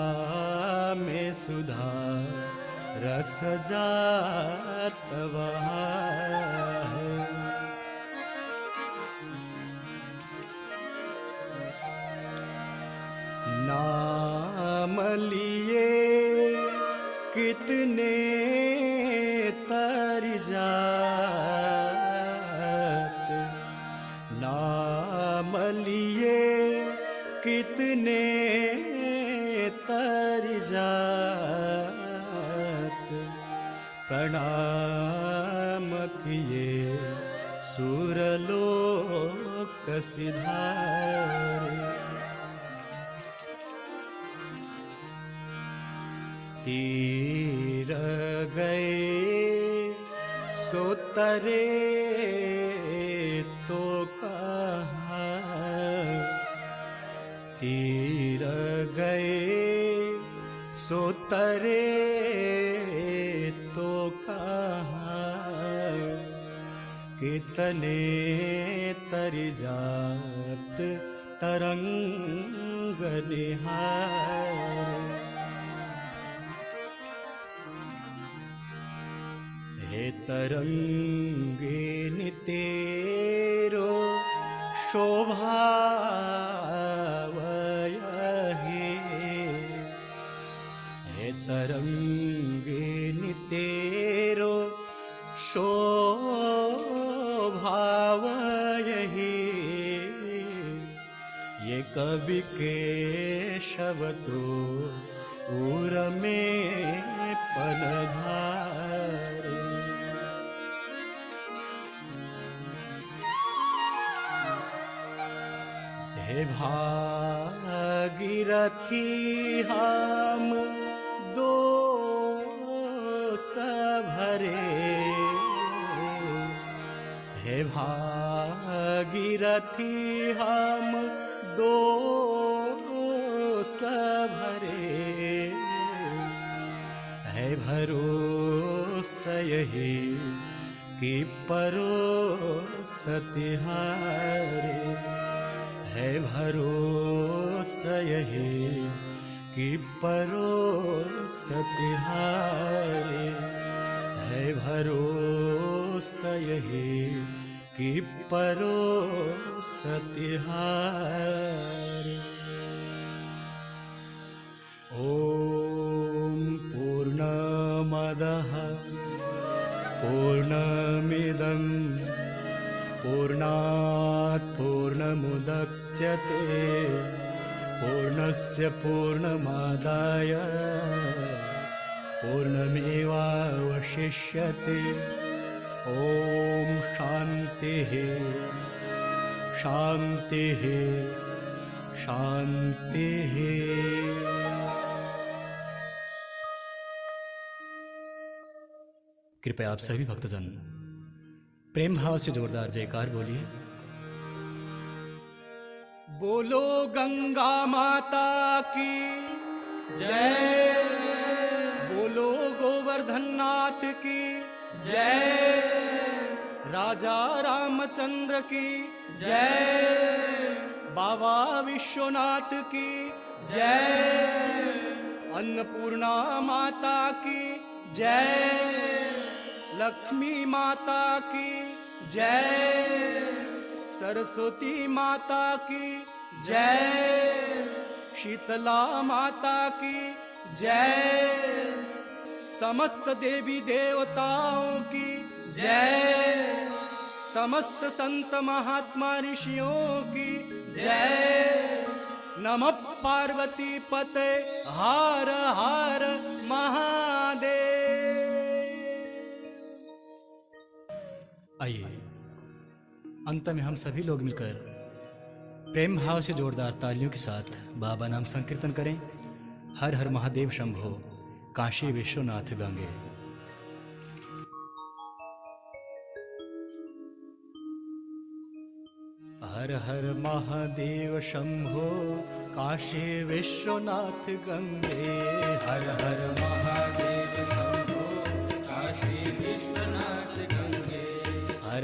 में सुधा रस जात वहाय। नाम लिए कितने तर जात, नाम लिए कितने तर जात, प्रणाम किए सुरलोक सिधारे। तीर गए सो तरे तो कहा, तीर गए सो तरे तो कहा, कितने तर जात तरंग निहार। हे तरंगे नितेरो शोभावयहे, हे तरंगे नितेरो शोभावयहे, ये कवि केशव तो उर में पनधारे। हे भागीरथी हम दोष भरे, हे भागीरथी हम दोष भरे, है भरोसा यही कि परोस तिहारे, है भरोसा यही कि परोस तिहारे, है भरोसा यही कि परोस तिहारे। ओम पूर्णमदः पूर्णमिदं पूर्णात् पूर्णमुदच्यते पूर्णस्य पूर्णमादाय पूर्णमेवावशिष्यते। ओम शान्तिः शान्तिः शान्तिः। कृपया आप सभी भक्तजन प्रेम भाव से जोरदार जयकार बोलिए। बोलो गंगा माता की जय, बोलो गोवर्धन नाथ की जय, राजा रामचंद्र की जय, बाबा विश्वनाथ की जय, अन्नपूर्णा माता की जय, लक्ष्मी माता की जय, सरस्वती माता की जय, शीतला माता की जय, समस्त देवी देवताओं की जय, समस्त संत महात्मा ऋषियों की जय। नमः पार्वती पते हर हर महादेव। आइए अंत में हम सभी लोग मिलकर प्रेम भाव से जोरदार तालियों के साथ बाबा नाम संकीर्तन करें। हर हर महादेव शंभो काशी विश्वनाथ गंगे। हर हर महादेव शंभो काशी विश्वनाथ गंगे। हर हर महादेव शंभो काशी विश्वनाथ गंगे। हर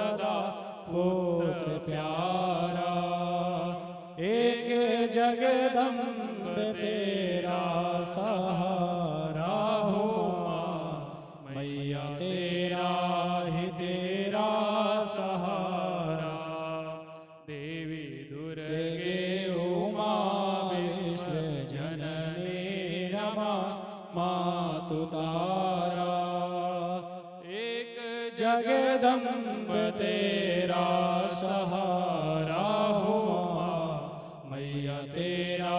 सदा पुत्र प्यारा। एक जगदम्ब तेरा सहारा हो माँ, मैया तेरा ही तेरा सहारा। देवी दुर्गे उमा विश्व जननी रमा मातु तारा। एक जगदम्ब तेरा सहारा हो माँ, मैया तेरा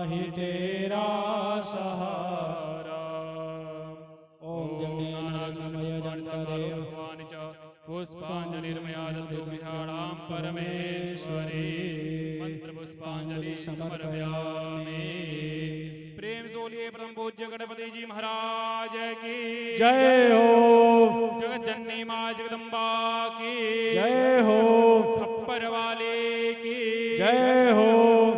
ही तेरा सहारा। ओम ज्ञानास्मय जनकदेव भवानि च पुष्पांजलिर्मया दत्तो गृहाणां परमेश्वरी। मंत्र पुष्पांजलि समर्पयामि। प्रेम से बोलिए परम पूज्य गणपति जी महाराज की जय हो। जगत जननी माँ जगदम्बा की जय हो। खप्पर वाले की जय हो।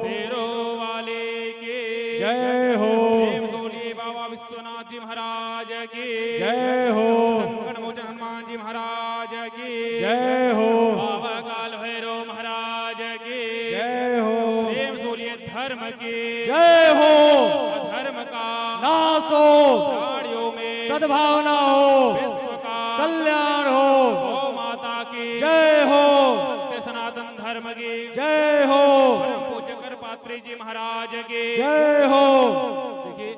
शेरों वाले की जय हो। प्रेम से बोलिए बाबा विश्वनाथ जी महाराज की जय हो। संकट मोचन हनुमान जी महाराज की जय हो। बाबा काल भैरव महाराज की जय हो। प्रेम से बोलिए धर्म की जय हो। धर्म का नाश हो, प्राणियों में सद्भावना हो, विश्व का कल्याण हो। गौ माता की जय हो। सत्य सनातन धर्म की जय हो। परम पूज्य कर पात्री जी महाराज की जय हो। देखिए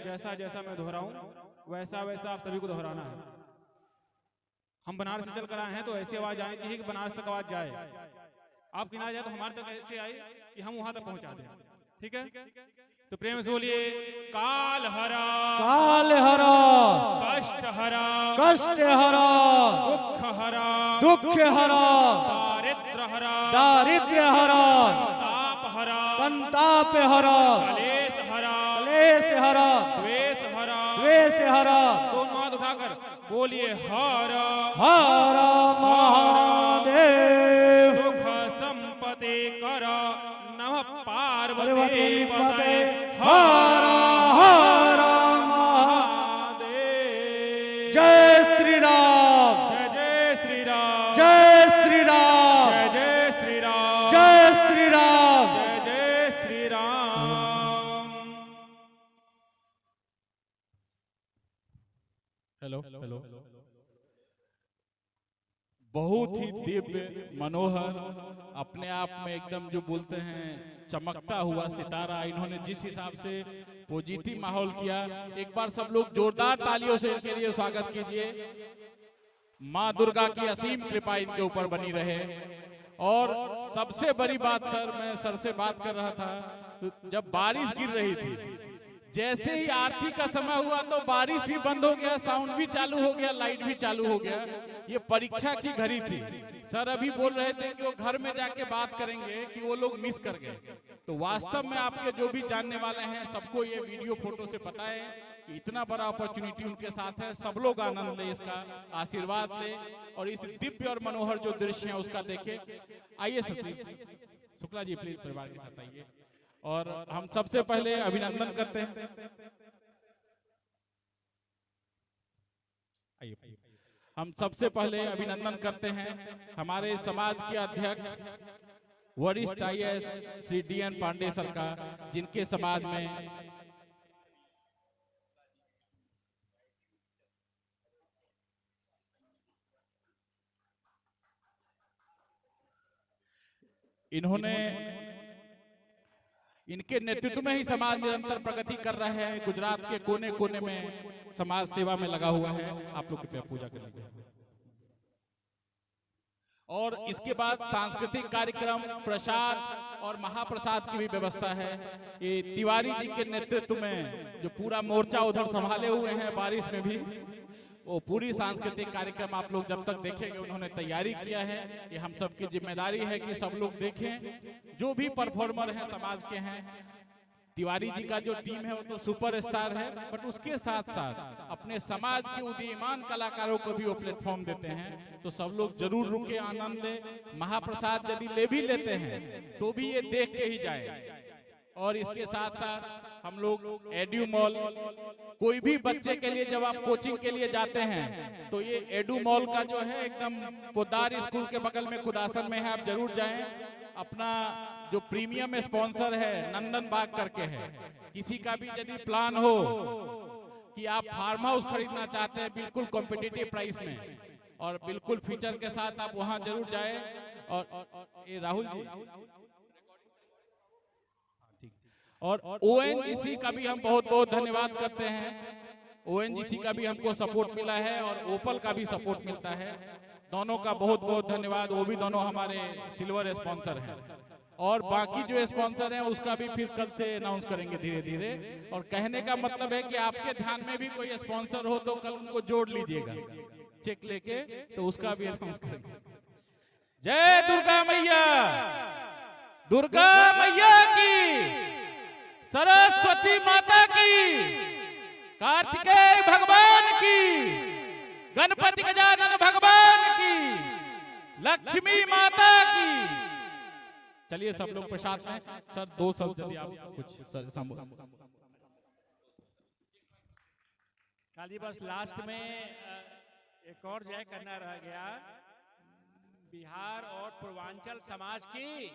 जैसा जैसा मैं दोहराऊं वैसा वैसा आप सभी को दोहराना है। हम बनारस से चल कर आए हैं तो ऐसी आवाज आनी चाहिए कि बनारस तक आवाज जाए। आप किनारे जाए तो हमारे तक ऐसे आए कि हम वहां तक पहुंचा दें। ठीक है, तो प्रेम से बोलिए काल हरा, काल हरा, कष्ट हरा, कष्ट हरा, दुख हरा, दुख हरा, दारिद्र हरा, दारिद्र हरा, संताप हरा, संताप हरा, क्लेश हरा, क्लेश हरा, द्वेष हरा, द्वेष हरा। दोनों हाथ उठाकर बोलिए हरा हरा महादेव। सुख संपत्ति करा नमः पार्वती पते हरा हरा महादेव। जय श्री राम, जय जय श्री राम, जय श्री राम, जय जय श्री राम, जय श्री राम, जय जय श्री राम। Hello hello. बहुत ही दिव्य मनोहर, अपने आप में एकदम जो बोलते हैं चमकता हुआ सितारा। इन्होंने जिस हिसाब से पॉजिटिव माहौल किया, एक बार सब लोग जोरदार तालियों से इनके लिए स्वागत कीजिए। माँ दुर्गा की असीम कृपा इनके ऊपर बनी रहे। और सबसे बड़ी बात सर, मैं सर से बात कर रहा था, जब बारिश गिर रही थी, जैसे ही आरती का समय हुआ तो बारिश भी बंद हो गया, साउंड भी चालू हो गया, लाइट भी चालू हो गया। ये परीक्षा की घड़ी थी। सर अभी बोल रहे थे कि वो घर में जाके बात करेंगे कि वो लोग मिस कर गए। तो वास्तव में आपके जो भी जानने वाले हैं सबको ये वीडियो फोटो से पता है कि इतना बड़ा अपॉर्चुनिटी उनके साथ है। सब लोग आनंद ले, इसका आशीर्वाद ले और इस दिव्य और मनोहर जो दृश्य है उसका देखें। आइए सब प्लीज, शुक्ला जी प्लीज परिवार के साथ आइए। और हम सबसे पहले अभिनंदन करते हैं। हम सबसे पहले अभिनंदन करते हैं हमारे समाज के अध्यक्ष वरिष्ठ IAS Shri DN Pandey sir का, जिनके समाज में इन्होंने, इनके नेतृत्व में ही समाज निरंतर प्रगति कर रहा है। गुजरात के कोने कोने में समाज सेवा में लगा हुआ है। आप लोग कृपया पूजा कर लीजिए। और इसके बाद सांस्कृतिक कार्यक्रम, प्रसाद और महाप्रसाद की भी व्यवस्था है। ये तिवारी जी के नेतृत्व में जो पूरा मोर्चा उधर संभाले हुए हैं, बारिश में भी वो पूरी सांस्कृतिक कार्यक्रम आप लोग जब तक देखेंगे, उन्होंने तैयारी किया है। ये हम सबकी जिम्मेदारी है कि सब लोग देखें। जो भी परफॉर्मर हैं समाज के हैं, तिवारी जी का जो टीम है वो तो सुपरस्टार है, बट उसके साथ साथ अपने समाज के उदीयमान कलाकारों को भी वो प्लेटफॉर्म देते हैं। तो सब लोग जरूर रुके, आनंद ले। महाप्रसाद यदि ले भी लेते हैं तो भी ये देख के ही जाए, और इसके साथ साथ हम लोग एड्यू मॉल, कोई भी बच्चे के लिए जब आप कोचिंग के लिए जाते हैं तो ये एड्यू मॉल का जो है एकदम पोदार स्कूल के बगल में खुदासन में है, आप जरूर जाएं। अपना जो प्रीमियम स्पॉन्सर है नंदन बाग करके है, किसी का भी यदि प्लान हो कि आप फार्म हाउस खरीदना चाहते हैं बिल्कुल कॉम्पिटिटिव प्राइस में और बिल्कुल फीचर के साथ, आप वहां जरूर जाएं। और ये राहुल जी और ONGC का भी हम बहुत बहुत धन्यवाद करते हैं। ONGC का भी हमको सपोर्ट मिला है और ओपल का भी सपोर्ट मिलता है, दोनों का बहुत बहुत धन्यवाद। वो भी दोनों हमारे सिल्वर स्पॉन्सर हैं और बाकी जो स्पॉन्सर हैं उसका भी फिर कल से अनाउंस करेंगे धीरे धीरे। और कहने का मतलब है कि आपके ध्यान में भी कोई स्पॉन्सर हो तो कल उनको जोड़ लीजिएगा चेक लेके, तो उसका भी अनाउंस करेंगे। जय दुर्गा मैया, दुर्गा मैया की, सरस्वती माता की, कार्तिकेय भगवान की, गणपति गजानन भगवान की, लक्ष्मी माता की। चलिए सब लोग प्रसाद में। सर 2 शब्द यदि आप कुछ सर खाली बस लास्ट में एक और जय करना रह गया। बिहार और पूर्वांचल समाज की